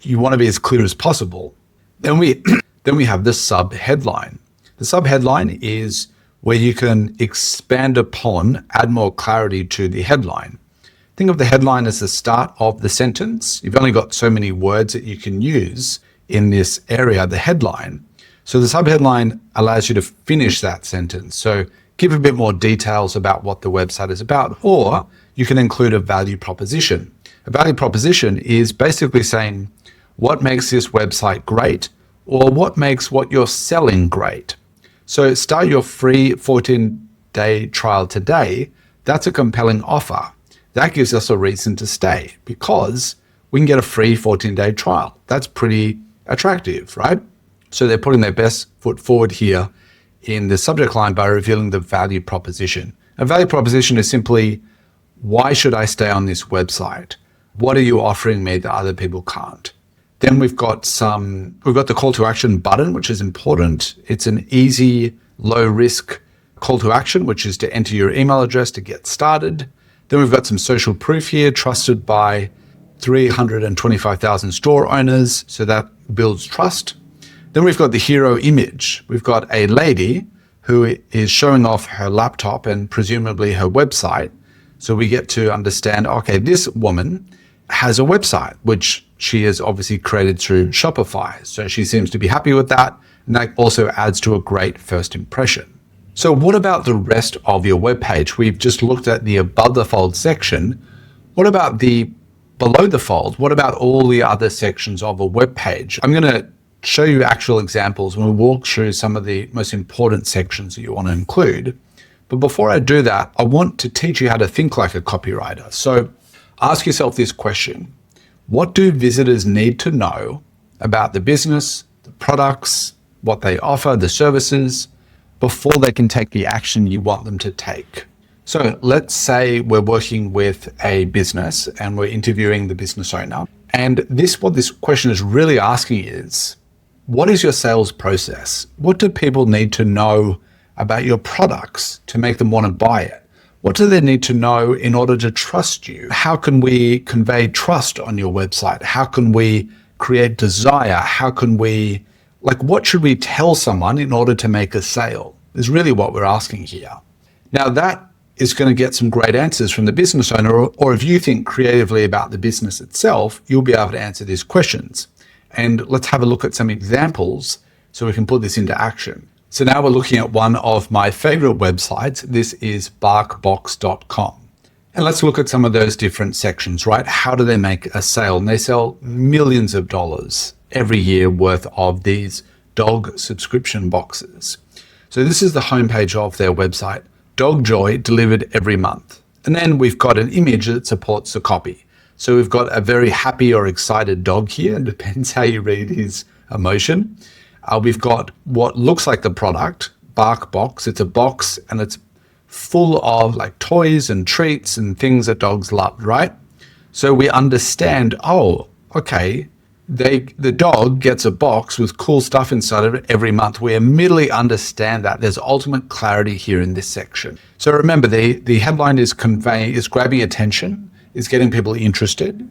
You want to be as clear as possible. Then Then we have the sub-headline. The sub-headline is where you can expand upon, add more clarity to the headline. Think of the headline as the start of the sentence. You've only got so many words that you can use in this area, the headline. So the subheadline allows you to finish that sentence. So give a bit more details about what the website is about, or you can include a value proposition. A value proposition is basically saying what makes this website great, or what makes what you're selling great. So start your free 14-day trial today. That's a compelling offer. That gives us a reason to stay because we can get a free 14-day trial. That's pretty attractive, right? So they're putting their best foot forward here in the subject line by revealing the value proposition. A value proposition is simply, why should I stay on this website? What are you offering me that other people can't? Then we've got the call to action button, which is important. It's an easy, low risk call to action, which is to enter your email address to get started. Then we've got some social proof here, trusted by 325,000 store owners. So that builds trust. Then we've got the hero image. We've got a lady who is showing off her laptop and presumably her website. So we get to understand, okay, this woman has a website, which she has obviously created through Shopify. So she seems to be happy with that. And that also adds to a great first impression. So what about the rest of your web page? We've just looked at the above the fold section. What about the below the fold? What about all the other sections of a web page? I'm going to show you actual examples and we'll walk through some of the most important sections that you want to include. But before I do that, I want to teach you how to think like a copywriter. So ask yourself this question. What do visitors need to know about the business, the products, what they offer, the services, before they can take the action you want them to take? So let's say we're working with a business and we're interviewing the business owner. And what this question is really asking is, what is your sales process? What do people need to know about your products to make them want to buy it? What do they need to know in order to trust you? How can we convey trust on your website? How can we create desire? What should we tell someone in order to make a sale? Is really what we're asking here. Now that is going to get some great answers from the business owner, or if you think creatively about the business itself, you'll be able to answer these questions. And let's have a look at some examples so we can put this into action. So now we're looking at one of my favorite websites. This is barkbox.com. And let's look at some of those different sections, right? How do they make a sale? And they sell millions of dollars every year worth of these dog subscription boxes. So this is the homepage of their website. Dog joy delivered every month. And then we've got an image that supports the copy. So we've got a very happy or excited dog here. It depends how you read his emotion. We've got what looks like the product, Bark Box. It's a box and it's full of like toys and treats and things that dogs love, right? So we understand, okay, the dog gets a box with cool stuff inside of it every month. We immediately understand that there's ultimate clarity here in this section. So remember, the headline is grabbing attention, is getting people interested,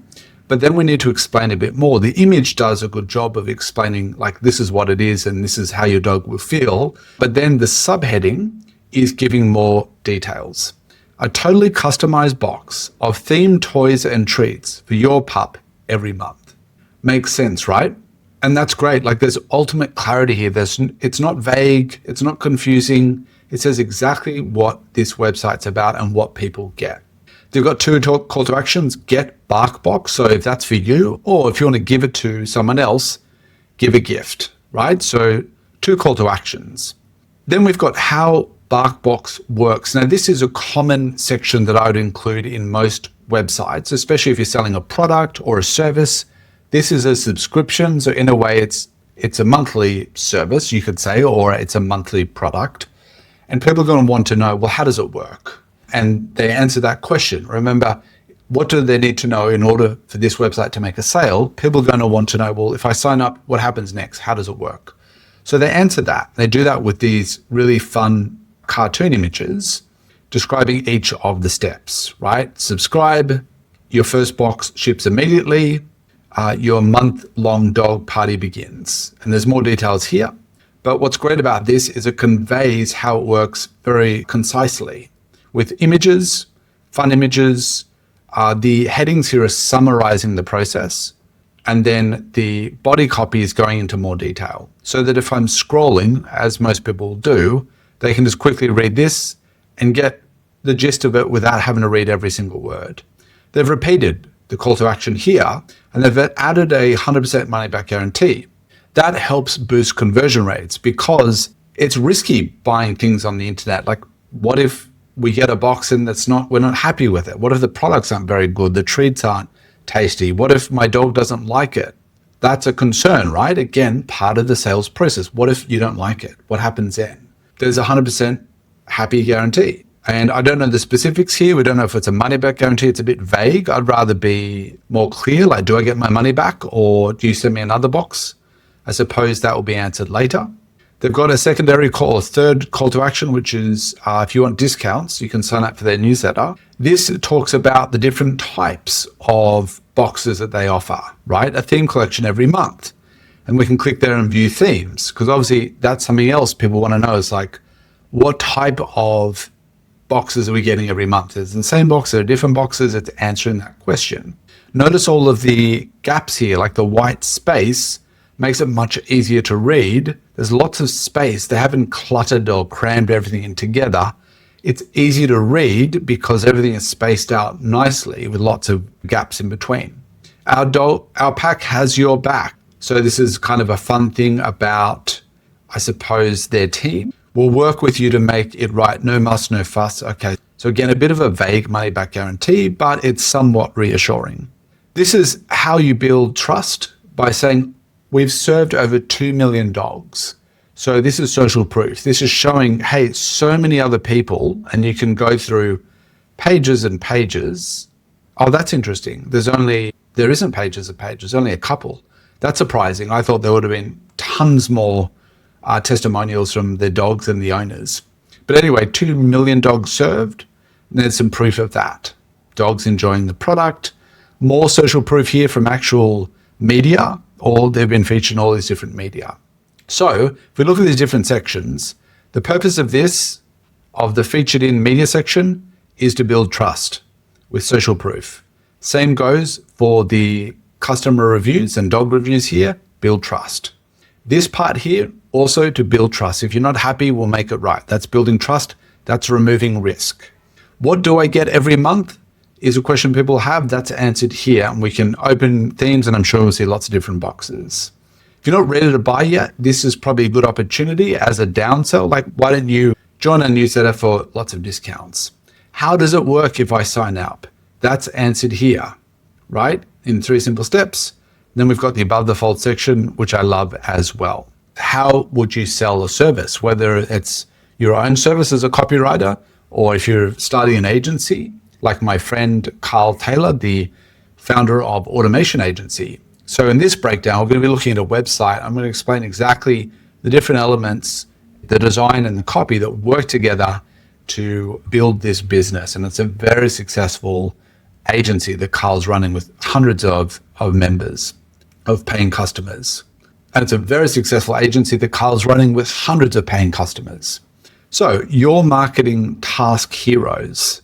but then we need to explain a bit more. The image does a good job of explaining, like, this is what it is and this is how your dog will feel. But then the subheading is giving more details. A totally customized box of themed toys and treats for your pup every month. Makes sense, right? And that's great. Like, there's ultimate clarity here. It's not vague. It's not confusing. It says exactly what this website's about and what people get. They've got two call to actions: get BarkBox. So if that's for you, or if you want to give it to someone else, give a gift, right? So two call to actions. Then we've got how BarkBox works. Now, this is a common section that I would include in most websites, especially if you're selling a product or a service. This is a subscription. So in a way, it's a monthly service, you could say, or it's a monthly product. And people are going to want to know, well, how does it work? And they answer that question. Remember, what do they need to know in order for this website to make a sale? People are going to want to know, well, if I sign up, what happens next? How does it work? So they answer that. They do that with these really fun cartoon images describing each of the steps, right? Subscribe, your first box ships immediately. your month-long dog party begins. And there's more details here. But what's great about this is it conveys how it works very concisely with images, fun images. The headings here are summarizing the process. And then the body copy is going into more detail so that if I'm scrolling, as most people do, they can just quickly read this and get the gist of it without having to read every single word. They've repeated the call to action here, and they've added a 100% money back guarantee. That helps boost conversion rates because it's risky buying things on the internet. Like, what if we get a box and we're not happy with it? What if the products aren't very good? The treats aren't tasty? What if my dog doesn't like it? That's a concern, right? Again, part of the sales process. What if you don't like it? What happens then? There's a 100% happy guarantee. And I don't know the specifics here. We don't know if it's a money back guarantee. It's a bit vague. I'd rather be more clear. Like, do I get my money back or do you send me another box? I suppose that will be answered later. They've got a secondary call, a third call to action, which is if you want discounts, you can sign up for their newsletter. This talks about the different types of boxes that they offer, right? A theme collection every month. And we can click there and view themes because obviously that's something else people want to know is like, what type of boxes are we getting every month? Is it the same box? Are there different boxes? It's answering that question. Notice all of the gaps here, like the white space makes it much easier to read. There's lots of space. They haven't cluttered or crammed everything in together. It's easy to read because everything is spaced out nicely with lots of gaps in between. Our pack has your back. So this is kind of a fun thing about, I suppose, their team. We'll work with you to make it right. No muss, no fuss. Okay. So again, a bit of a vague money back guarantee, but it's somewhat reassuring. This is how you build trust by saying, we've served over 2 million dogs. So this is social proof. This is showing, hey, so many other people, and you can go through pages and pages. Oh, that's interesting. There isn't pages of pages, only a couple. That's surprising. I thought there would have been tons more testimonials from the dogs and the owners. But anyway, 2 million dogs served. And there's some proof of that. Dogs enjoying the product. More social proof here from actual media. They've been featured in all these different media. So if we look at these different sections, the purpose of the featured in media section is to build trust with social proof. Same goes for the customer reviews and dog reviews here, build trust. This part here, also to build trust. If you're not happy, we'll make it right. That's building trust. That's removing risk. What do I get every month is a question people have. That's answered here. And we can open themes and I'm sure we'll see lots of different boxes. If you're not ready to buy yet, this is probably a good opportunity as a downsell. Like, why don't you join our newsletter for lots of discounts? How does it work if I sign up? That's answered here, right? In 3 simple steps. Then we've got the above the fold section, which I love as well. How would you sell a service? Whether it's your own service as a copywriter, or if you're starting an agency, like my friend Carl Taylor, the founder of Automation Agency. So in this breakdown, we're going to be looking at a website. I'm going to explain exactly the different elements, the design and the copy that work together to build this business. And it's a very successful agency that Carl's running with hundreds of members, of paying customers. And it's a very successful agency that Carl's running with hundreds of paying customers. So your marketing task heroes.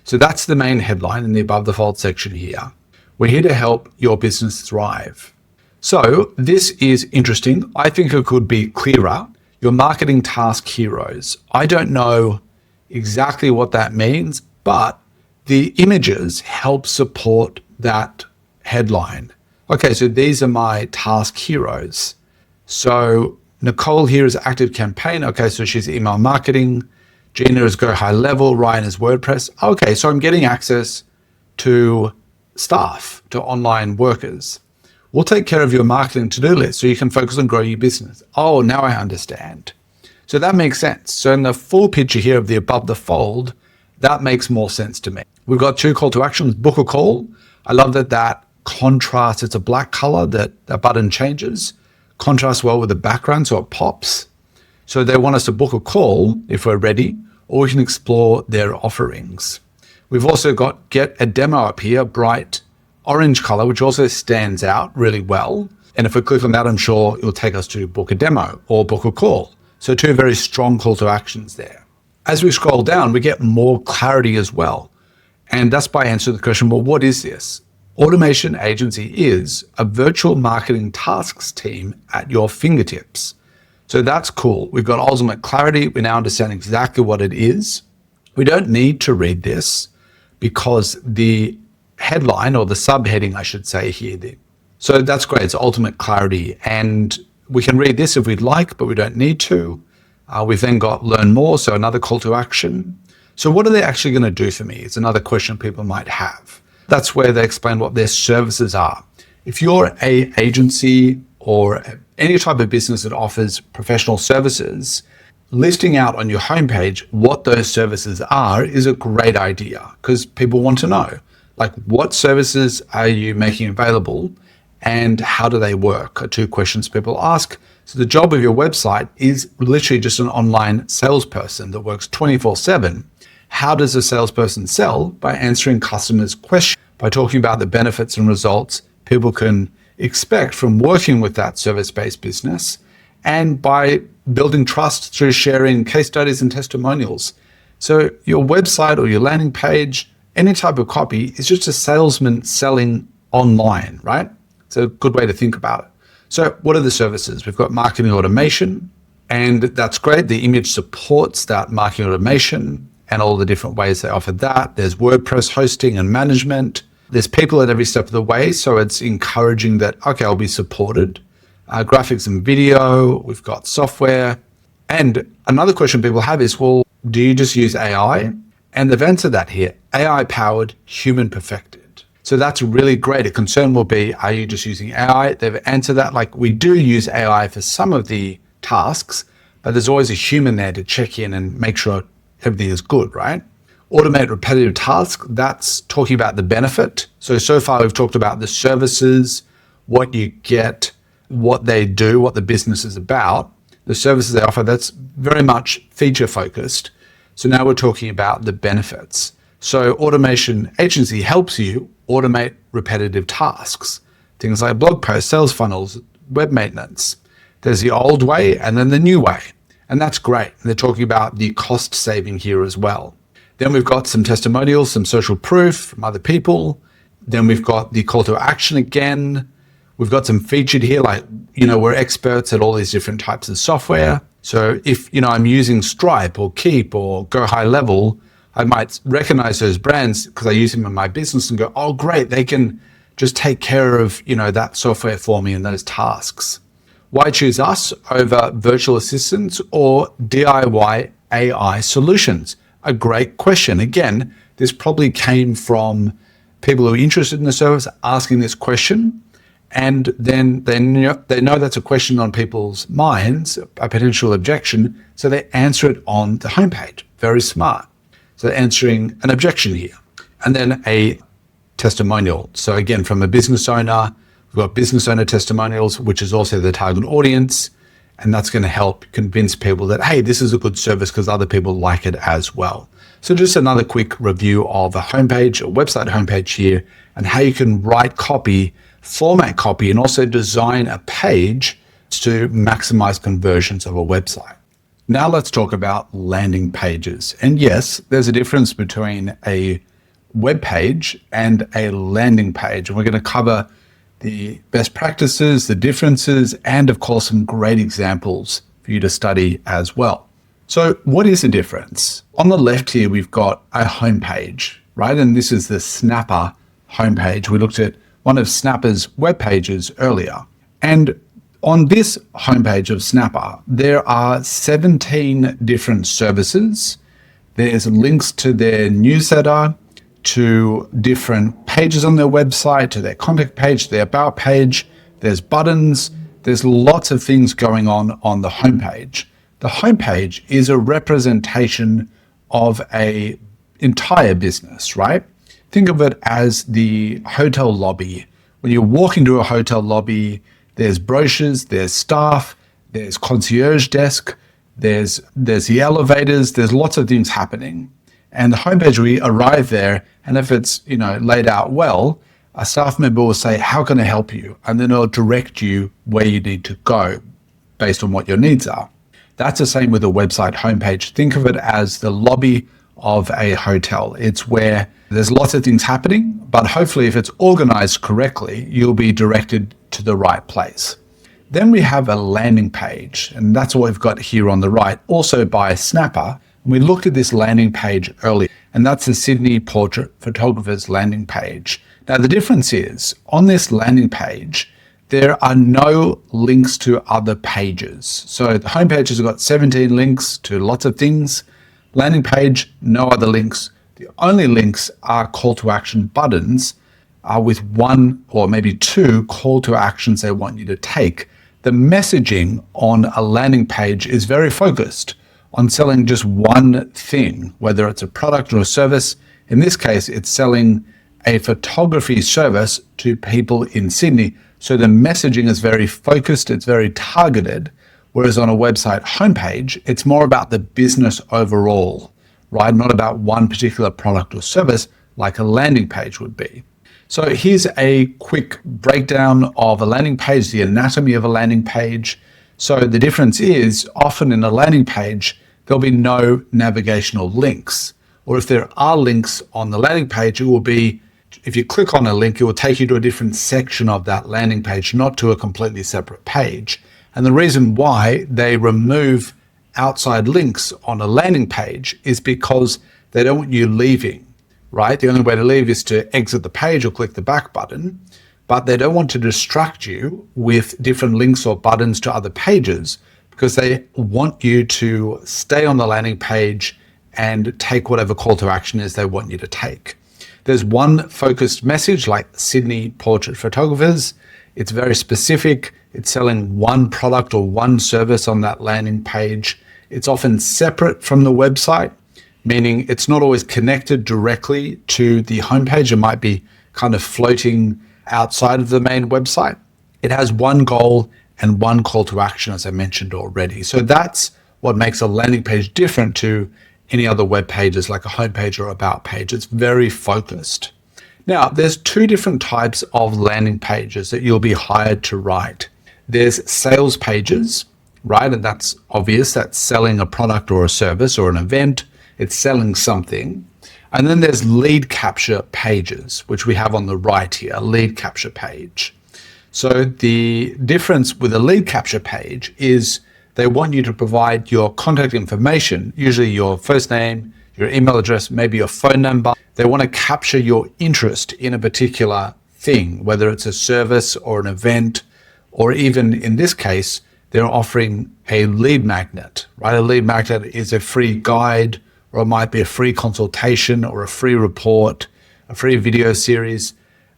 So that's the main headline in the above the fold section here. We're here to help your business thrive. So this is interesting. I think it could be clearer. Your marketing task heroes. I don't know exactly what that means, but the images help support that headline. Okay, so these are my task heroes. So Nicole here is active campaign. Okay, so she's email marketing. Gina is go high level. Ryan is WordPress. Okay, so I'm getting access to staff, to online workers. We'll take care of your marketing to-do list so you can focus on growing your business. Oh, now I understand. So that makes sense. So in the full picture here of the above the fold, that makes more sense to me. We've got 2 call to actions, book a call. I love that contrast. It's a black color that button changes. Contrasts well with the background so it pops. So they want us to book a call if we're ready, or we can explore their offerings. We've also got get a demo up here, bright orange color, which also stands out really well. And if we click on that, I'm sure it will take us to book a demo or book a call. So two very strong call to actions there. As we scroll down, we get more clarity as well. And that's by answering the question, well, what is this? Automation Agency is a virtual marketing tasks team at your fingertips. So that's cool. We've got ultimate clarity. We now understand exactly what it is. We don't need to read this because the headline, or the subheading, I should say here. So that's great. It's ultimate clarity. And we can read this if we'd like, but we don't need to. We've then got learn more, so another call to action. So what are they actually going to do for me? It's another question people might have. That's where they explain what their services are. If you're an agency or any type of business that offers professional services, listing out on your homepage what those services are is a great idea because people want to know, like, what services are you making available and how do they work are two questions people ask. So the job of your website is literally just an online salesperson that works 24/7. How does a salesperson sell? By answering customers' questions, by talking about the benefits and results people can expect from working with that service-based business, and by building trust through sharing case studies and testimonials. So your website or your landing page, any type of copy, is just a salesman selling online, right? It's a good way to think about it. So what are the services? We've got marketing automation, and that's great. The image supports that marketing automation and all the different ways they offer that. There's WordPress hosting and management. There's people at every step of the way, so it's encouraging that, okay, I'll be supported. Graphics and video, we've got software. And another question people have is, well, do you just use AI? And they've answered that here, AI-powered, human perfected. So that's really great. A concern will be, are you just using AI? They've answered that, like, we do use AI for some of the tasks, but there's always a human there to check in and make sure everything is good, right? Automate repetitive tasks, that's talking about the benefit. So far we've talked about the services, what you get, what they do, what the business is about, the services they offer, that's very much feature focused. So now we're talking about the benefits. So Automation Agency helps you automate repetitive tasks, things like blog posts, sales funnels, web maintenance. There's the old way and then the new way. And that's great. And they're talking about the cost saving here as well. Then we've got some testimonials, some social proof from other people. Then we've got the call to action again. We've got some featured here, like, we're experts at all these different types of software. So if, I'm using Stripe or Keep or Go High Level, I might recognize those brands because I use them in my business and go, oh, great, they can just take care of, that software for me and those tasks. Why choose us over virtual assistants or DIY AI solutions? A great question. Again, this probably came from people who are interested in the service asking this question, and then they know that's a question on people's minds, a potential objection, so they answer it on the homepage. Very smart. So answering an objection here. And then a testimonial. So again, from a business owner, we've got business owner testimonials, which is also the target audience. And that's going to help convince people that, hey, this is a good service because other people like it as well. So just another quick review of a homepage, a website homepage here, and how you can write copy, format copy, and also design a page to maximize conversions of a website. Now let's talk about landing pages. And yes, there's a difference between a web page and a landing page. And we're going to cover the best practices, the differences, and of course, some great examples for you to study as well. So what is the difference? On the left here, we've got a homepage, right? And this is the Snapper homepage. We looked at one of Snapper's web pages earlier. And on this homepage of Snapper, there are 17 different services. There's links to their newsletter, to different pages on their website, to their contact page, their about page. There's buttons. There's lots of things going on the homepage. The homepage is a representation of an entire business, right? Think of it as the hotel lobby. When you walk into a hotel lobby, there's brochures, there's staff, there's concierge desk, there's the elevators, there's lots of things happening. And the homepage, we arrive there, and if it's laid out well, a staff member will say, how can I help you? And then it'll direct you where you need to go based on what your needs are. That's the same with a website homepage. Think of it as the lobby of a hotel. It's where there's lots of things happening, but hopefully if it's organized correctly, you'll be directed to the right place. Then we have a landing page, and that's what we've got here on the right, also by Snapper. We looked at this landing page earlier, and that's the Sydney Portrait Photographer's landing page. Now, the difference is, on this landing page, there are no links to other pages. So the homepage has got 17 links to lots of things. Landing page, no other links. The only links are call to action buttons with one or maybe two call to actions they want you to take. The messaging on a landing page is very focused on selling just one thing, whether it's a product or a service. In this case, it's selling a photography service to people in Sydney. So the messaging is very focused, it's very targeted. Whereas on a website homepage, it's more about the business overall, right? Not about one particular product or service like a landing page would be. So here's a quick breakdown of a landing page, the anatomy of a landing page. So the difference is often in a landing page, there'll be no navigational links. Or if there are links on the landing page, it will be, if you click on a link, it will take you to a different section of that landing page, not to a completely separate page. And the reason why they remove outside links on a landing page is because they don't want you leaving, right? The only way to leave is to exit the page or click the back button, but they don't want to distract you with different links or buttons to other pages because they want you to stay on the landing page and take whatever call to action is they want you to take. There's one focused message like Sydney Portrait Photographers. It's very specific. It's selling one product or one service on that landing page. It's often separate from the website, meaning it's not always connected directly to the homepage. It might be kind of floating outside of the main website. It has one goal and one call to action, as I mentioned already. So that's what makes a landing page different to any other web pages like a homepage or about page. It's very focused. Now, there's two different types of landing pages that you'll be hired to write. There's sales pages, right? And that's obvious. That's selling a product or a service or an event. It's selling something. And then there's lead capture pages, which we have on the right here, a lead capture page. So the difference with a lead capture page is they want you to provide your contact information, usually your first name, your email address, maybe your phone number. They want to capture your interest in a particular thing, whether it's a service or an event, or even in this case, they're offering a lead magnet, right? A lead magnet is a free guide, or it might be a free consultation or a free report, a free video series.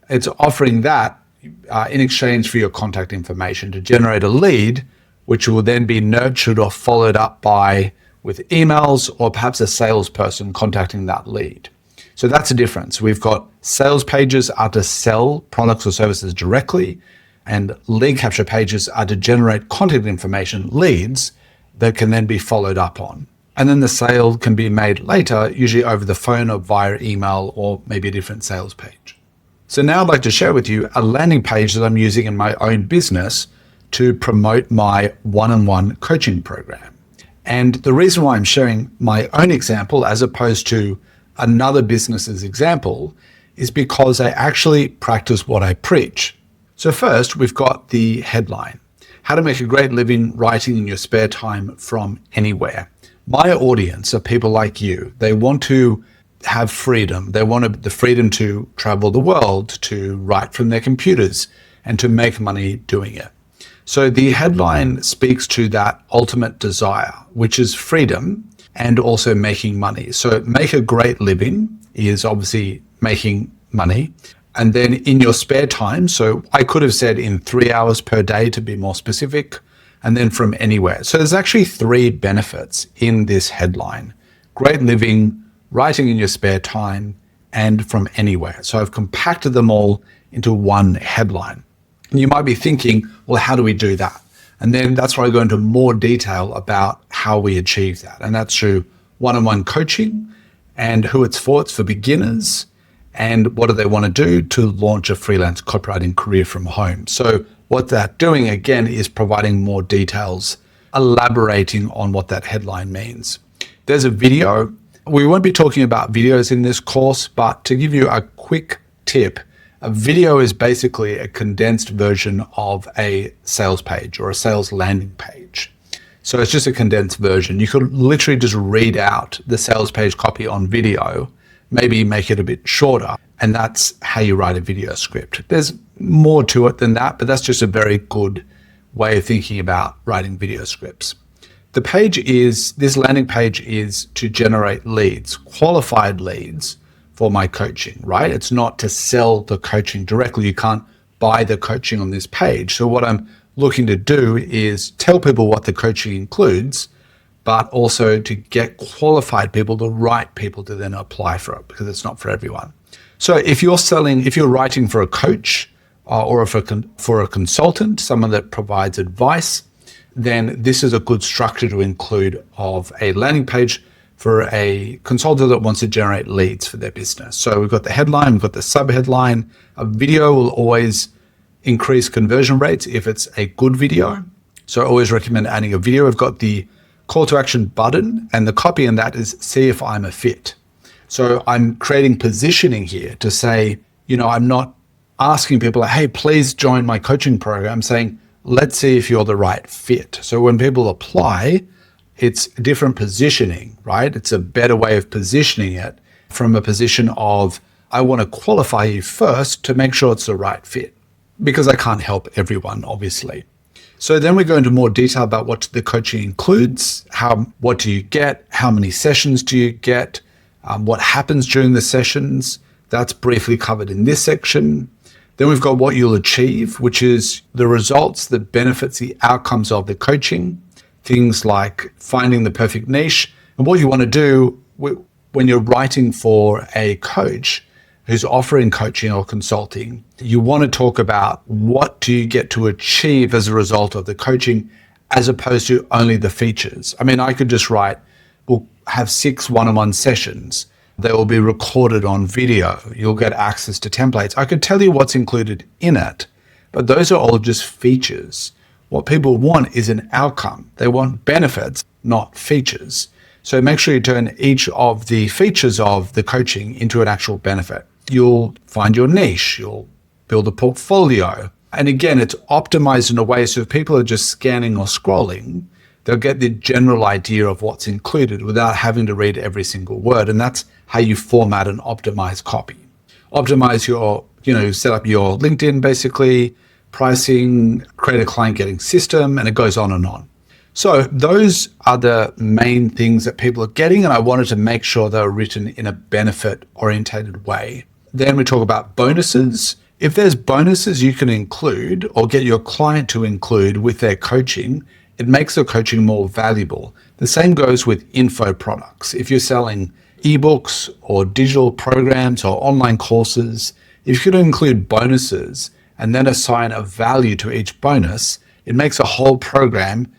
It's offering that in exchange for your contact information to generate a lead, which will then be nurtured or followed up by with emails or perhaps a salesperson contacting that lead. So that's the difference. We've got sales pages are to sell products or services directly, and lead capture pages are to generate contact information, leads, that can then be followed up on. And then the sale can be made later, usually over the phone or via email or maybe a different sales page. So now I'd like to share with you a landing page that I'm using in my own business to promote my one-on-one coaching program. And the reason why I'm sharing my own example as opposed to another business's example is because I actually practice what I preach. So first, we've got the headline, How to Make a Great Living Writing in Your Spare Time from Anywhere. My audience are people like you. They want to have freedom. They want the freedom to travel the world, to write from their computers, and to make money doing it. So the headline speaks to that ultimate desire, which is freedom and also making money. So make a great living is obviously making money. And then in your spare time, so I could have said in 3 hours per day to be more specific, and then from anywhere. So there's actually 3 benefits in this headline: great living, writing in your spare time, and from anywhere. So I've compacted them all into one headline. And you might be thinking, well, how do we do that? And then that's where I go into more detail about how we achieve that. And that's through one-on-one coaching and who it's for. It's for beginners. and what do they want to do to launch a freelance copywriting career from home. So what they're doing, again, is providing more details, elaborating on what that headline means. There's a video. We won't be talking about videos in this course, but to give you a quick tip, a video is basically a condensed version of a sales page or a sales landing page. So it's just a condensed version. You could literally just read out the sales page copy on video, maybe make it a bit shorter, and that's how you write a video script. There's more to it than that, but that's just a very good way of thinking about writing video scripts. This landing page is to generate leads, qualified leads for my coaching, right? It's not to sell the coaching directly. You can't buy the coaching on this page. So what I'm looking to do is tell people what the coaching includes, but also to get qualified people, the right people to then apply for it, because it's not for everyone. So if you're writing for a coach or for a consultant, someone that provides advice, then this is a good structure to include of a landing page for a consultant that wants to generate leads for their business. So we've got the headline, we've got the subheadline. A video will always increase conversion rates if it's a good video. So I always recommend adding a video. We've got the call to action button, and the copy in that is see if I'm a fit. So I'm creating positioning here to say, I'm not asking people like, hey, please join my coaching program. I'm saying, let's see if you're the right fit. So when people apply, it's different positioning, right? It's a better way of positioning it from a position of, I want to qualify you first to make sure it's the right fit, because I can't help everyone, obviously. So then we go into more detail about what the coaching includes, what do you get, how many sessions do you get, what happens during the sessions. That's briefly covered in this section. Then we've got what you'll achieve, which is the results, the benefits, the outcomes of the coaching, things like finding the perfect niche. And what you want to do when you're writing for a coach who's offering coaching or consulting, you want to talk about what do you get to achieve as a result of the coaching, as opposed to only the features. I mean, I could just write, we'll have 6 one-on-one sessions. They will be recorded on video. You'll get access to templates. I could tell you what's included in it, but those are all just features. What people want is an outcome. They want benefits, not features. So make sure you turn each of the features of the coaching into an actual benefit. You'll find your niche. You'll build a portfolio. And again, it's optimized in a way so if people are just scanning or scrolling, they'll get the general idea of what's included without having to read every single word. And that's how you format and optimize copy. Optimize set up your LinkedIn, basically, pricing, create a client getting system, and it goes on and on. So those are the main things that people are getting, and I wanted to make sure they were written in a benefit-orientated way. Then we talk about bonuses. If there's bonuses you can include or get your client to include with their coaching, it makes the coaching more valuable. The same goes with info products. If you're selling ebooks or digital programs or online courses, if you could include bonuses and then assign a value to each bonus, it makes a whole program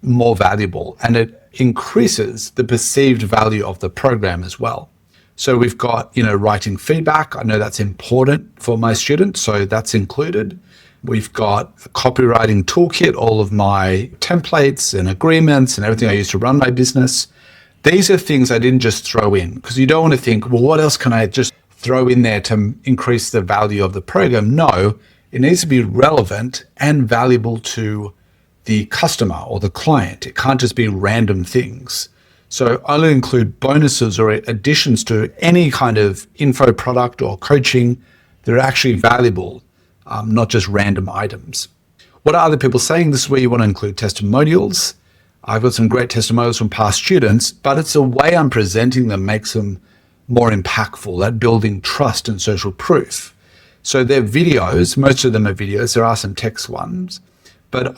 more valuable, and it increases the perceived value of the program as well. So we've got, writing feedback. I know that's important for my students, so that's included. We've got a copywriting toolkit, all of my templates and agreements and everything I use to run my business. These are things I didn't just throw in, because you don't want to think, well, what else can I just throw in there to increase the value of the program? No, it needs to be relevant and valuable to the customer or the client. It can't just be random things. So only include bonuses or additions to any kind of info product or coaching that are actually valuable, not just random items. What are other people saying? This is where you want to include testimonials. I've got some great testimonials from past students, but it's the way I'm presenting them makes them more impactful at building trust and social proof. So they're videos, most of them are videos. There are some text ones, but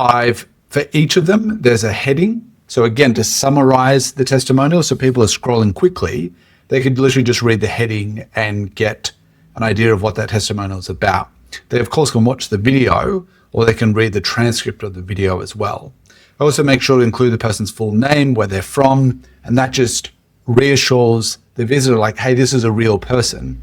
for each of them, there's a heading. So again, to summarize the testimonial, so people are scrolling quickly, they could literally just read the heading and get an idea of what that testimonial is about. They, of course, can watch the video, or they can read the transcript of the video as well. I also make sure to include the person's full name, where they're from, and that just reassures the visitor, like, hey, this is a real person.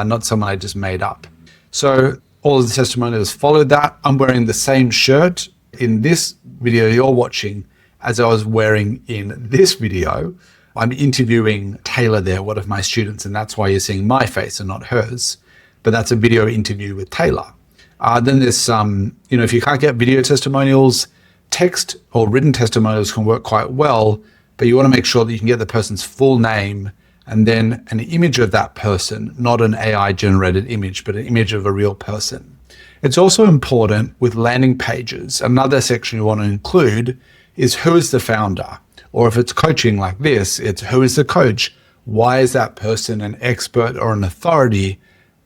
not someone I just made up. So all of the testimonials followed that. I'm wearing the same shirt in this video you're watching as I was wearing in this video. I'm interviewing Taylor there, one of my students, and that's why you're seeing my face and not hers. But that's a video interview with Taylor. Then there's some, if you can't get video testimonials, text or written testimonials can work quite well, but you want to make sure that you can get the person's full name and then an image of that person, not an AI generated image, but an image of a real person. It's also important with landing pages. Another section you want to include is who is the founder? Or if it's coaching like this, it's who is the coach? Why is that person an expert or an authority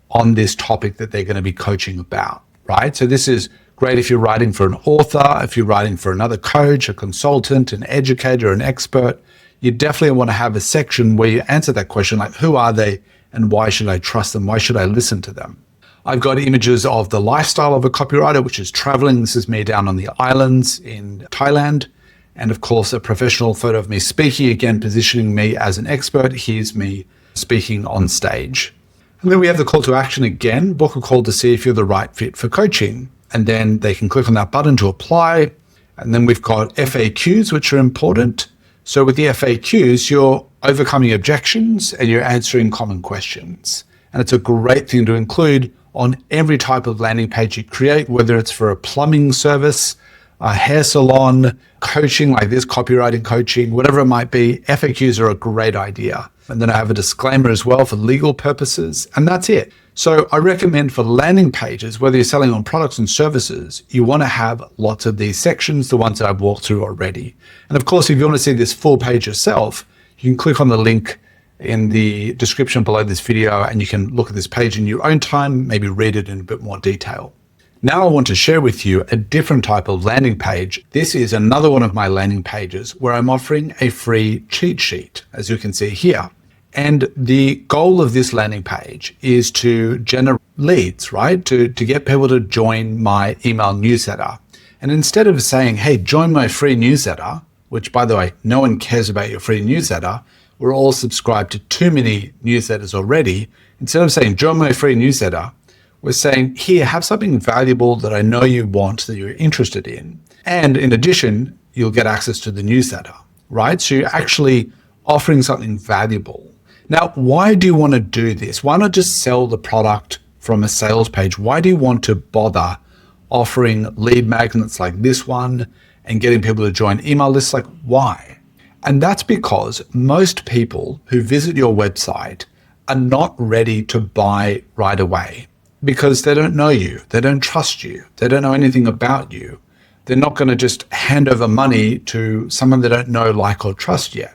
on this topic that they're going to be coaching about, right? So this is great if you're writing for an author, if you're writing for another coach, a consultant, an educator, an expert. You definitely want to have a section where you answer that question, like who are they and why should I trust them? Why should I listen to them? I've got images of the lifestyle of a copywriter, which is traveling. This is me down on the islands in Thailand. And of course, a professional photo of me speaking, again, positioning me as an expert. Here's me speaking on stage. And then we have the call to action again, book a call to see if you're the right fit for coaching. And then they can click on that button to apply. And then we've got FAQs, which are important. So with the FAQs, you're overcoming objections and you're answering common questions. And it's a great thing to include on every type of landing page you create, whether it's for a plumbing service, a hair salon, coaching like this, copywriting coaching, whatever it might be. FAQs are a great idea. And then I have a disclaimer as well for legal purposes, and that's it. So I recommend for landing pages, whether you're selling on products and services, you want to have lots of these sections, the ones that I've walked through already. And of course, if you want to see this full page yourself, you can click on the link in the description below this video and you can look at this page in your own time, maybe read it in a bit more detail. Now I want to share with you a different type of landing page. This is another one of my landing pages where I'm offering a free cheat sheet, as you can see here. And the goal of this landing page is to generate leads, right? To get people to join my email newsletter. And instead of saying, hey, join my free newsletter, which by the way, no one cares about your free newsletter. We're all subscribed to too many newsletters already. Instead of saying, join my free newsletter, we're saying, here, have something valuable that I know you want, that you're interested in. And in addition, you'll get access to the newsletter, right? So you're actually offering something valuable. Now, why do you want to do this? Why not just sell the product from a sales page? Why do you want to bother offering lead magnets like this one and getting people to join email lists? Like, why? And that's because most people who visit your website are not ready to buy right away because they don't know you, they don't trust you, they don't know anything about you. They're not going to just hand over money to someone they don't know, like, or trust yet.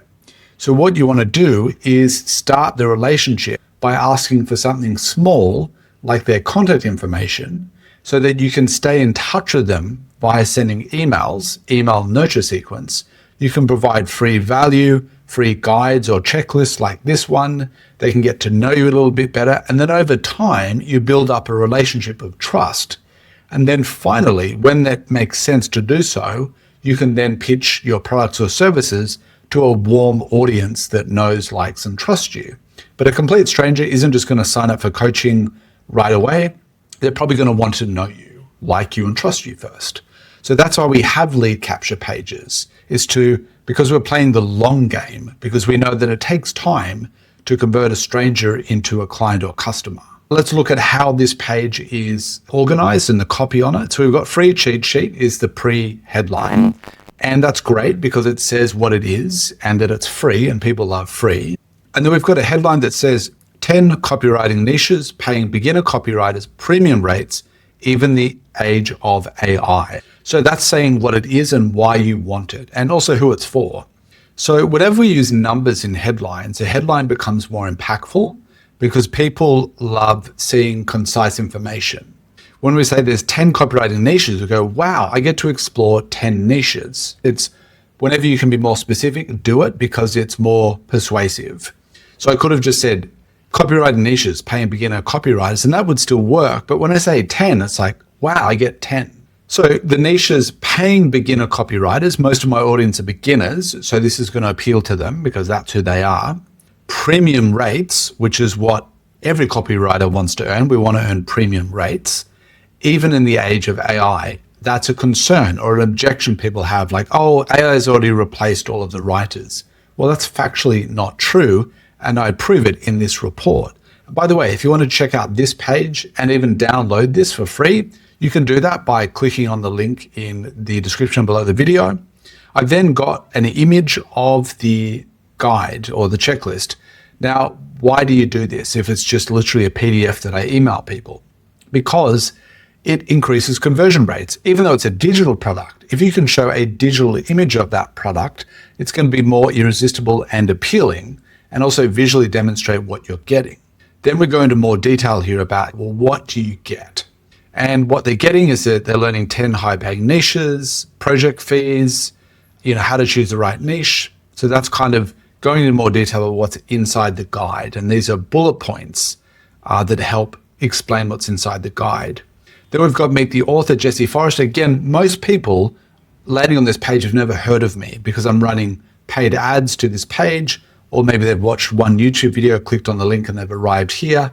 So what you want to do is start the relationship by asking for something small, like their contact information, so that you can stay in touch with them by sending emails, email nurture sequence. You can provide free value, free guides or checklists like this one. They can get to know you a little bit better. And then over time, you build up a relationship of trust. And then finally, when that makes sense to do so, you can then pitch your products or services to a warm audience that knows, likes, and trusts you. But a complete stranger isn't just going to sign up for coaching right away. They're probably going to want to know you, like you, and trust you first. So that's why we have lead capture pages, because we're playing the long game, because we know that it takes time to convert a stranger into a client or customer. Let's look at how this page is organized and the copy on it. So we've got free cheat sheet is the pre-headline. And that's great because it says what it is and that it's free, and people love free. And then we've got a headline that says 10 copywriting niches paying beginner copywriters premium rates, even the age of AI. So that's saying what it is and why you want it, and also who it's for. So whenever we use numbers in headlines, a headline becomes more impactful because people love seeing concise information. When we say there's 10 copywriting niches, we go, wow, I get to explore 10 niches. It's whenever you can be more specific, do it because it's more persuasive. So I could have just said copywriting niches paying beginner copywriters, and that would still work. But when I say 10, it's like, wow, I get 10. So the niches paying beginner copywriters, most of my audience are beginners, so this is going to appeal to them because that's who they are. Premium rates, which is what every copywriter wants to earn. We want to earn premium rates. Even in the age of AI, that's a concern or an objection people have, like, oh, AI has already replaced all of the writers. Well, that's factually not true, and I prove it in this report. By the way, if you want to check out this page and even download this for free, you can do that by clicking on the link in the description below the video. I've then got an image of the guide or the checklist. Now, why do you do this if it's just literally a PDF that I email people? Because it increases conversion rates. Even though it's a digital product, if you can show a digital image of that product, it's going to be more irresistible and appealing, and also visually demonstrate what you're getting. Then we go into more detail here about, well, what do you get? And what they're getting is that they're learning 10 high-paying niches, project fees, how to choose the right niche. So that's kind of going into more detail of what's inside the guide. And these are bullet points that help explain what's inside the guide. Then we've got Meet the Author, Jesse Forrest. Again, most people landing on this page have never heard of me because I'm running paid ads to this page, or maybe they've watched one YouTube video, clicked on the link, and they've arrived here.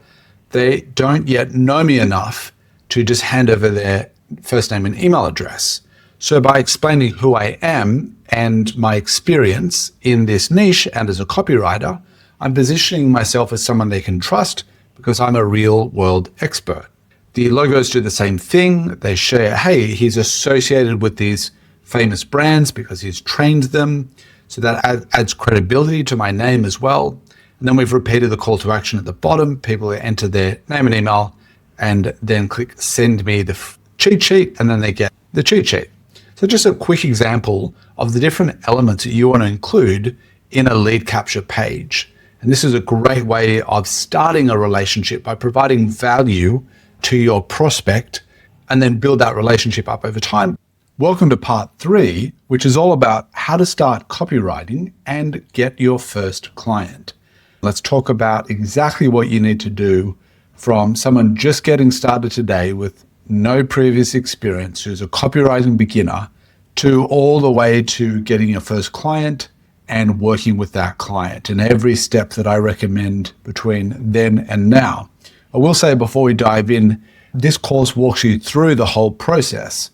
They don't yet know me enough to just hand over their first name and email address. So by explaining who I am and my experience in this niche and as a copywriter, I'm positioning myself as someone they can trust because I'm a real world expert. The logos do the same thing. They share, hey, he's associated with these famous brands because he's trained them. So that adds credibility to my name as well. And then we've repeated the call to action at the bottom. People enter their name and email and then click send me the cheat sheet, and then they get the cheat sheet. So just a quick example of the different elements that you want to include in a lead capture page. And this is a great way of starting a relationship by providing value to your prospect and then build that relationship up over time. Welcome to part 3, which is all about how to start copywriting and get your first client. Let's talk about exactly what you need to do from someone just getting started today with no previous experience, who's a copywriting beginner, to all the way to getting your first client and working with that client, and every step that I recommend between then and now. I will say before we dive in, this course walks you through the whole process.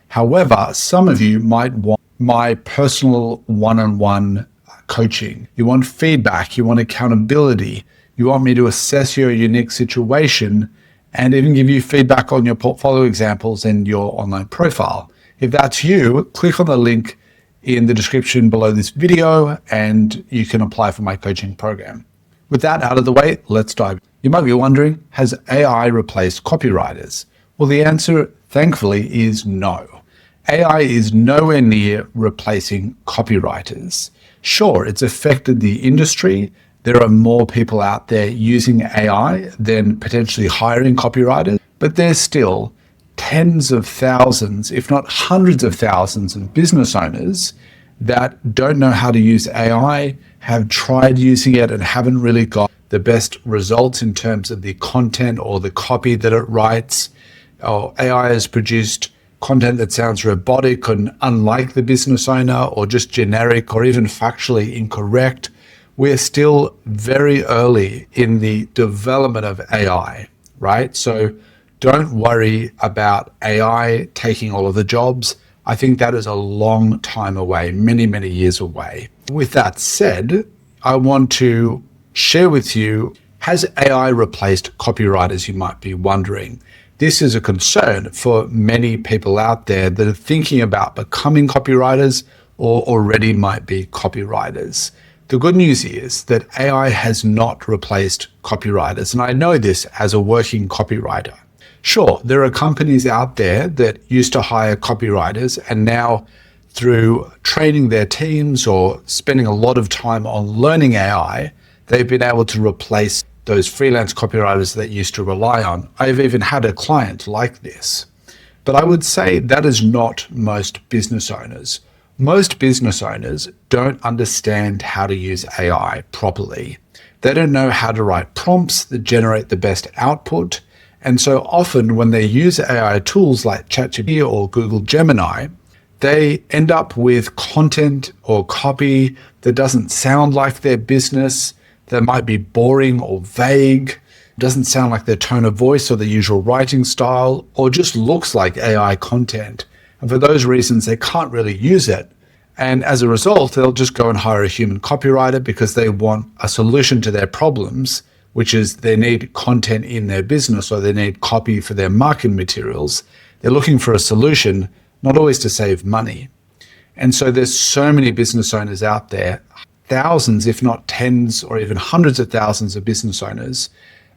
However, some of you might want my personal one-on-one coaching. You want feedback, you want accountability, you want me to assess your unique situation and even give you feedback on your portfolio examples and your online profile. If that's you, click on the link in the description below this video and you can apply for my coaching program. With that out of the way, let's dive. You might be wondering, has AI replaced copywriters? Well, the answer, thankfully, is no. AI is nowhere near replacing copywriters. Sure, it's affected the industry. There are more people out there using AI than potentially hiring copywriters, but there's still tens of thousands, if not hundreds of thousands of business owners that don't know how to use AI, have tried using it and haven't really got the best results in terms of the content or the copy that it writes. Or AI has produced content that sounds robotic and unlike the business owner, or just generic or even factually incorrect. We're still very early in the development of AI, right? So don't worry about AI taking all of the jobs. I think that is a long time away, many, many years away. With that said, I want to share with you, has AI replaced copywriters, you might be wondering. This is a concern for many people out there that are thinking about becoming copywriters or already might be copywriters. The good news is that AI has not replaced copywriters, and I know this as a working copywriter. Sure, there are companies out there that used to hire copywriters, and now through training their teams or spending a lot of time on learning AI, they've been able to replace those freelance copywriters that used to rely on. I've even had a client like this. But I would say that is not most business owners. Most business owners don't understand how to use AI properly. They don't know how to write prompts that generate the best output. And so often when they use AI tools like ChatGPT or Google Gemini, they end up with content or copy that doesn't sound like their business, that might be boring or vague, doesn't sound like their tone of voice or the usual writing style, or just looks like AI content. And for those reasons, they can't really use it. And as a result, they'll just go and hire a human copywriter because they want a solution to their problems, which is they need content in their business or they need copy for their marketing materials. They're looking for a solution, not always to save money. And so there's so many business owners out there, thousands, if not tens or even hundreds of thousands of business owners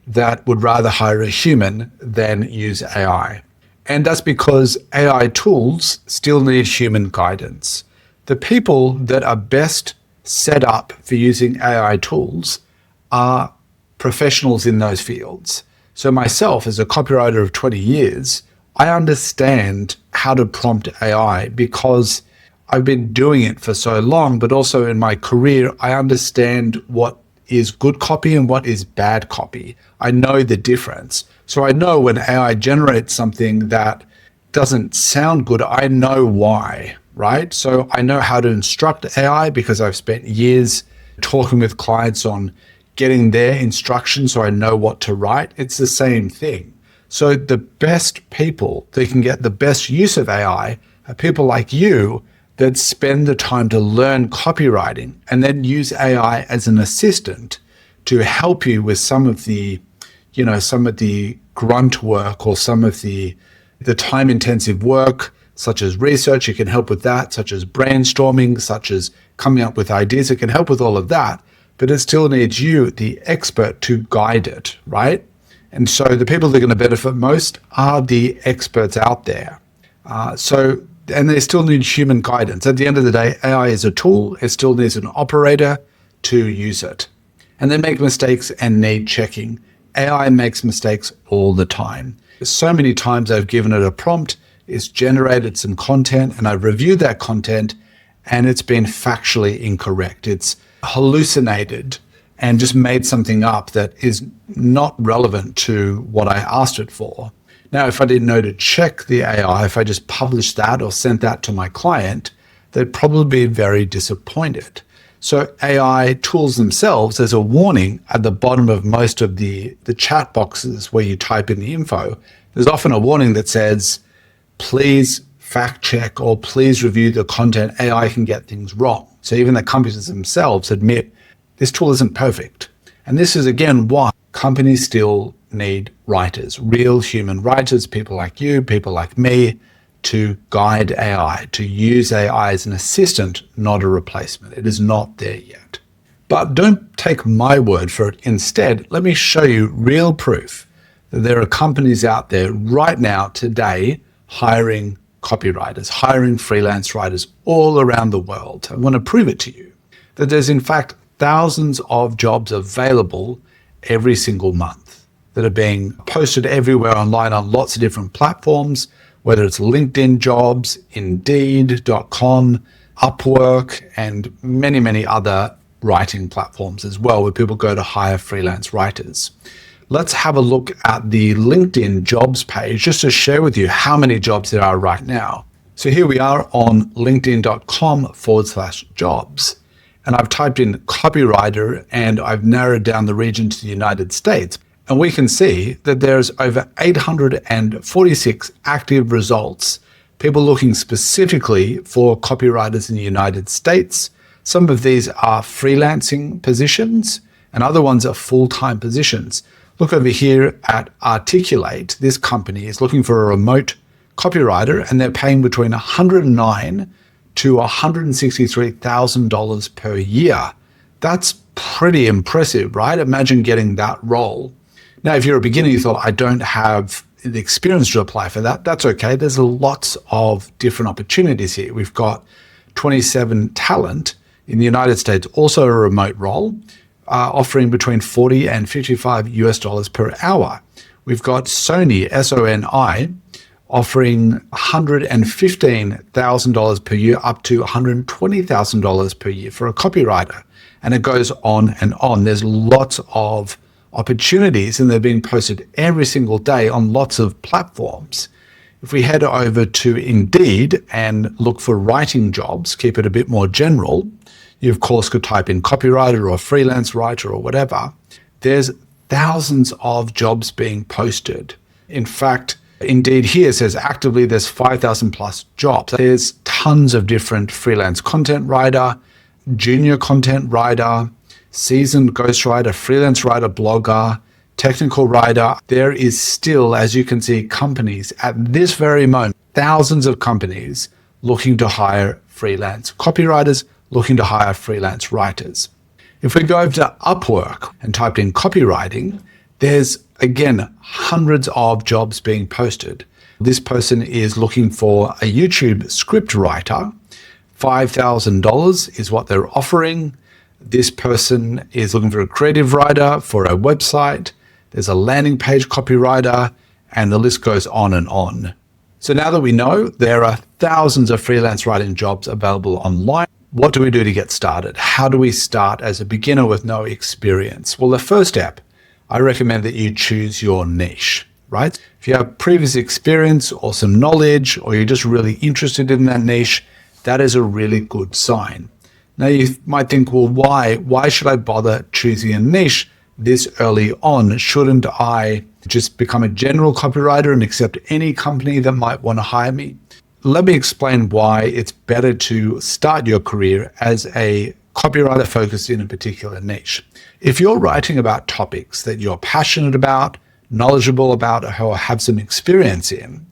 that would rather hire a human than use AI. And that's because AI tools still need human guidance. The people that are best set up for using AI tools are professionals in those fields. So myself, as a copywriter of 20 years, I understand how to prompt AI because I've been doing it for so long, but also in my career, I understand what is good copy and what is bad copy. I know the difference. So I know when AI generates something that doesn't sound good, I know why, right? So I know how to instruct AI because I've spent years talking with clients on getting their instructions so I know what to write. It's the same thing. So the best people that can get the best use of AI are people like you that spend the time to learn copywriting and then use AI as an assistant to help you with some of the grunt work or some of the time-intensive work, such as research. It can help with that, such as brainstorming, such as coming up with ideas. It can help with all of that, but it still needs you, the expert, to guide it, right? And so the people that are going to benefit most are the experts out there. And they still need human guidance. At the end of the day, AI is a tool. It still needs an operator to use it. And they make mistakes and need checking. AI makes mistakes all the time. So many times I've given it a prompt, it's generated some content, and I've reviewed that content, and it's been factually incorrect. It's hallucinated and just made something up that is not relevant to what I asked it for. Now, if I didn't know to check the AI, if I just published that or sent that to my client, they'd probably be very disappointed. So AI tools themselves, there's a warning at the bottom of most of the chat boxes where you type in the info. There's often a warning that says, please fact check or please review the content. AI can get things wrong. So even the companies themselves admit this tool isn't perfect. And this is, again, why companies still need writers, real human writers, people like you, people like me, to guide AI, to use AI as an assistant, not a replacement. It is not there yet. But don't take my word for it. Instead, let me show you real proof that there are companies out there right now, today, hiring copywriters, hiring freelance writers all around the world. I want to prove it to you, that there's in fact thousands of jobs available every single month that are being posted everywhere online on lots of different platforms, whether it's LinkedIn jobs, Indeed.com, Upwork, and many, many other writing platforms as well, where people go to hire freelance writers. Let's have a look at the LinkedIn jobs page just to share with you how many jobs there are right now. So here we are on linkedin.com/jobs. And I've typed in copywriter and I've narrowed down the region to the United States. And we can see that there's over 846 active results, people looking specifically for copywriters in the United States. Some of these are freelancing positions and other ones are full-time positions. Look over here at Articulate. This company is looking for a remote copywriter and they're paying between $109,000 to $163,000 per year. That's pretty impressive, right? Imagine getting that role. Now, if you're a beginner, you thought, I don't have the experience to apply for that. That's okay. There's lots of different opportunities here. We've got 27 Talent in the United States, also a remote role, offering between $40 and $55 per hour. We've got Sony, S-O-N-I, offering $115,000 per year up to $120,000 per year for a copywriter. And it goes on and on. There's lots of opportunities and they're being posted every single day on lots of platforms. If we head over to Indeed and look for writing jobs, keep it a bit more general, you of course could type in copywriter or freelance writer or whatever. There's thousands of jobs being posted. In fact, Indeed here says actively there's 5,000 plus jobs. There's tons of different freelance content writer, junior content writer, seasoned ghostwriter, freelance writer, blogger, technical writer. There is still, as you can see, companies at this very moment, thousands of companies looking to hire freelance copywriters, looking to hire freelance writers. If we go over to Upwork and typed in copywriting, there's again hundreds of jobs being posted. This person is looking for a YouTube script writer. $5,000 is what they're offering. This person is looking for a creative writer for a website. There's a landing page copywriter, and the list goes on and on. So now that we know there are thousands of freelance writing jobs available online, what do we do to get started? How do we start as a beginner with no experience? Well, the first step, I recommend that you choose your niche, right? If you have previous experience or some knowledge, or you're just really interested in that niche, that is a really good sign. Now you might think, well, why should I bother choosing a niche this early on? Shouldn't I just become a general copywriter and accept any company that might want to hire me? Let me explain why it's better to start your career as a copywriter focused in a particular niche. If you're writing about topics that you're passionate about, knowledgeable about, or have some experience in,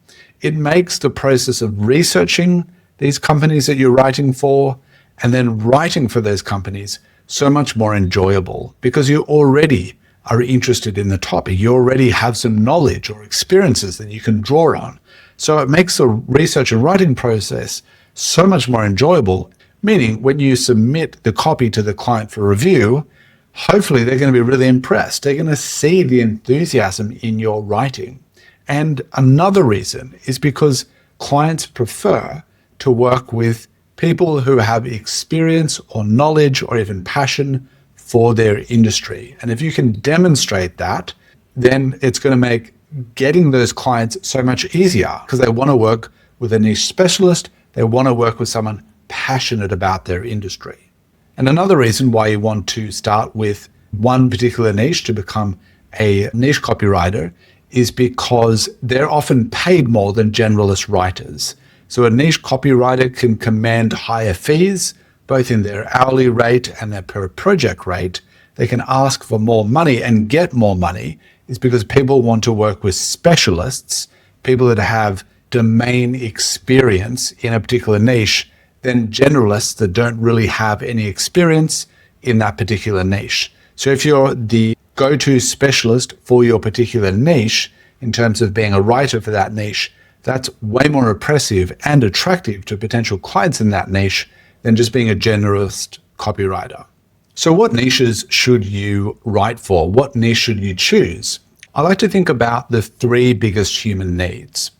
it makes the process of researching these companies that you're writing for and then writing for those companies so much more enjoyable, because you already are interested in the topic. You already have some knowledge or experiences that you can draw on. So it makes the research and writing process so much more enjoyable, meaning when you submit the copy to the client for review, hopefully they're going to be really impressed. They're going to see the enthusiasm in your writing. And another reason is because clients prefer to work with people who have experience or knowledge or even passion for their industry. And if you can demonstrate that, then it's going to make getting those clients so much easier, because they want to work with a niche specialist. They want to work with someone passionate about their industry. And another reason why you want to start with one particular niche to become a niche copywriter is because they're often paid more than generalist writers. So a niche copywriter can command higher fees, both in their hourly rate and their per project rate. They can ask for more money and get more money is because people want to work with specialists, people that have domain experience in a particular niche, than generalists that don't really have any experience in that particular niche. So if you're the go-to specialist for your particular niche in terms of being a writer for that niche, that's way more impressive and attractive to potential clients in that niche than just being a generalist copywriter. So what niches should you write for? What niche should you choose? I like to think about the three biggest human needs.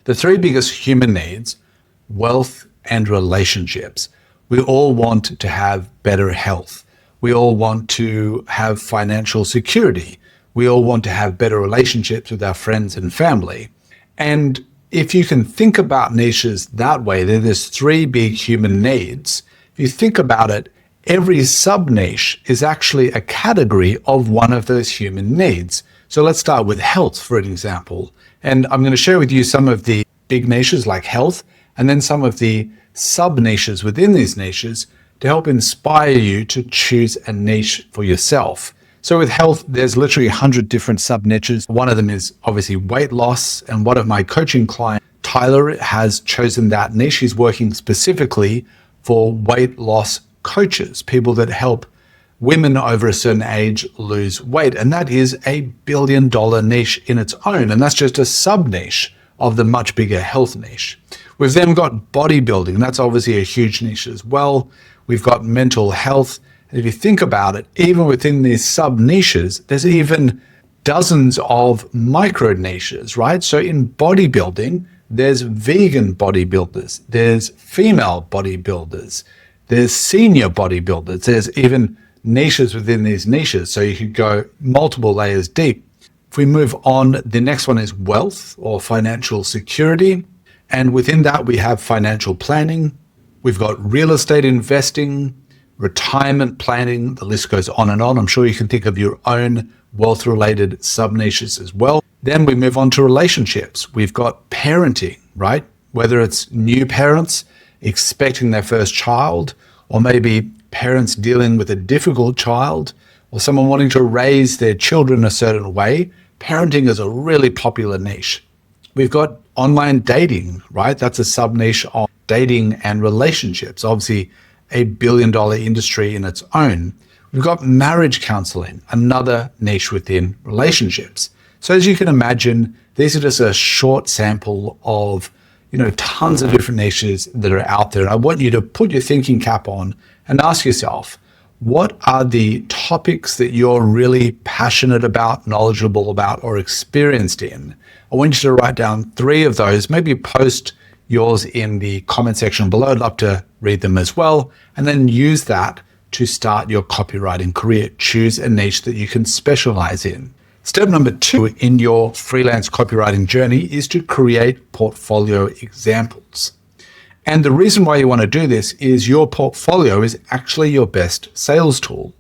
The three biggest human needs: wealth and relationships. We all want to have better health. We all want to have financial security. We all want to have better relationships with our friends and family. And if you can think about niches that way, there's three big human needs. If you think about it, every sub-niche is actually a category of one of those human needs. So let's start with health, for an example. And I'm going to share with you some of the big niches like health, and then some of the sub-niches within these niches to help inspire you to choose a niche for yourself. So with health, there's literally 100 different sub-niches. One of them is obviously weight loss. And one of my coaching clients, Tyler, has chosen that niche. He's working specifically for weight loss coaches, people that help women over a certain age lose weight. And that is $1 billion niche in its own. And that's just a sub-niche of the much bigger health niche. We've then got bodybuilding. That's obviously a huge niche as well. We've got mental health. And if you think about it, even within these sub-niches, there's even dozens of micro niches, right? So in bodybuilding, there's vegan bodybuilders, there's female bodybuilders, there's senior bodybuilders, there's even niches within these niches. So you could go multiple layers deep. If we move on, the next one is wealth or financial security. And within that, we have financial planning. We've got real estate investing, retirement planning. The list goes on and on. I'm sure you can think of your own wealth-related sub-niches as well. Then we move on to relationships. We've got parenting, right? Whether it's new parents expecting their first child, or maybe parents dealing with a difficult child, or someone wanting to raise their children a certain way, parenting is a really popular niche. We've got online dating, right? That's a sub-niche of dating and relationships, obviously a billion-dollar industry in its own. We've got marriage counseling, another niche within relationships. So as you can imagine, these are just a short sample of tons of different niches that are out there. And I want you to put your thinking cap on and ask yourself, what are the topics that you're really passionate about, knowledgeable about, or experienced in? I want you to write down 3 of those, maybe post yours in the comment section below. I'd love to read them as well. And then use that to start your copywriting career. Choose a niche that you can specialize in. Step number 2 in your freelance copywriting journey is to create portfolio examples. And the reason why you want to do this is your portfolio is actually your best sales tool.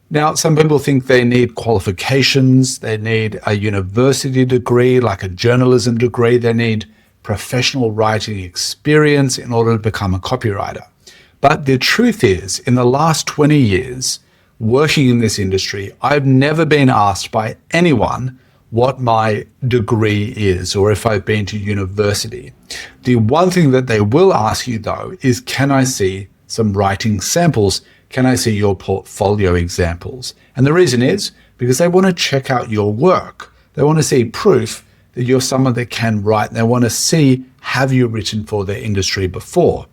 Now, some people think they need qualifications, they need a university degree, like a journalism degree, they need professional writing experience in order to become a copywriter. But the truth is, in the last 20 years, working in this industry, I've never been asked by anyone what my degree is or if I've been to university. The one thing that they will ask you though is, can I see some writing samples? Can I see your portfolio examples? And the reason is because they want to check out your work. They want to see proof that you're someone that can write. They want to see, have you written for their industry before?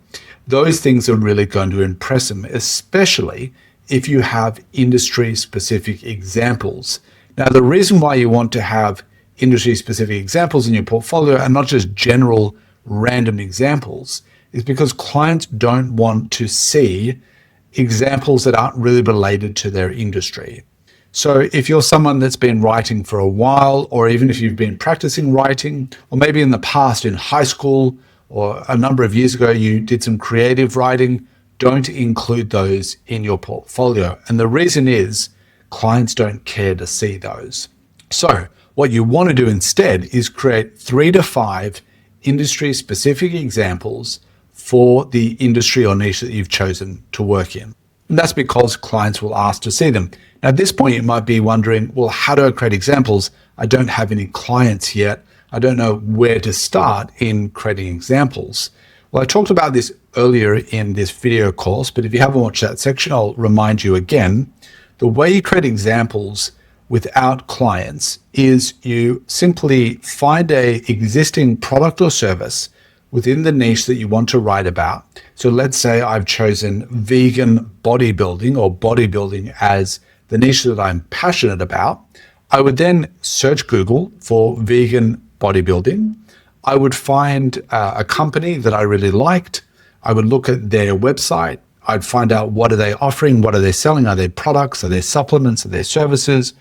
Those things are really going to impress them, especially if you have industry-specific examples. Now, the reason why you want to have industry-specific examples in your portfolio and not just general random examples is because clients don't want to see examples that aren't really related to their industry. So if you're someone that's been writing for a while, or even if you've been practicing writing, or maybe in the past in high school or a number of years ago you did some creative writing, don't include those in your portfolio. And the reason is clients don't care to see those. So what you want to do instead is create 3 to 5 industry-specific examples for the industry or niche that you've chosen to work in. And that's because clients will ask to see them. Now, at this point, you might be wondering, well, how do I create examples? I don't have any clients yet. I don't know where to start in creating examples. Well, I talked about this earlier in this video course, but if you haven't watched that section, I'll remind you again. The way you create examples without clients is you simply find an existing product or service within the niche that you want to write about. So let's say I've chosen vegan bodybuilding or bodybuilding as the niche that I'm passionate about. I would then search Google for vegan bodybuilding. I would find a company that I really liked. I would look at their website. I'd find out, what are they offering? What are they selling? Are they products? Are they supplements? Are they services?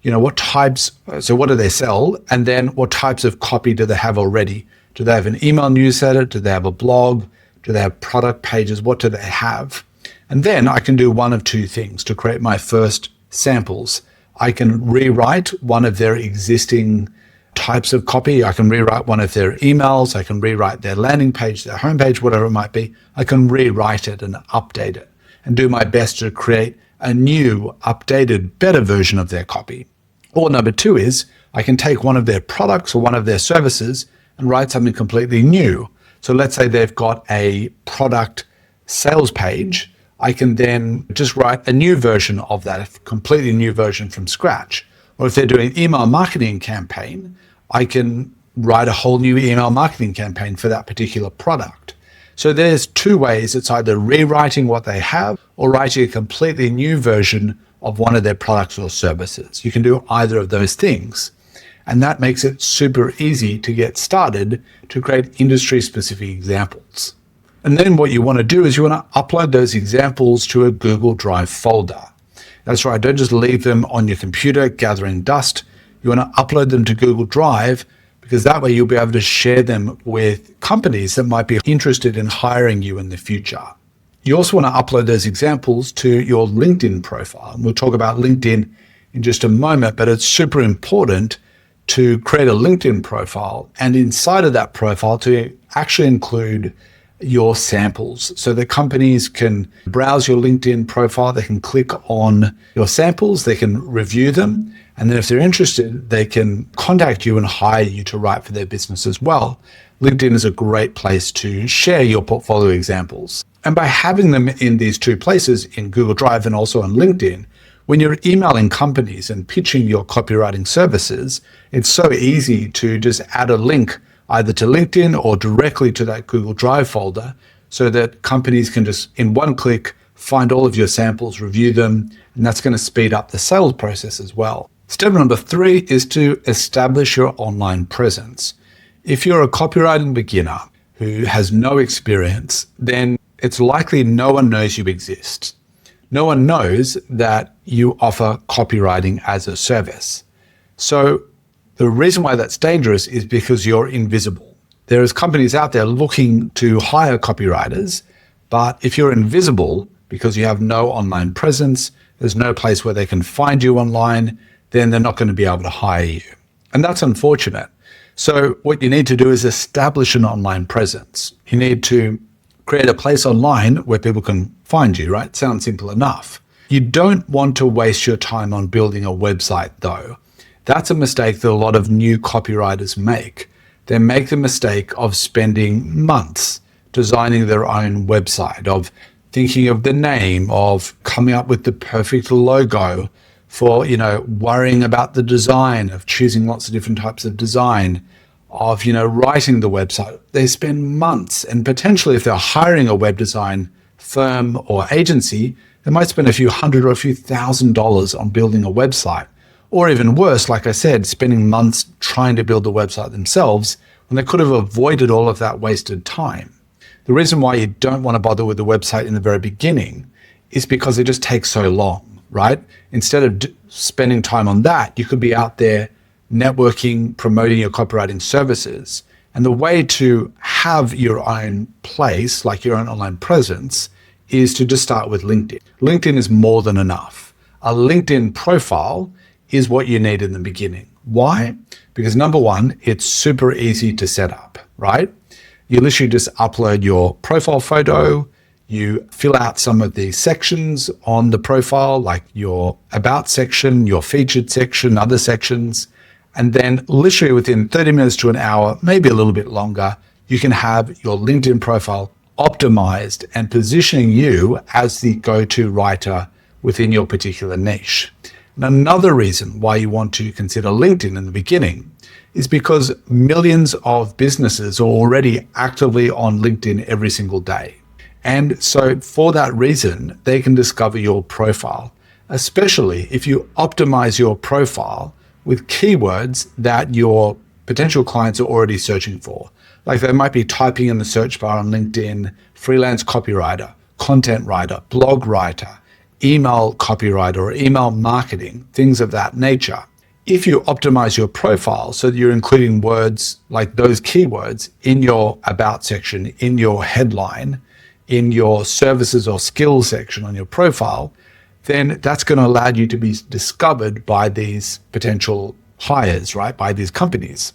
What types? So what do they sell? And then what types of copy do they have already? Do they have an email newsletter? Do they have a blog? Do they have product pages? What do they have? And then I can do one of 2 things to create my first samples. I can rewrite one of their existing types of copy. I can rewrite one of their emails. I can rewrite their landing page, their homepage, whatever it might be. I can rewrite it and update it and do my best to create a new, updated, better version of their copy. Or number 2 is I can take one of their products or one of their services and write something completely new. So let's say they've got a product sales page. I can then just write a new version of that, a completely new version from scratch. Or if they're doing an email marketing campaign, I can write a whole new email marketing campaign for that particular product. So there's 2 ways. It's either rewriting what they have or writing a completely new version of one of their products or services. You can do either of those things. And that makes it super easy to get started to create industry-specific examples. And then what you want to do is you want to upload those examples to a Google Drive folder. That's right, don't just leave them on your computer gathering dust. You want to upload them to Google Drive because that way you'll be able to share them with companies that might be interested in hiring you in the future. You also want to upload those examples to your LinkedIn profile. And we'll talk about LinkedIn in just a moment, but it's super important to create a LinkedIn profile, and inside of that profile to actually include your samples so that companies can browse your LinkedIn profile, they can click on your samples, they can review them, and then if they're interested, they can contact you and hire you to write for their business as well. LinkedIn is a great place to share your portfolio examples. And by having them in these two places, in Google Drive and also on LinkedIn, when you're emailing companies and pitching your copywriting services, it's so easy to just add a link either to LinkedIn or directly to that Google Drive folder so that companies can just, in one click, find all of your samples, review them, and that's going to speed up the sales process as well. Step number 3 is to establish your online presence. If you're a copywriting beginner who has no experience, then it's likely no one knows you exist. No one knows that you offer copywriting as a service. So the reason why that's dangerous is because you're invisible. There's companies out there looking to hire copywriters, but if you're invisible because you have no online presence, there's no place where they can find you online, then they're not going to be able to hire you. And that's unfortunate. So what you need to do is establish an online presence. You need to create a place online where people can find you, right? Sounds simple enough. You don't want to waste your time on building a website though. That's a mistake that a lot of new copywriters make. They make the mistake of spending months designing their own website, of thinking of the name, of coming up with the perfect logo, for, worrying about the design, of choosing lots of different types of design, of, writing the website. They spend months, and potentially if they're hiring a web design firm or agency, they might spend a few hundred or a few $1,000s on building a website. Or even worse, like I said, spending months trying to build the website themselves when they could have avoided all of that wasted time. The reason why you don't want to bother with the website in the very beginning is because it just takes so long, right? Instead of spending time on that, you could be out there networking, promoting your copywriting services. And the way to have your own place, like your own online presence, is to just start with LinkedIn. LinkedIn is more than enough. A LinkedIn profile is what you need in the beginning. Why? Because number one, it's super easy to set up, right? You literally just upload your profile photo, you fill out some of the sections on the profile, like your about section, your featured section, other sections, and then literally within 30 minutes to an hour, maybe a little bit longer, you can have your LinkedIn profile optimized and positioning you as the go-to writer within your particular niche. And another reason why you want to consider LinkedIn in the beginning is because millions of businesses are already actively on LinkedIn every single day. And so for that reason, they can discover your profile, especially if you optimize your profile with keywords that your potential clients are already searching for. Like they might be typing in the search bar on LinkedIn, freelance copywriter, content writer, blog writer, email copywriter, or email marketing, things of that nature. If you optimize your profile so that you're including words like those keywords in your about section, in your headline, in your services or skills section on your profile, then that's going to allow you to be discovered by these potential hires, right? By these companies.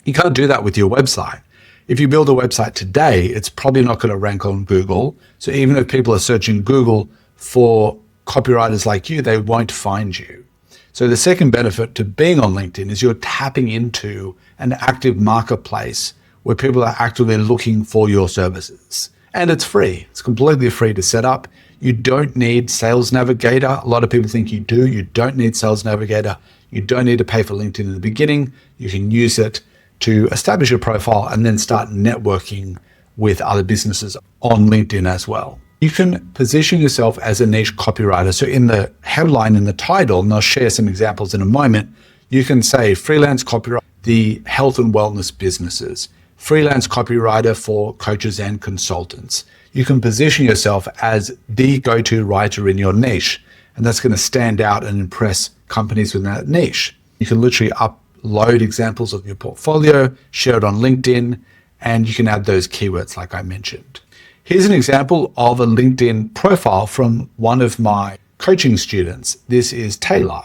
You can't do that with your website. If you build a website today, it's probably not going to rank on Google. So even if people are searching Google for copywriters like you, they won't find you. So the second benefit to being on LinkedIn is you're tapping into an active marketplace where people are actively looking for your services. And it's free. It's completely free to set up. You don't need Sales Navigator. A lot of people think you do. You don't need Sales Navigator. You don't need to pay for LinkedIn in the beginning. You can use it to establish your profile and then start networking with other businesses on LinkedIn as well. You can position yourself as a niche copywriter. So in the headline, in the title, and I'll share some examples in a moment, you can say freelance copywriter, the health and wellness businesses, freelance copywriter for coaches and consultants. You can position yourself as the go-to writer in your niche, and that's going to stand out and impress companies within that niche. You can literally upload examples of your portfolio, share it on LinkedIn, and you can add those keywords like I mentioned. Here's an example of a LinkedIn profile from one of my coaching students. This is Taylor.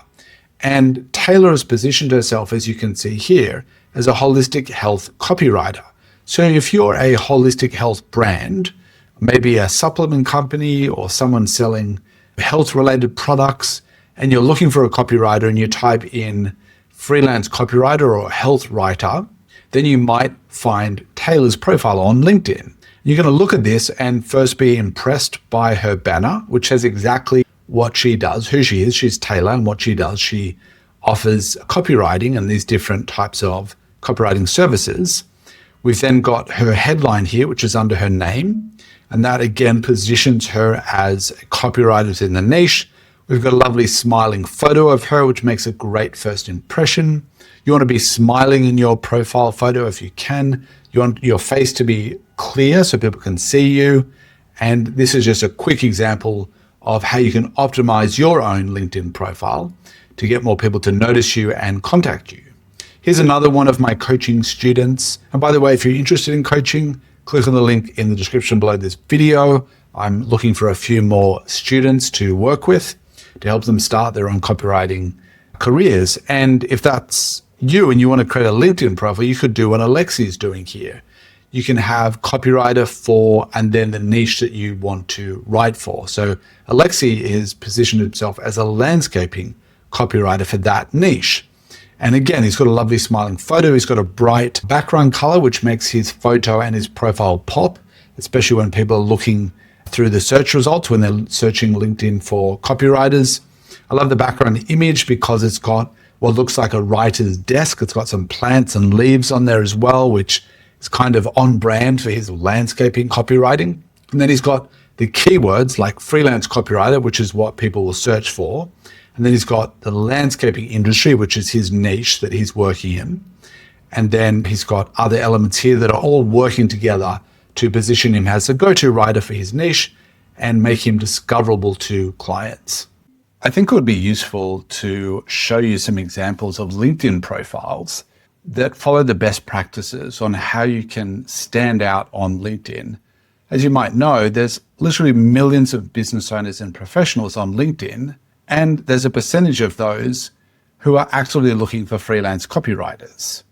And Taylor has positioned herself, as you can see here, as a holistic health copywriter. So if you're a holistic health brand, maybe a supplement company or someone selling health-related products, and you're looking for a copywriter and you type in freelance copywriter or health writer, then you might find Taylor's profile on LinkedIn. You're going to look at this and first be impressed by her banner, which says exactly what she does, who she is. She's Taylor, and what she does, she offers copywriting and these different types of copywriting services. We've then got her headline here, which is under her name, and that again positions her as a copywriter in the niche. We've got a lovely smiling photo of her, which makes a great first impression. You want to be smiling in your profile photo if you can. You want your face to be clear so people can see you. And this is just a quick example of how you can optimize your own LinkedIn profile to get more people to notice you and contact you. Here's another one of my coaching students. And by the way, if you're interested in coaching, click on the link in the description below this video. I'm looking for a few more students to work with to help them start their own copywriting careers. And if that's you and you want to create a LinkedIn profile, you could do what Alexi is doing here. You can have copywriter for, and then the niche that you want to write for. So Alexi is positioned himself as a landscaping copywriter for that niche. And again, he's got a lovely smiling photo. He's got a bright background color, which makes his photo and his profile pop, especially when people are looking through the search results when they're searching LinkedIn for copywriters. I love the background image because it's got what looks like a writer's desk. It's got some plants and leaves on there as well, which is kind of on brand for his landscaping copywriting. And then he's got the keywords like freelance copywriter, which is what people will search for. And then he's got the landscaping industry, which is his niche that he's working in. And then he's got other elements here that are all working together to position him as a go-to writer for his niche and make him discoverable to clients. I think it would be useful to show you some examples of LinkedIn profiles that follow the best practices on how you can stand out on LinkedIn. As you might know, there's literally millions of business owners and professionals on LinkedIn, and there's a percentage of those who are actually looking for freelance copywriters.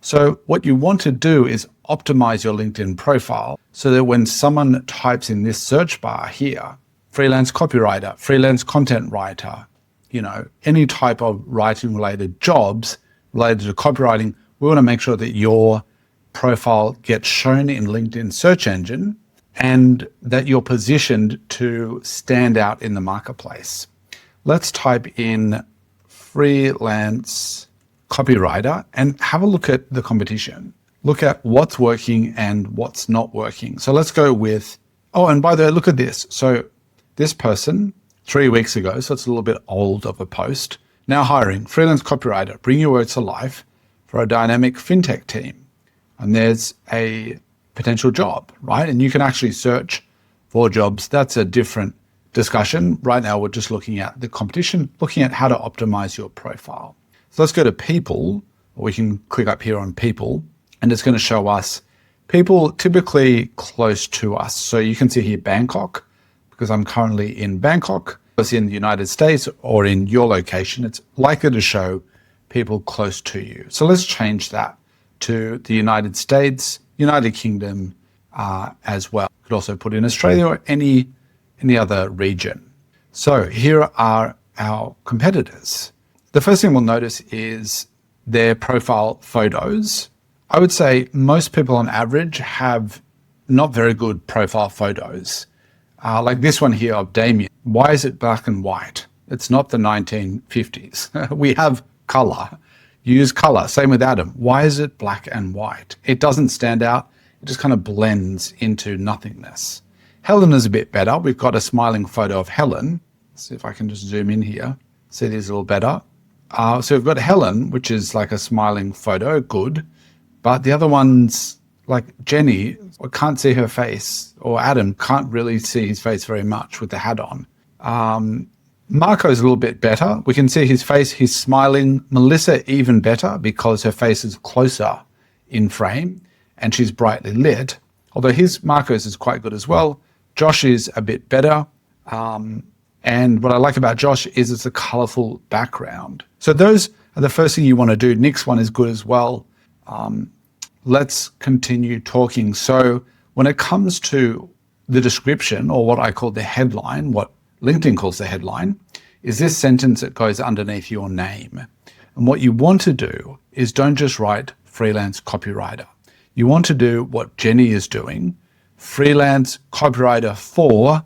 So what you want to do is optimize your LinkedIn profile so that when someone types in this search bar here, freelance copywriter, freelance content writer, any type of writing related jobs related to copywriting, we want to make sure that your profile gets shown in LinkedIn search engine and that you're positioned to stand out in the marketplace. Let's type in freelance copywriter and have a look at the competition. Look at what's working and what's not working. So let's go with, and by the way, look at this. So this person 3 weeks ago, so it's a little bit old of a post, now hiring freelance copywriter, bring your words to life for a dynamic fintech team. And there's a potential job, right? And you can actually search for jobs. That's a different discussion. Right now, we're just looking at the competition, looking at how to optimize your profile. So let's go to people, or we can click up here on people, and it's going to show us people typically close to us. So you can see here Bangkok, because I'm currently in Bangkok. If it's in the United States or in your location, it's likely to show people close to you. So let's change that to the United States, United Kingdom as well. You could also put in Australia or any other region. So here are our competitors. The first thing we'll notice is their profile photos. I would say most people on average have not very good profile photos. Like this one here of Damien. Why is it black and white? It's not the 1950s. We have color. Use color. Same with Adam. Why is it black and white? It doesn't stand out. It just kind of blends into nothingness. Helen is a bit better. We've got a smiling photo of Helen. Let's see if I can just zoom in here. See these a little better. So we've got Helen, which is like a smiling photo. Good. But the other ones, like Jenny, I can't see her face, or Adam can't really see his face very much with the hat on. Marco's a little bit better. We can see his face, he's smiling. Melissa even better because her face is closer in frame and she's brightly lit. Although Marco's is quite good as well. Josh is a bit better. And what I like about Josh is it's a colorful background. So those are the first thing you want to do. Nick's one is good as well. Let's continue talking. So when it comes to the description, or what I call the headline, what LinkedIn calls the headline, is this sentence that goes underneath your name. And what you want to do is don't just write freelance copywriter. You want to do what Jenny is doing, freelance copywriter for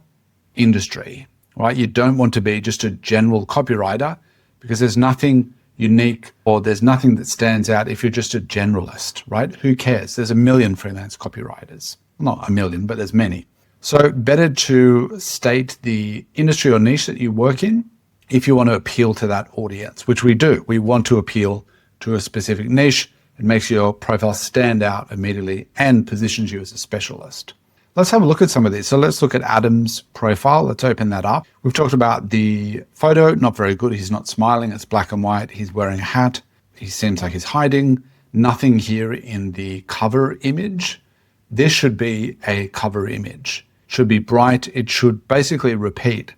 industry, right? You don't want to be just a general copywriter, because there's nothing unique or there's nothing that stands out if you're just a generalist, right? Who cares? There's a million freelance copywriters. Not a million, but there's many. So better to state the industry or niche that you work in if you want to appeal to that audience, which we do. We want to appeal to a specific niche. It makes your profile stand out immediately and positions you as a specialist. Let's have a look at some of these. So let's look at Adam's profile. Let's open that up. We've talked about the photo, not very good. He's not smiling. It's black and white. He's wearing a hat. He seems like he's hiding. Nothing here in the cover image. This should be a cover image. It should be bright. It should basically repeat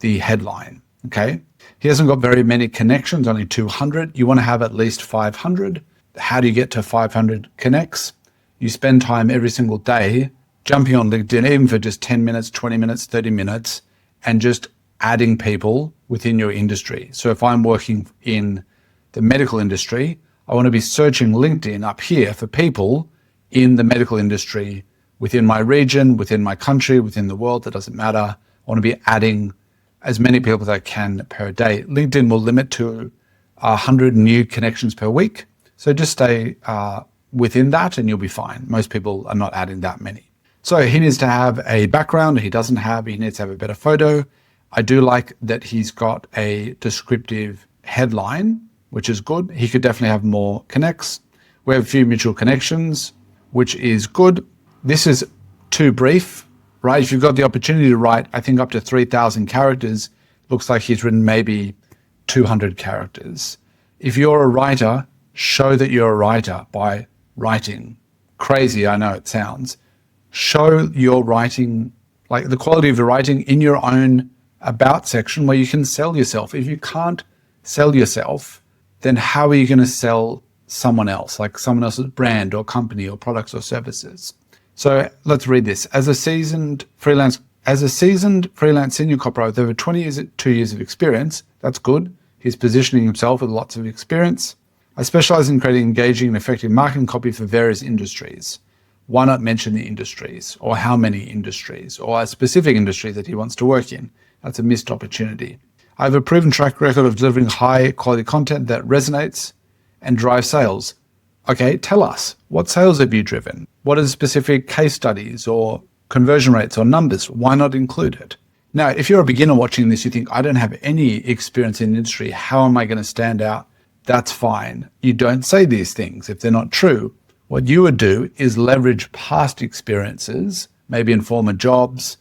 the headline, okay? He hasn't got very many connections, only 200. You want to have at least 500. How do you get to 500 connects? You spend time every single day jumping on LinkedIn, even for just 10 minutes, 20 minutes, 30 minutes, and just adding people within your industry. So if I'm working in the medical industry, I want to be searching LinkedIn up here for people in the medical industry within my region, within my country, within the world. That doesn't matter. I want to be adding as many people as I can per day. LinkedIn will limit to 100 new connections per week. So just stay within that and you'll be fine. Most people are not adding that many. So he needs to have a background. He doesn't have. He needs to have a better photo. I do like that he's got a descriptive headline, which is good. He could definitely have more connects. We have a few mutual connections, which is good. This is too brief, right? If you've got the opportunity to write, I think up to 3,000 characters, looks like he's written maybe 200 characters. If you're a writer, show that you're a writer by writing. Crazy, I know it sounds. Show your writing, like the quality of your writing in your own about section where you can sell yourself. If you can't sell yourself, then how are you going to sell someone else, like someone else's brand or company or products or services? So let's read this. As a seasoned freelance senior copywriter with over 22 years of experience, that's good. He's positioning himself with lots of experience. I specialize in creating engaging and effective marketing copy for various industries. Why not mention the industries or how many industries or a specific industry that he wants to work in? That's a missed opportunity. I have a proven track record of delivering high quality content that resonates and drives sales. Okay, tell us, what sales have you driven? What are the specific case studies or conversion rates or numbers? Why not include it? Now, if you're a beginner watching this, you think, I don't have any experience in the industry. How am I going to stand out? That's fine. You don't say these things if they're not true. What you would do is leverage past experiences, maybe in former jobs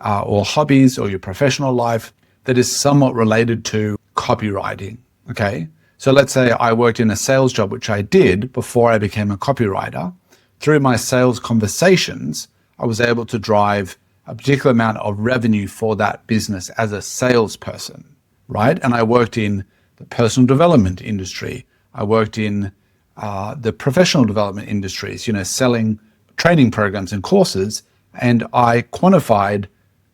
or hobbies or your professional life that is somewhat related to copywriting, okay? So let's say I worked in a sales job, which I did before I became a copywriter. Through my sales conversations, I was able to drive a particular amount of revenue for that business as a salesperson, right? And I worked in the personal development industry. I worked in the professional development industries, selling training programs and courses, and I quantified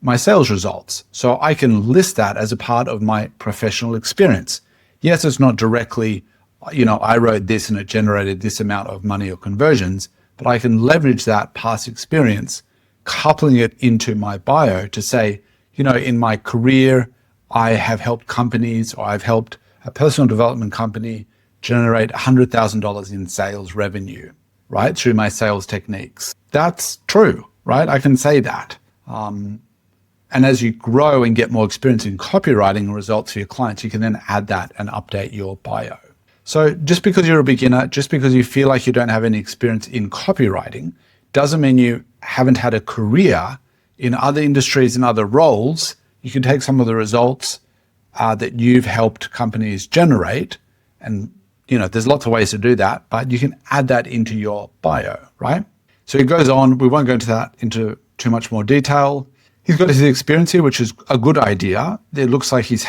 my sales results. So I can list that as a part of my professional experience. Yes, it's not directly, I wrote this and it generated this amount of money or conversions, but I can leverage that past experience, coupling it into my bio to say, in my career, I have helped companies or I've helped a personal development company generate $100,000 in sales revenue, right? Through my sales techniques. That's true, right? I can say that. And as you grow and get more experience in copywriting results for your clients, you can then add that and update your bio. So just because you're a beginner, just because you feel like you don't have any experience in copywriting, doesn't mean you haven't had a career in other industries and other roles. You can take some of the results that you've helped companies generate, and there's lots of ways to do that, but you can add that into your bio, right? So it goes on. We won't go into that into too much more detail. He's got his experience here, which is a good idea. It looks like he's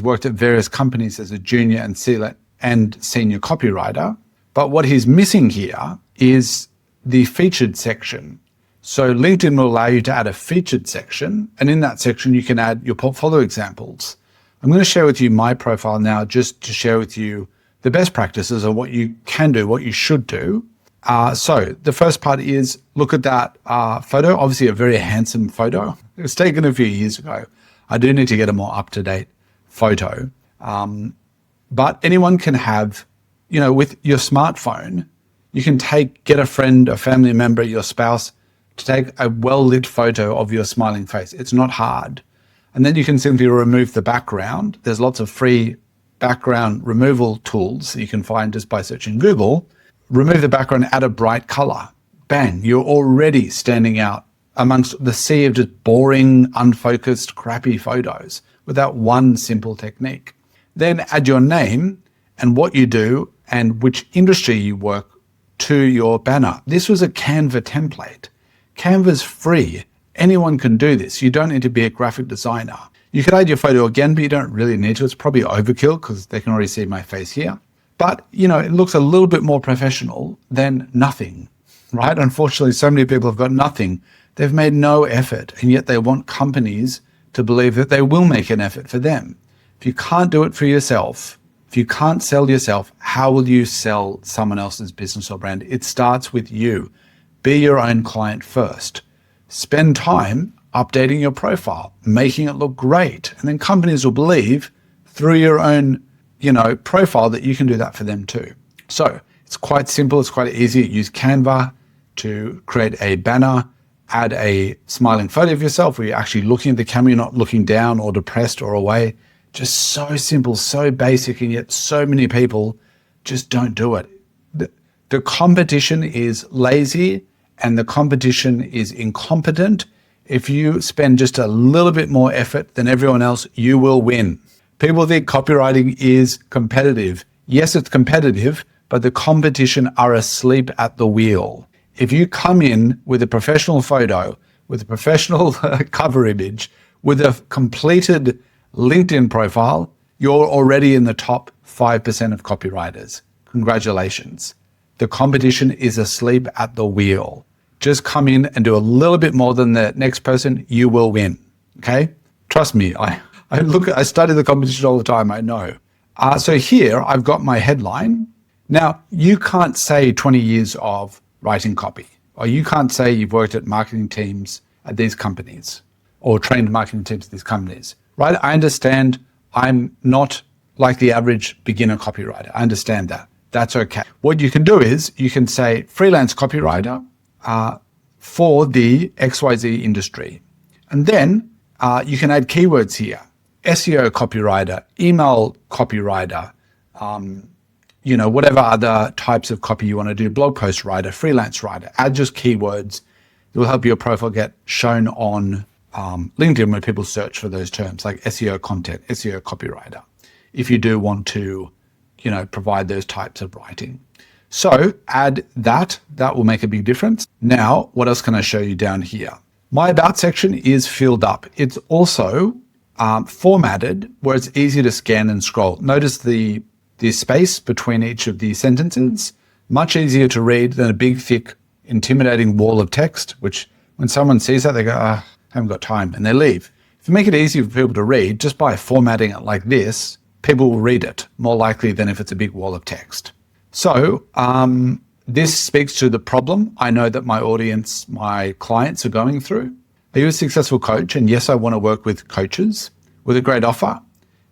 worked at various companies as a junior and senior copywriter. But what he's missing here is the featured section. So LinkedIn will allow you to add a featured section, and in that section you can add your portfolio examples. I'm going to share with you my profile now just to share with you the best practices of what you can do, what you should do. So the first part is look at that photo, obviously a very handsome photo. It was taken a few years ago. I do need to get a more up-to-date photo. But anyone can have, with your smartphone, you can get a friend, a family member, your spouse, to take a well-lit photo of your smiling face. It's not hard. And then you can simply remove the background. There's lots of free background removal tools that you can find just by searching Google. Remove the background, add a bright color. Bang, you're already standing out amongst the sea of just boring, unfocused, crappy photos with that one simple technique. Then add your name and what you do and which industry you work to your banner. This was a Canva template. Canva's free. Anyone can do this. You don't need to be a graphic designer. You could add your photo again, but you don't really need to. It's probably overkill because they can already see my face here. But, it looks a little bit more professional than nothing, right? Unfortunately, so many people have got nothing. They've made no effort, and yet they want companies to believe that they will make an effort for them. If you can't do it for yourself, if you can't sell yourself, how will you sell someone else's business or brand? It starts with you. Be your own client first. Spend time updating your profile, making it look great. And then companies will believe through your own, profile that you can do that for them too. So it's quite simple. It's quite easy. Use Canva to create a banner, add a smiling photo of yourself where you're actually looking at the camera, you're not looking down or depressed or away. Just so simple, so basic, and yet so many people just don't do it. The competition is lazy and the competition is incompetent. If you spend just a little bit more effort than everyone else, you will win. People think copywriting is competitive. Yes, it's competitive, but the competition are asleep at the wheel. If you come in with a professional photo, with a professional cover image, with a completed LinkedIn profile, you're already in the top 5% of copywriters. Congratulations. The competition is asleep at the wheel. Just come in and do a little bit more than the next person, you will win. Okay? Trust me, I study the competition all the time, I know. So here I've got my headline. Now, you can't say 20 years of writing copy, or you can't say you've worked at marketing teams at these companies or trained marketing teams at these companies, right? I understand I'm not like the average beginner copywriter. I understand that. That's okay. What you can do is you can say freelance copywriter for the XYZ industry. And then you can add keywords here. SEO copywriter, email copywriter, whatever other types of copy you want to do, blog post writer, freelance writer, add just keywords. It will help your profile get shown on LinkedIn when people search for those terms like SEO content, SEO copywriter, if you do want to, provide those types of writing. So add that will make a big difference. Now, what else can I show you down here? My about section is filled up. It's also formatted where it's easy to scan and scroll. Notice the space between each of these sentences, much easier to read than a big, thick, intimidating wall of text, which when someone sees that, they go, I haven't got time, and they leave. If you make it easy for people to read, just by formatting it like this, people will read it more likely than if it's a big wall of text. So this speaks to the problem I know that my audience, my clients are going through. Are you a successful coach? And yes, I want to work with coaches with a great offer,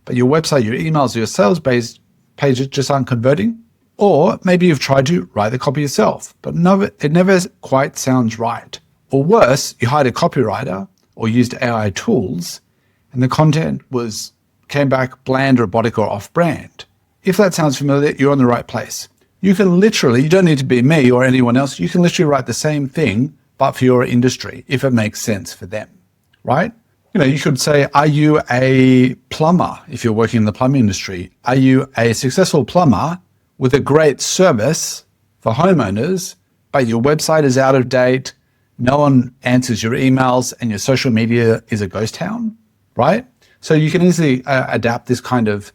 but your website, your emails, your sales pages just aren't converting. Or maybe you've tried to write the copy yourself, but it never quite sounds right. Or worse, you hired a copywriter or used AI tools and the content came back bland, robotic, or off-brand. If that sounds familiar, you're in the right place. You don't need to be me or anyone else. You can literally write the same thing, but for your industry, if it makes sense for them, right? You could say, are you a plumber if you're working in the plumbing industry? Are you a successful plumber with a great service for homeowners, but your website is out of date, no one answers your emails, and your social media is a ghost town, right? So you can easily adapt this kind of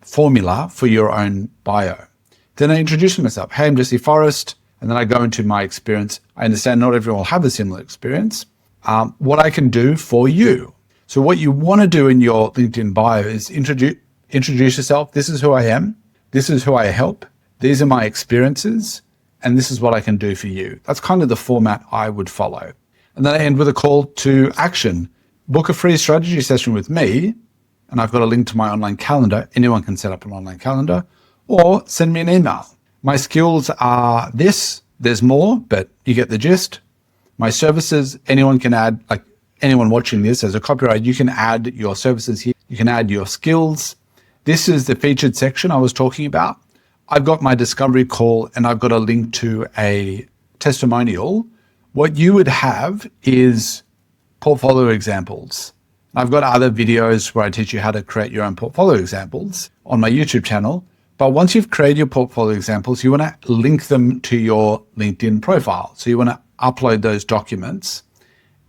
formula for your own bio. Then I introduce myself. Hey, I'm Jesse Forrest. And then I go into my experience. I understand not everyone will have a similar experience. What I can do for you. So what you want to do in your LinkedIn bio is introduce yourself. This is who I am. This is who I help. These are my experiences. And this is what I can do for you. That's kind of the format I would follow. And then I end with a call to action. Book a free strategy session with me. And I've got a link to my online calendar. Anyone can set up an online calendar, or send me an email. My skills are this. There's more, but you get the gist. My services, anyone can add, like anyone watching this as a copywriter, you can add your services here. You can add your skills. This is the featured section I was talking about. I've got my discovery call and I've got a link to a testimonial. What you would have is portfolio examples. I've got other videos where I teach you how to create your own portfolio examples on my YouTube channel. But once you've created your portfolio examples, you want to link them to your LinkedIn profile. So you want to upload those documents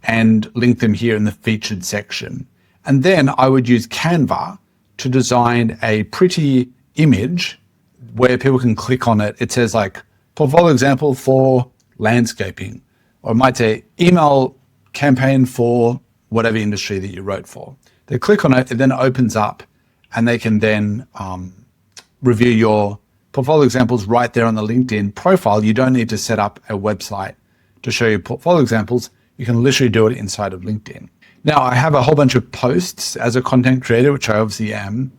and link them here in the featured section. And then I would use Canva to design a pretty image where people can click on it. It says like portfolio example for landscaping, or it might say email campaign for whatever industry that you wrote for. They click on it, it then opens up, and they can then review your portfolio examples right there on the LinkedIn profile. You don't need to set up a website to show you portfolio examples. You can literally do it inside of LinkedIn. Now, I have a whole bunch of posts as a content creator, which I obviously am.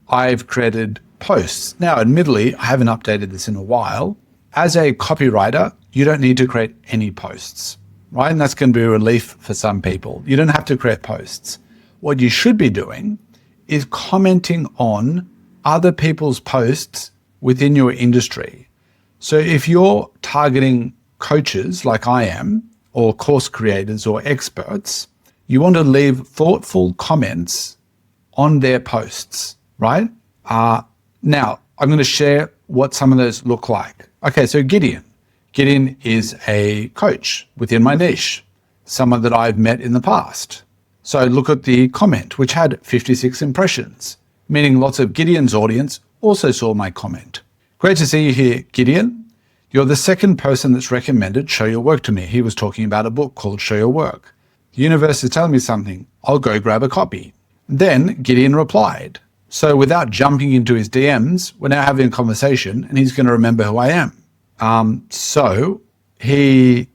I've created posts. Now, admittedly, I haven't updated this in a while. As a copywriter, you don't need to create any posts, right? And that's going to be a relief for some people. You don't have to create posts. What you should be doing is commenting on other people's posts within your industry. So if you're targeting coaches like I am, or course creators or experts, you want to leave thoughtful comments on their posts, right? Now, I'm going to share what some of those look like. Okay, so Gideon. Gideon is a coach within my niche, someone that I've met in the past. So look at the comment, which had 56 impressions, meaning lots of Gideon's audience also saw my comment. Great to see you here, Gideon. You're the second person that's recommended Show Your Work to me. He was talking about a book called Show Your Work. The universe is telling me something. I'll go grab a copy. Then Gideon replied. So without jumping into his DMs, we're now having a conversation and he's going to remember who I am. So he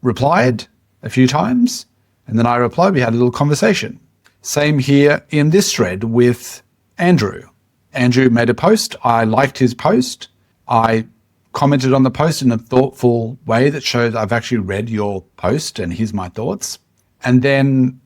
replied a few times and then I replied. We had a little conversation. Same here in this thread with Andrew. Andrew made a post. I liked his post. I commented on the post in a thoughtful way that shows I've actually read your post and here's my thoughts. And then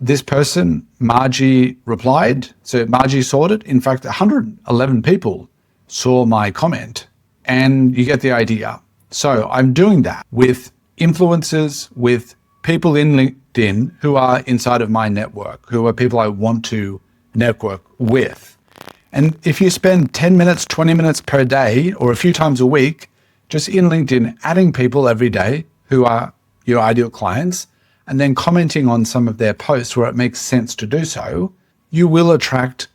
this person, Margie, replied. So Margie saw it. In fact, 111 people saw my comment, and you get the idea. So I'm doing that with influencers, with people in LinkedIn who are inside of my network, who are people I want to network with. And if you spend 10 minutes, 20 minutes per day, or a few times a week, just in LinkedIn, adding people every day who are your ideal clients, and then commenting on some of their posts where it makes sense to do so, you will attract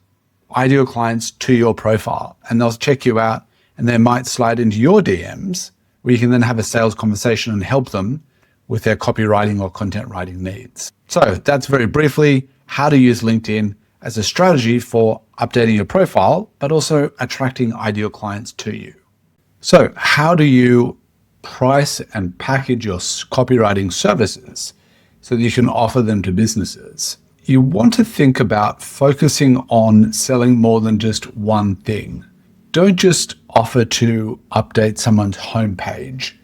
ideal clients to your profile, and they'll check you out, and they might slide into your DMs where you can then have a sales conversation and help them with their copywriting or content writing needs. So that's very briefly how to use LinkedIn as a strategy for updating your profile, but also attracting ideal clients to you. So how do you price and package your copywriting services so that you can offer them to businesses? You want to think about focusing on selling more than just one thing. Don't just offer to update someone's homepage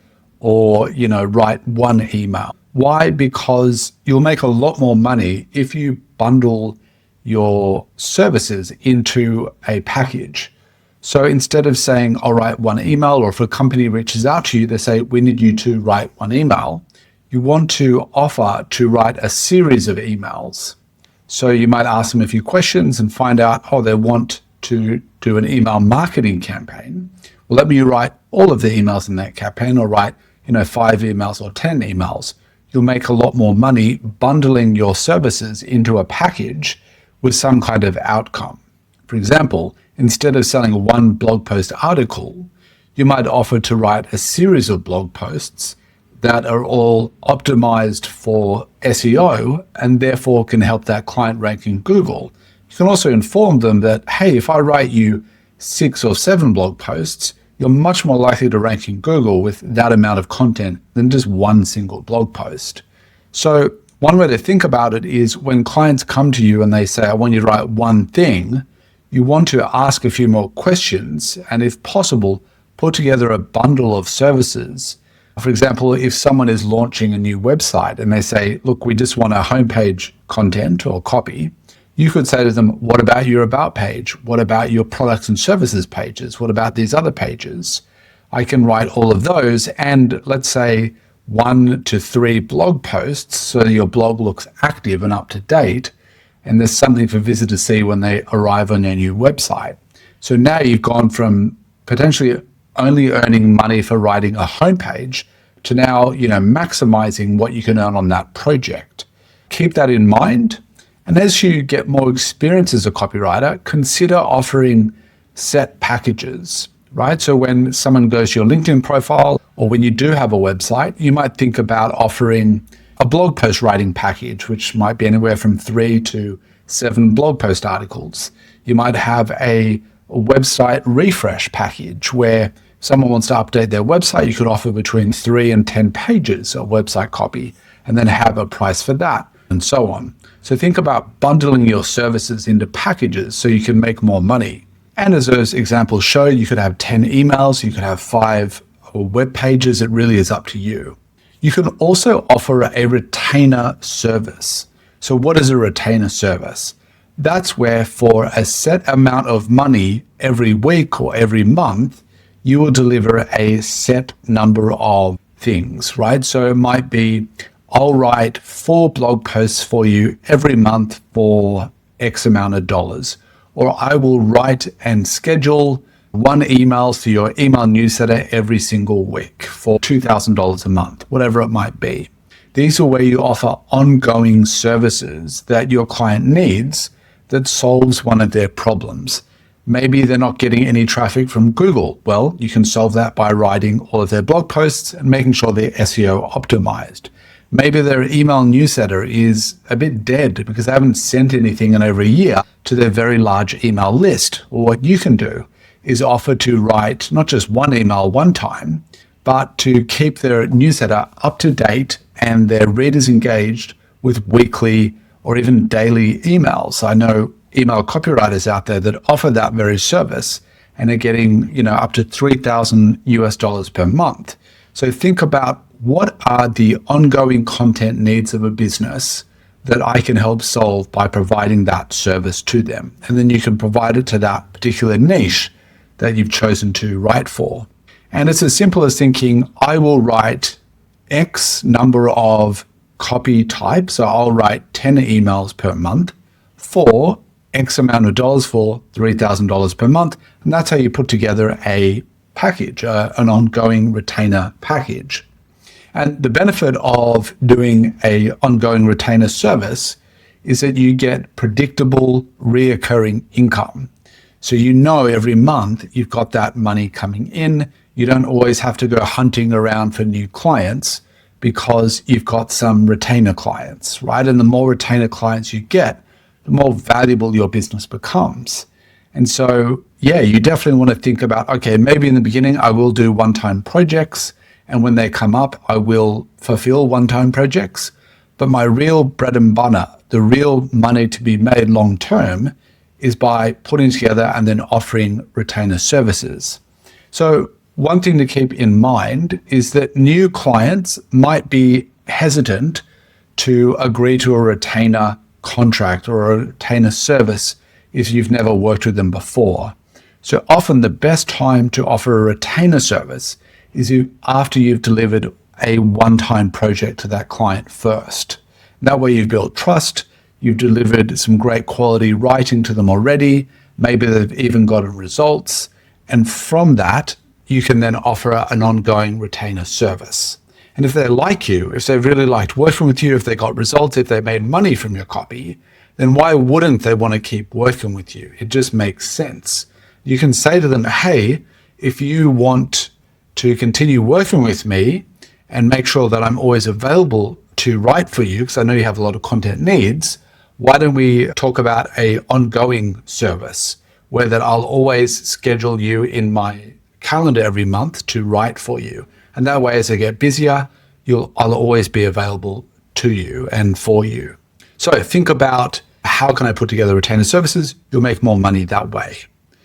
or, write one email. Why? Because you'll make a lot more money if you bundle your services into a package. So instead of saying, I'll write one email, or if a company reaches out to you, they say, we need you to write one email. You want to offer to write a series of emails. So you might ask them a few questions and find out, they want to do an email marketing campaign. Well, let me write all of the emails in that campaign, or write 5 emails or 10 emails. You'll make a lot more money bundling your services into a package with some kind of outcome. For example, instead of selling one blog post article, you might offer to write a series of blog posts that are all optimized for SEO and therefore can help that client rank in Google. You can also inform them that, hey, if I write you 6 or 7 blog posts, you're much more likely to rank in Google with that amount of content than just one single blog post. So one way to think about it is when clients come to you and they say, I want you to write one thing, you want to ask a few more questions and, if possible, put together a bundle of services. For example, if someone is launching a new website and they say, look, we just want a homepage content or copy, you could say to them, what about your about page? What about your products and services pages? What about these other pages? I can write all of those and, let's say, 1 to 3 blog posts so your blog looks active and up to date, and there's something for visitors to see when they arrive on your new website. So now you've gone from potentially only earning money for writing a homepage to now, maximizing what you can earn on that project. Keep that in mind. And as you get more experience as a copywriter, consider offering set packages, right? So when someone goes to your LinkedIn profile, or when you do have a website, you might think about offering a blog post writing package, which might be anywhere from 3 to 7 blog post articles. You might have a website refresh package where someone wants to update their website. You could offer between 3 and 10 pages of website copy and then have a price for that, and so on. So think about bundling your services into packages so you can make more money. And as those examples show, you could have 10 emails, you could have 5 web pages. It really is up to you. You can also offer a retainer service. So what is a retainer service? That's where for a set amount of money every week or every month, you will deliver a set number of things, right? So it might be, I'll write 4 blog posts for you every month for X amount of dollars. Or I will write and schedule 1 email for your email newsletter every single week for $2,000 a month, whatever it might be. These are where you offer ongoing services that your client needs that solves one of their problems. Maybe they're not getting any traffic from Google. Well, you can solve that by writing all of their blog posts and making sure they're SEO optimized. Maybe their email newsletter is a bit dead because they haven't sent anything in over a year to their very large email list. Well, what you can do is offer to write not just 1 email one time, but to keep their newsletter up to date and their readers engaged with weekly or even daily emails. I know email copywriters out there that offer that very service and are getting, up to $3,000 per month. So think about, what are the ongoing content needs of a business that I can help solve by providing that service to them? And then you can provide it to that particular niche that you've chosen to write for. And it's as simple as thinking, I will write X number of copy types. So I'll write 10 emails per month for X amount of dollars, for $3,000 per month. And that's how you put together a package, an ongoing retainer package. And the benefit of doing a ongoing retainer service is that you get predictable, reoccurring income. So every month you've got that money coming in. You don't always have to go hunting around for new clients because you've got some retainer clients, right? And the more retainer clients you get, the more valuable your business becomes. And so, you definitely want to think about, okay, maybe in the beginning I will do one-time projects, and when they come up, I will fulfill one-time projects. But my real bread and butter, the real money to be made long-term, is by putting together and then offering retainer services. So one thing to keep in mind is that new clients might be hesitant to agree to a retainer contract or a retainer service if you've never worked with them before. So often the best time to offer a retainer service is after you've delivered a one-time project to that client first. That way you've built trust, you've delivered some great quality writing to them already, maybe they've even gotten results, and from that, you can then offer an ongoing retainer service. And if they like you, if they really liked working with you, if they got results, if they made money from your copy, then why wouldn't they want to keep working with you? It just makes sense. You can say to them, hey, if you want to continue working with me and make sure that I'm always available to write for you, because I know you have a lot of content needs, why don't we talk about an ongoing service where that I'll always schedule you in my calendar every month to write for you. And that way, as I get busier, I'll always be available to you and for you. So think about how can I put together retainer services? You'll make more money that way.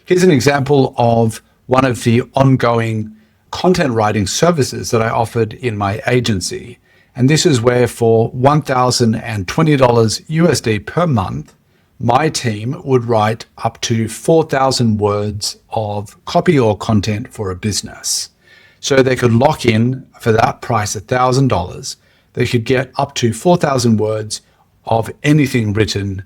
Here's an example of one of the ongoing content writing services that I offered in my agency. And this is where for $1,020 USD per month, my team would write up to 4,000 words of copy or content for a business. So they could lock in for that price, $1,000. They could get up to 4,000 words of anything written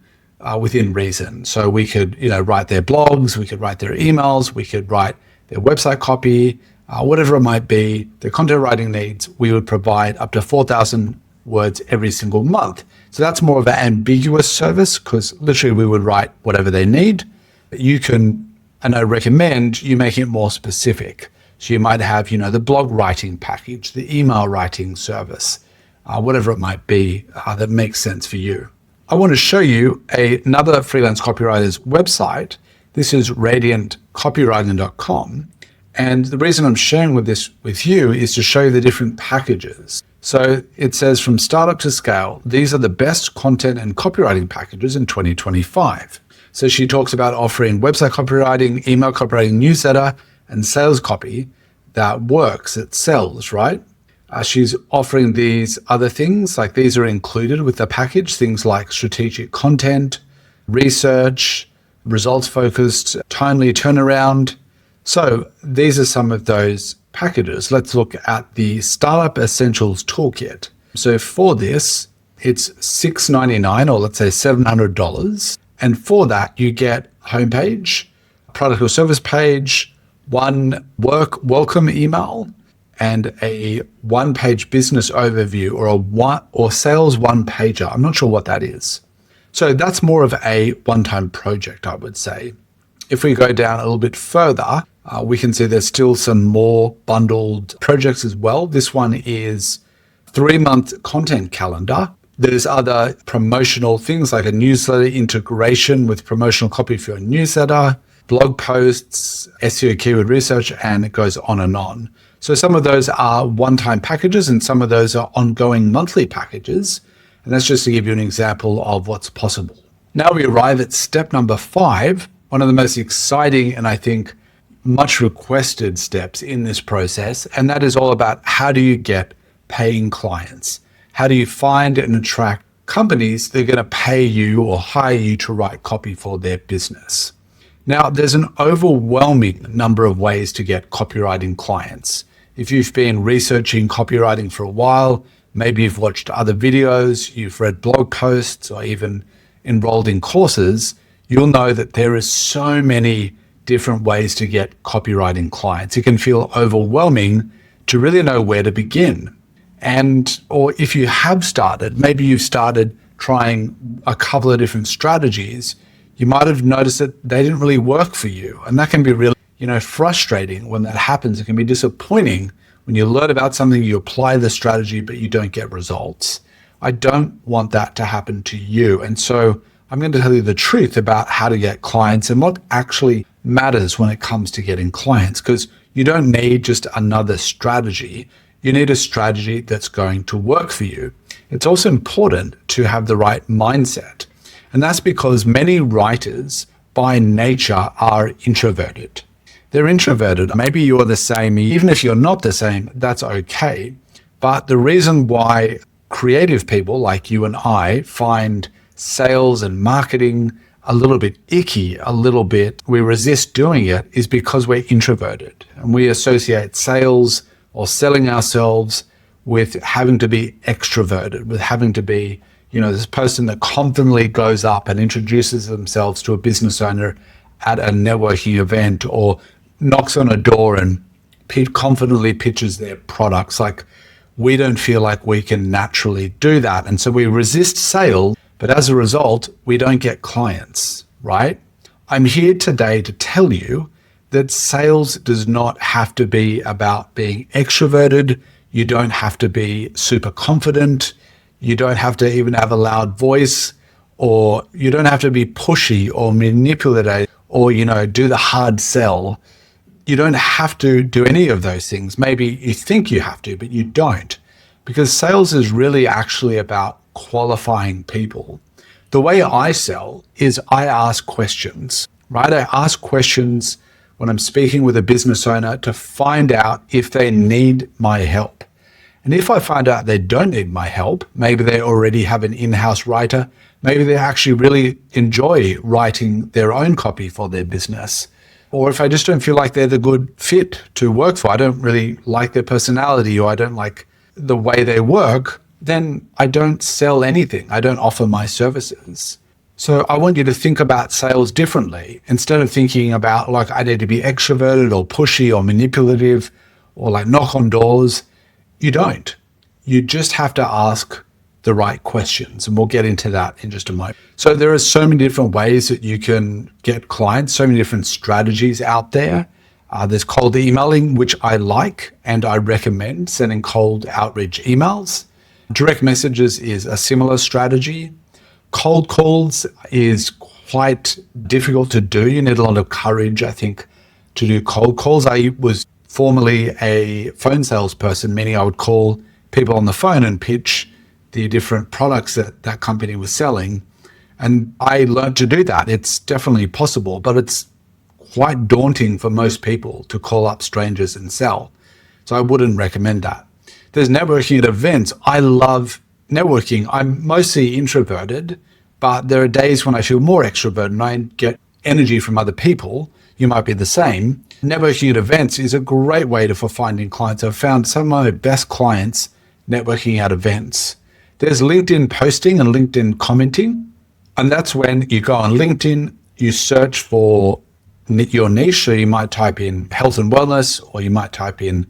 within reason. So we could, write their blogs, we could write their emails, we could write their website copy, whatever it might be, their content writing needs. We would provide up to 4,000 words every single month. So that's more of an ambiguous service because literally we would write whatever they need. You can, and I recommend you make it more specific. So you might have, the blog writing package, the email writing service, whatever it might be that makes sense for you. I want to show you another freelance copywriter's website. This is radiantcopywriting.com. And the reason I'm sharing this with you is to show you the different packages. So it says from startup to scale, these are the best content and copywriting packages in 2025. So she talks about offering website copywriting, email copywriting, newsletter, and sales copy that works, it sells, right? She's offering these other things, like these are included with the package, things like strategic content, research, results-focused, timely turnaround. So these are some of those packages. Let's look at the Startup Essentials Toolkit. So for this, it's $699 or let's say $700. And for that, you get homepage, product or service page, one work welcome email, and a one-page business overview or sales one-pager. I'm not sure what that is. So that's more of a one-time project, I would say. If we go down a little bit further, we can see there's still some more bundled projects as well. This one is 3-month content calendar. There's other promotional things like a newsletter integration with promotional copy for your newsletter, blog posts, SEO keyword research, and it goes on and on. So some of those are one-time packages and some of those are ongoing monthly packages. And that's just to give you an example of what's possible. Now we arrive at step number 5, one of the most exciting and I think much requested steps in this process. And that is all about how do you get paying clients? How do you find and attract companies that are going to pay you or hire you to write copy for their business? Now, there's an overwhelming number of ways to get copywriting clients. If you've been researching copywriting for a while, maybe you've watched other videos, you've read blog posts, or even enrolled in courses, you'll know that there is so many different ways to get copywriting clients. It can feel overwhelming to really know where to begin. Or if you have started, maybe you've started trying a couple of different strategies, you might have noticed that they didn't really work for you. And that can be really, frustrating when that happens. It can be disappointing when you learn about something, you apply the strategy, but you don't get results. I don't want that to happen to you. And so I'm going to tell you the truth about how to get clients and what actually matters when it comes to getting clients, because you don't need just another strategy. You need a strategy that's going to work for you. It's also important to have the right mindset. And that's because many writers by nature are introverted. They're introverted. Maybe you're the same. Even if you're not the same, that's okay. But the reason why creative people like you and I find sales and marketing a little bit icky, we resist doing it, is because we're introverted. And we associate sales or selling ourselves with having to be extroverted, with having to be, this person that confidently goes up and introduces themselves to a business owner at a networking event or knocks on a door and, confidently pitches their products. Like, we don't feel like we can naturally do that. And so we resist sales, but as a result, we don't get clients, right? I'm here today to tell you that sales does not have to be about being extroverted. You don't have to be super confident. You don't have to even have a loud voice, or you don't have to be pushy or manipulative or, do the hard sell. You don't have to do any of those things. Maybe you think you have to, but you don't, because sales is really actually about qualifying people. The way I sell is I ask questions, right? I ask questions when I'm speaking with a business owner to find out if they need my help. And if I find out they don't need my help, maybe they already have an in-house writer, maybe they actually really enjoy writing their own copy for their business. Or if I just don't feel like they're the good fit to work for, I don't really like their personality, or I don't like the way they work, then I don't sell anything. I don't offer my services. So I want you to think about sales differently. Instead of thinking about like, I need to be extroverted or pushy or manipulative or like knock on doors, you don't. You just have to ask the right questions. And we'll get into that in just a moment. So there are so many different ways that you can get clients, so many different strategies out there. There's cold emailing, which I like and I recommend, sending cold outreach emails. Direct messages is a similar strategy. Cold calls is quite difficult to do. You need a lot of courage, I think, to do cold calls. I was formerly a phone salesperson, meaning I would call people on the phone and pitch the different products that that company was selling. And I learned to do that. It's definitely possible, but it's quite daunting for most people to call up strangers and sell. So I wouldn't recommend that. There's networking at events. I love networking. I'm mostly introverted, but there are days when I feel more extroverted and I get energy from other people. You might be the same. Networking at events is a great way for finding clients. I've found some of my best clients networking at events. There's LinkedIn posting and LinkedIn commenting. And that's when you go on LinkedIn, you search for your niche. So you might type in health and wellness, or you might type in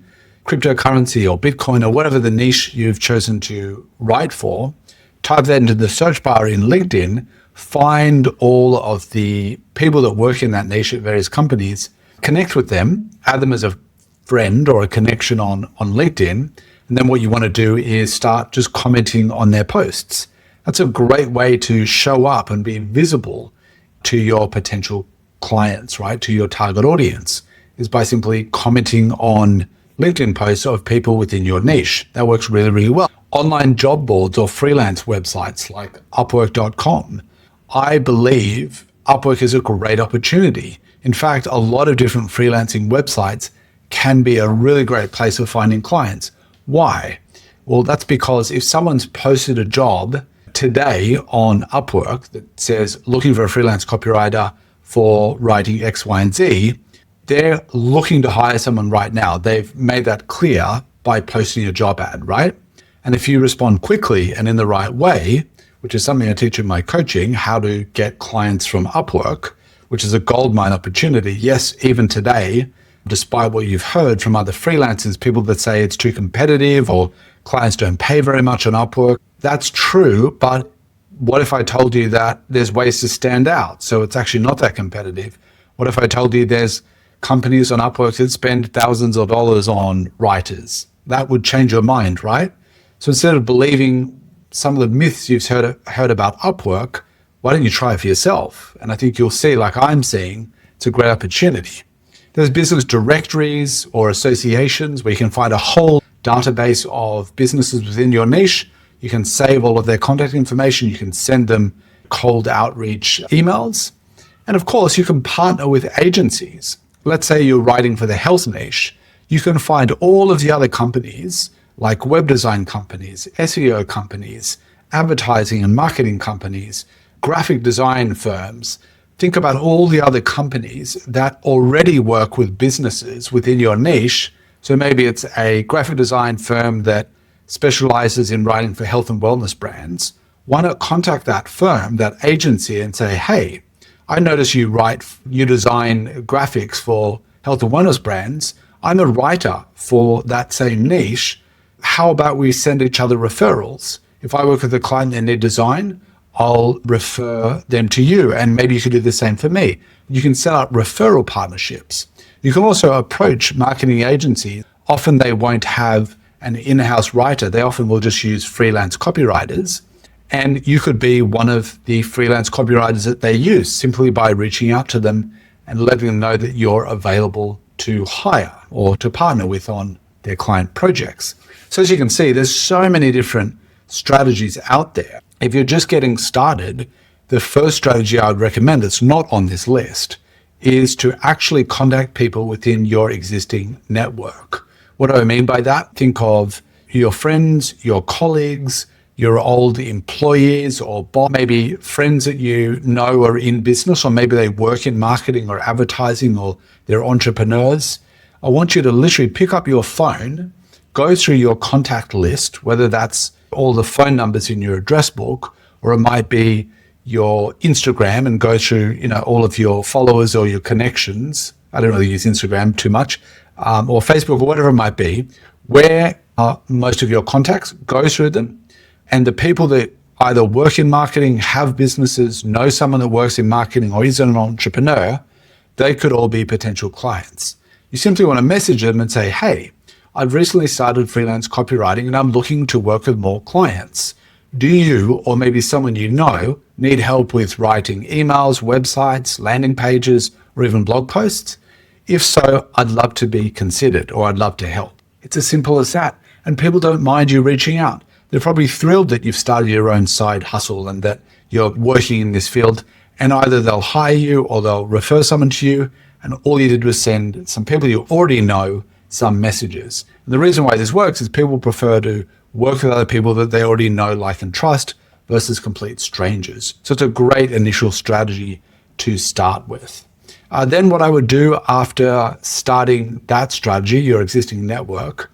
cryptocurrency or Bitcoin or whatever the niche you've chosen to write for. Type that into the search bar in LinkedIn, find all of the people that work in that niche at various companies, connect with them, add them as a friend or a connection on LinkedIn. And then what you want to do is start just commenting on their posts. That's a great way to show up and be visible to your potential clients, right? To your target audience, is by simply commenting on LinkedIn posts of people within your niche. That works really, really well. Online job boards or freelance websites like Upwork.com. I believe Upwork is a great opportunity. In fact, a lot of different freelancing websites can be a really great place for finding clients. Why? Well, that's because if someone's posted a job today on Upwork that says looking for a freelance copywriter for writing X, Y, and Z, they're looking to hire someone right now. They've made that clear by posting a job ad, right? And if you respond quickly and in the right way, which is something I teach in my coaching, how to get clients from Upwork, which is a goldmine opportunity. Yes, even today, despite what you've heard from other freelancers, people that say it's too competitive or clients don't pay very much on Upwork. That's true, but what if I told you that there's ways to stand out? So it's actually not that competitive. What if I told you there's companies on Upwork that spend thousands of dollars on writers? That would change your mind, right? So instead of believing some of the myths you've heard about Upwork, why don't you try it for yourself? And I think you'll see, like I'm seeing, it's a great opportunity. There's business directories or associations where you can find a whole database of businesses within your niche. You can save all of their contact information. You can send them cold outreach emails. And of course, you can partner with agencies. Let's say you're writing for the health niche. You can find all of the other companies, like web design companies, SEO companies, advertising and marketing companies, graphic design firms. Think about all the other companies that already work with businesses within your niche. So maybe it's a graphic design firm that specializes in writing for health and wellness brands. Why not contact that firm, that agency, and say, hey, I notice you design graphics for health and wellness brands. I'm a writer for that same niche. How about we send each other referrals? If I work with a client and they need design, I'll refer them to you, and maybe you could do the same for me. You can set up referral partnerships. You can also approach marketing agencies. Often they won't have an in-house writer. They often will just use freelance copywriters. And you could be one of the freelance copywriters that they use simply by reaching out to them and letting them know that you're available to hire or to partner with on their client projects. So as you can see, there's so many different strategies out there. If you're just getting started, the first strategy I would recommend that's not on this list is to actually contact people within your existing network. What do I mean by that? Think of your friends, your colleagues, your old employees or boss, maybe friends that you know are in business, or maybe they work in marketing or advertising, or they're entrepreneurs. I want you to literally pick up your phone, go through your contact list, whether that's all the phone numbers in your address book, or it might be your Instagram, and go through, all of your followers or your connections. I don't really use Instagram too much, or Facebook or whatever it might be. Where are most of your contacts? Go through them. And the people that either work in marketing, have businesses, know someone that works in marketing, or is an entrepreneur, they could all be potential clients. You simply want to message them and say, hey, I've recently started freelance copywriting and I'm looking to work with more clients. Do you, or maybe someone you know, need help with writing emails, websites, landing pages, or even blog posts? If so, I'd love to be considered, or I'd love to help. It's as simple as that. And people don't mind you reaching out. They're probably thrilled that you've started your own side hustle and that you're working in this field, and either they'll hire you or they'll refer someone to you, and all you did was send some people you already know some messages. And the reason why this works is people prefer to work with other people that they already know, like, and trust versus complete strangers. So it's a great initial strategy to start with. Then what I would do after starting that strategy, your existing network,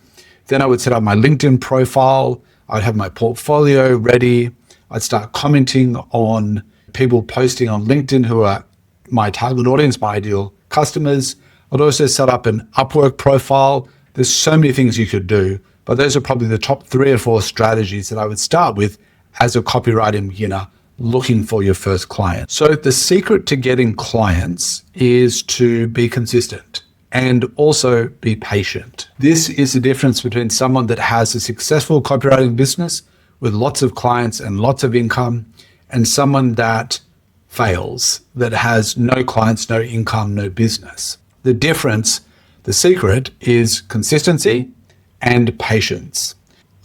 then I would set up my LinkedIn profile. I'd have my portfolio ready. I'd start commenting on people posting on LinkedIn who are my target audience, my ideal customers. I'd also set up an Upwork profile. There's so many things you could do, but those are probably the top 3 or 4 strategies that I would start with as a copywriting beginner looking for your first client. So the secret to getting clients is to be consistent and also be patient. This is the difference between someone that has a successful copywriting business with lots of clients and lots of income, and someone that fails, that has no clients, no income, no business. The difference, the secret, is consistency and patience.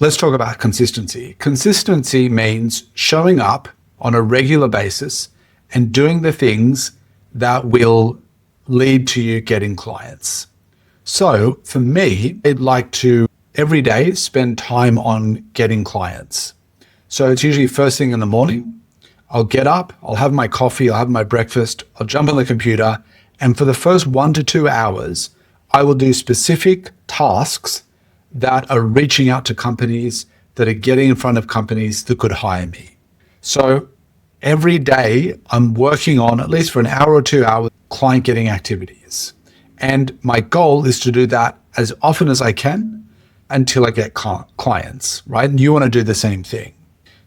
Let's talk about consistency. Consistency means showing up on a regular basis and doing the things that will lead to you getting clients. So for me, I'd like to every day spend time on getting clients. So it's usually first thing in the morning. I'll get up, I'll have my coffee, I'll have my breakfast, I'll jump on the computer, and for the first 1 to 2 hours, I will do specific tasks that are reaching out to companies, that are getting in front of companies that could hire me. So every day I'm working on, at least for an hour or 2 hours, client getting activities. And my goal is to do that as often as I can until I get clients, right? And you want to do the same thing.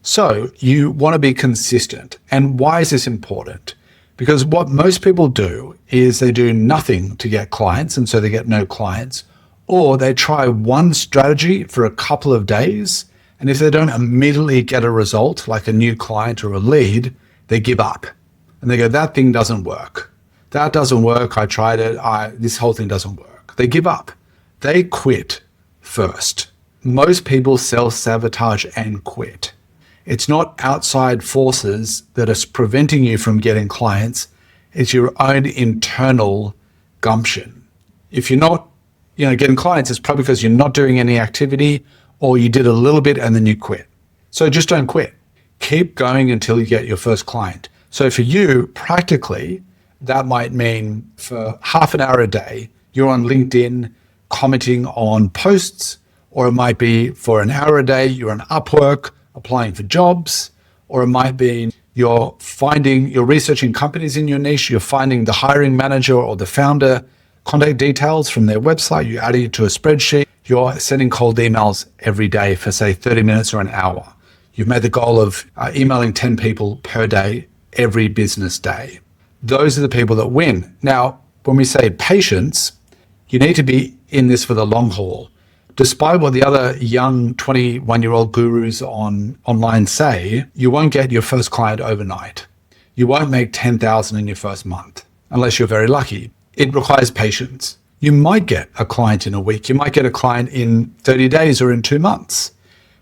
So you want to be consistent. And why is this important? Because what most people do is they do nothing to get clients, and so they get no clients, or they try one strategy for a couple of days, and if they don't immediately get a result, like a new client or a lead, they give up. And they go, that thing doesn't work. That doesn't work. I tried it. This whole thing doesn't work. They give up. They quit first. Most people self-sabotage and quit. It's not outside forces that are preventing you from getting clients. It's your own internal gumption. If you're not, getting clients, it's probably because you're not doing any activity, or you did a little bit and then you quit. So just don't quit. Keep going until you get your first client. So for you, practically, that might mean for half an hour a day, you're on LinkedIn commenting on posts, or it might be for an hour a day, you're on Upwork applying for jobs, or it might be you're researching companies in your niche, you're finding the hiring manager or the founder, contact details from their website, you're adding it to a spreadsheet, you're sending cold emails every day for say 30 minutes or an hour. You've made the goal of emailing 10 people per day, every business day. Those are the people that win. Now, when we say patience, you need to be in this for the long haul. Despite what the other young 21-year-old gurus online say, you won't get your first client overnight. You won't make 10,000 in your first month, unless you're very lucky. It requires patience. You might get a client in a week. You might get a client in 30 days or in 2 months.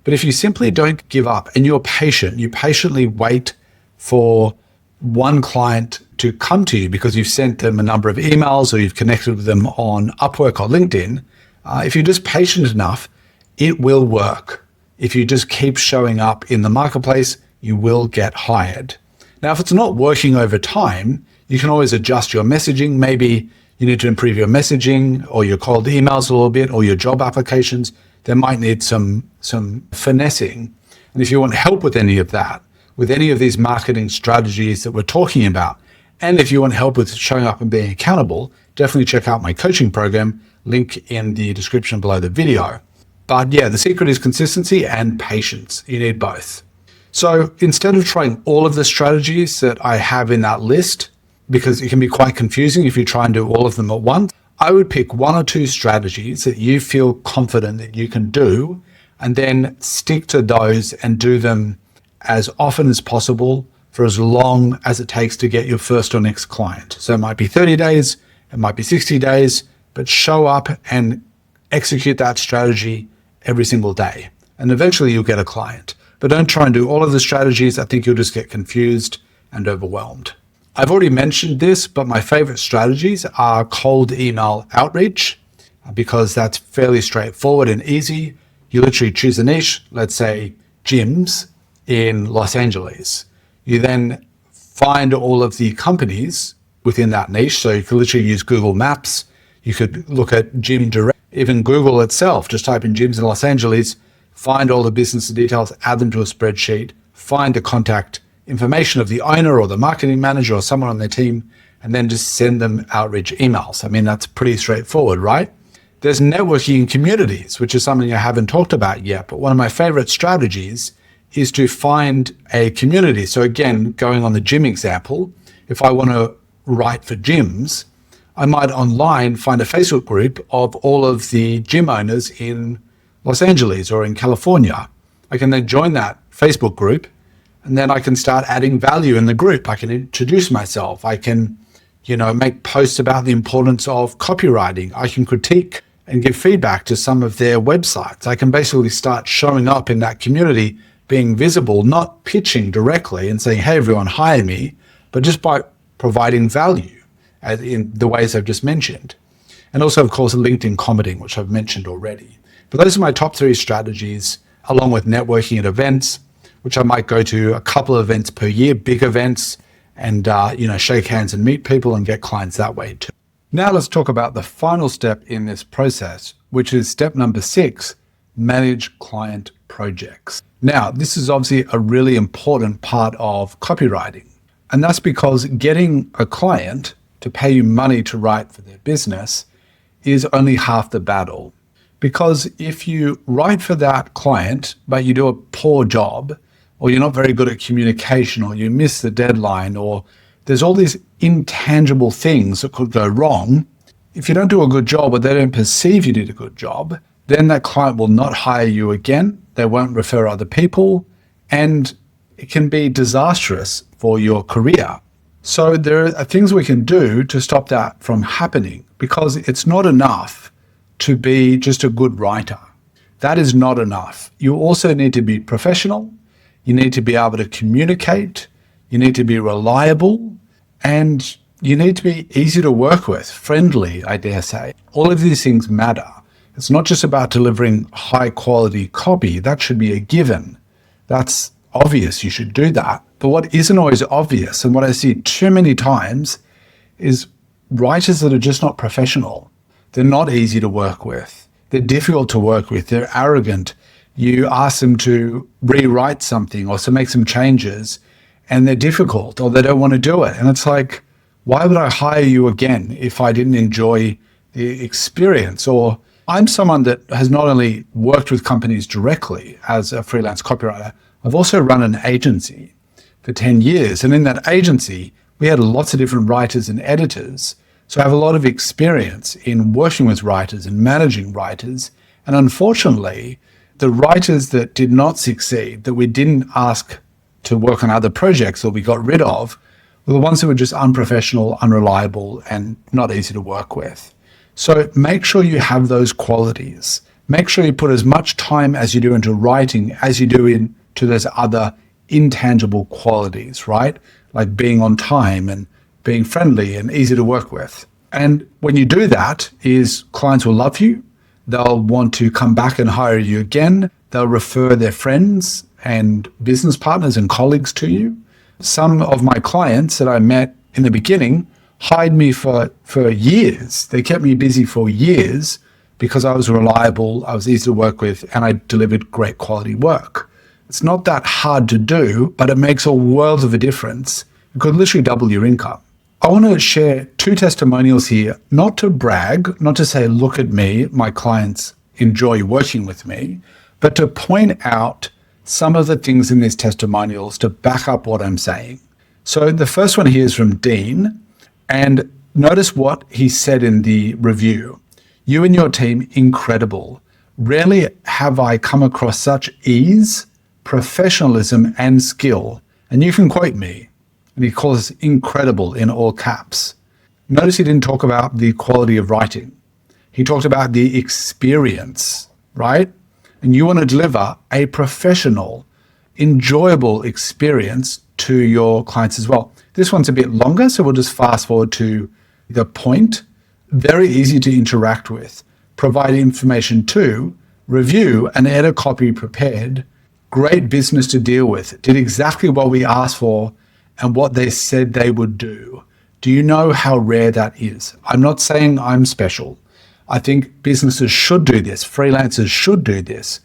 But if you simply don't give up and you're patient, you patiently wait for one client to come to you because you've sent them a number of emails or you've connected with them on Upwork or LinkedIn, if you're just patient enough, it will work. If you just keep showing up in the marketplace, you will get hired. Now, if it's not working over time, you can always adjust your messaging. Maybe you need to improve your messaging or your cold emails a little bit or your job applications. They might need some finessing. And if you want help with any of that, with any of these marketing strategies that we're talking about, and if you want help with showing up and being accountable, definitely check out my coaching program, link in the description below the video. But yeah, the secret is consistency and patience. You need both. So instead of trying all of the strategies that I have in that list, because it can be quite confusing if you try and do all of them at once, I would pick 1 or 2 strategies that you feel confident that you can do, and then stick to those and do them as often as possible for as long as it takes to get your first or next client. So it might be 30 days, it might be 60 days, but show up and execute that strategy every single day. And eventually you'll get a client. But don't try and do all of the strategies. I think you'll just get confused and overwhelmed. I've already mentioned this, but my favorite strategies are cold email outreach, because that's fairly straightforward and easy. You literally choose a niche, let's say gyms in Los Angeles. You then find all of the companies within that niche. So you could literally use Google Maps. You could look at Gym Direct, even Google itself, just type in gyms in Los Angeles, find all the business details, add them to a spreadsheet, find the contact information of the owner or the marketing manager or someone on their team, and then just send them outreach emails. I mean, that's pretty straightforward, right? There's networking in communities, which is something I haven't talked about yet, but one of my favorite strategies is to find a community. So again, going on the gym example, if I want to write for gyms, I might online find a Facebook group of all of the gym owners in Los Angeles or in California. I can then join that Facebook group, and then I can start adding value in the group. I can introduce myself. I can, make posts about the importance of copywriting. I can critique and give feedback to some of their websites. I can basically start showing up in that community, being visible, not pitching directly and saying, hey, everyone, hire me, but just by providing value in the ways I've just mentioned. And also, of course, LinkedIn commenting, which I've mentioned already. But those are my top 3 strategies, along with networking at events, which I might go to a couple of events per year, big events, and shake hands and meet people and get clients that way too. Now let's talk about the final step in this process, which is step number 6, manage client projects. Now, this is obviously a really important part of copywriting, and that's because getting a client to pay you money to write for their business is only half the battle. Because if you write for that client, but you do a poor job, or you're not very good at communication, or you miss the deadline, or there's all these intangible things that could go wrong. If you don't do a good job, or they don't perceive you did a good job, then that client will not hire you again. They won't refer other people, and it can be disastrous for your career. So there are things we can do to stop that from happening, because it's not enough to be just a good writer. That is not enough. You also need to be professional. You need to be able to communicate. You need to be reliable, and you need to be easy to work with, friendly, I dare say. All of these things matter. It's not just about delivering high quality copy. That should be a given. That's obvious. You should do that. But what isn't always obvious, and what I see too many times, is writers that are just not professional. They're not easy to work with. They're difficult to work with. They're arrogant. You ask them to rewrite something or to make some changes, and they're difficult, or they don't want to do it. And it's like, why would I hire you again if I didn't enjoy the experience. Or I'm someone that has not only worked with companies directly as a freelance copywriter, I've also run an agency for 10 years. And in that agency, we had lots of different writers and editors. So I have a lot of experience in working with writers and managing writers. And unfortunately, the writers that did not succeed, that we didn't ask to work on other projects or we got rid of, were the ones who were just unprofessional, unreliable, and not easy to work with. So make sure you have those qualities. Make sure you put as much time as you do into writing as you do into those other intangible qualities, right? Like being on time and being friendly and easy to work with. And when you do that, clients will love you. They'll want to come back and hire you again. They'll refer their friends and business partners and colleagues to you. Some of my clients that I met in the beginning hired me for years. They kept me busy for years because I was reliable, I was easy to work with, and I delivered great quality work. It's not that hard to do, but it makes a world of a difference. It could literally double your income. I want to share 2 testimonials here, not to brag, not to say, look at me, my clients enjoy working with me, but to point out some of the things in these testimonials to back up what I'm saying. So the first one here is from Dean, and notice what he said in the review. You and your team, incredible. Rarely have I come across such ease, professionalism, and skill. And you can quote me. And he calls us incredible in all caps. Notice he didn't talk about the quality of writing. He talked about the experience, right? And you want to deliver a professional, enjoyable experience to your clients as well. This one's a bit longer, so we'll just fast forward to the point. Very easy to interact with, provide information to, review, and edit copy prepared. Great business to deal with. Did exactly what we asked for and what they said they would do. Do you know how rare that is? I'm not saying I'm special. I think businesses should do this. Freelancers should do this.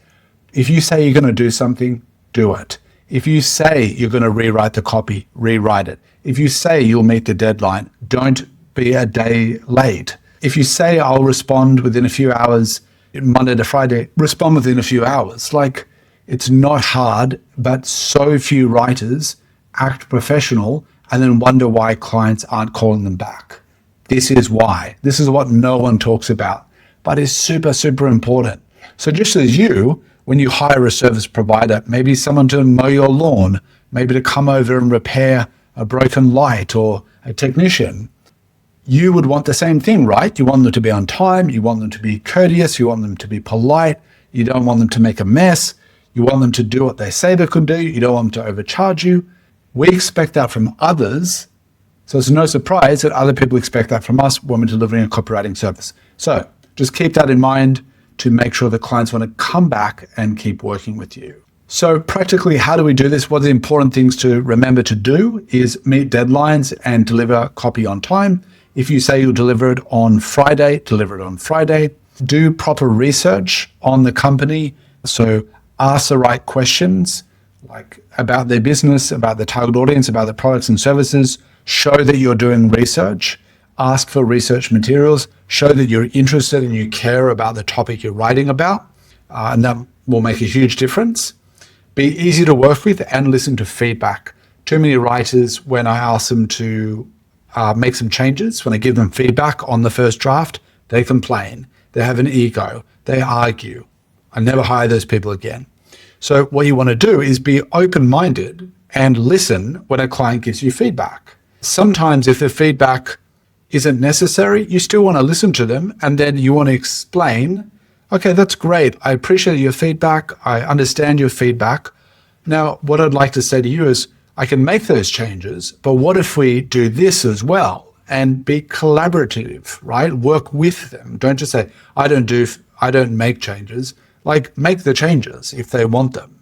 If you say you're going to do something, do it. If you say you're going to rewrite the copy, rewrite it. If you say you'll meet the deadline, don't be a day late. If you say I'll respond within a few hours, Monday to Friday, respond within a few hours. Like, it's not hard, but so few writers act professional and then wonder why clients aren't calling them back. This is why. This is what no one talks about, but is super, super important. So just as you, when you hire a service provider, maybe someone to mow your lawn, maybe to come over and repair a broken light, or a technician, you would want the same thing, right? You want them to be on time. You want them to be courteous. You want them to be polite. You don't want them to make a mess. You want them to do what they say they could do. You don't want them to overcharge you. We expect that from others. So it's no surprise that other people expect that from us when we're delivering a copywriting service. So just keep that in mind to make sure that clients want to come back and keep working with you. So practically, how do we do this? One of the important things to remember to do is meet deadlines and deliver copy on time. If you say you'll deliver it on Friday, deliver it on Friday. Do proper research on the company. So ask the right questions, like about their business, about the target audience, about the products and services. Show that you're doing research. Ask for research materials. Show that you're interested and you care about the topic you're writing about. And that will make a huge difference. Be easy to work with and listen to feedback. Too many writers, when I ask them to make some changes, when I give them feedback on the first draft, they complain. They have an ego. They argue. I never hire those people again. So what you want to do is be open-minded and listen when a client gives you feedback. Sometimes if the feedback isn't necessary, you still want to listen to them, and then you want to explain, okay, that's great. I appreciate your feedback. I understand your feedback. Now, what I'd like to say to you is I can make those changes, but what if we do this as well? And be collaborative, right? Work with them. Don't just say, I don't make changes. Like, make the changes if they want them.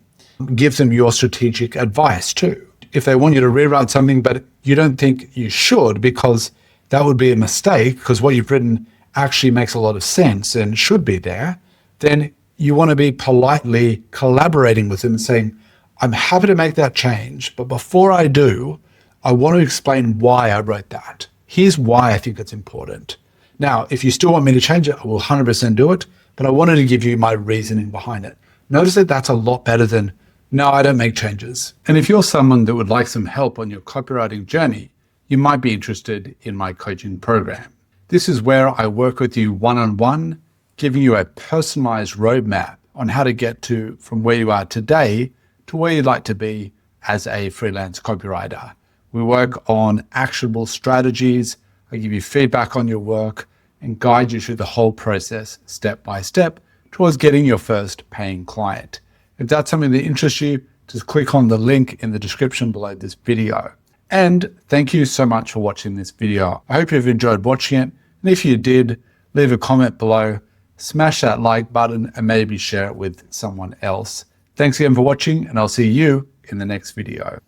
Give them your strategic advice too. If they want you to rewrite something, but you don't think you should, because that would be a mistake, because what you've written actually makes a lot of sense and should be there, then you want to be politely collaborating with them and saying, I'm happy to make that change, but before I do, I want to explain why I wrote that. Here's why I think it's important. Now, if you still want me to change it, I will 100% do it, but I wanted to give you my reasoning behind it. Notice that that's a lot better than, no, I don't make changes. And if you're someone that would like some help on your copywriting journey, you might be interested in my coaching program. This is where I work with you one-on-one, giving you a personalized roadmap on how to get from where you are today to where you'd like to be as a freelance copywriter. We work on actionable strategies. I give you feedback on your work and guide you through the whole process step by step towards getting your first paying client. If that's something that interests you, just click on the link in the description below this video. And thank you so much for watching this video. I hope you've enjoyed watching it. And if you did, leave a comment below, smash that like button, and maybe share it with someone else. Thanks again for watching, and I'll see you in the next video.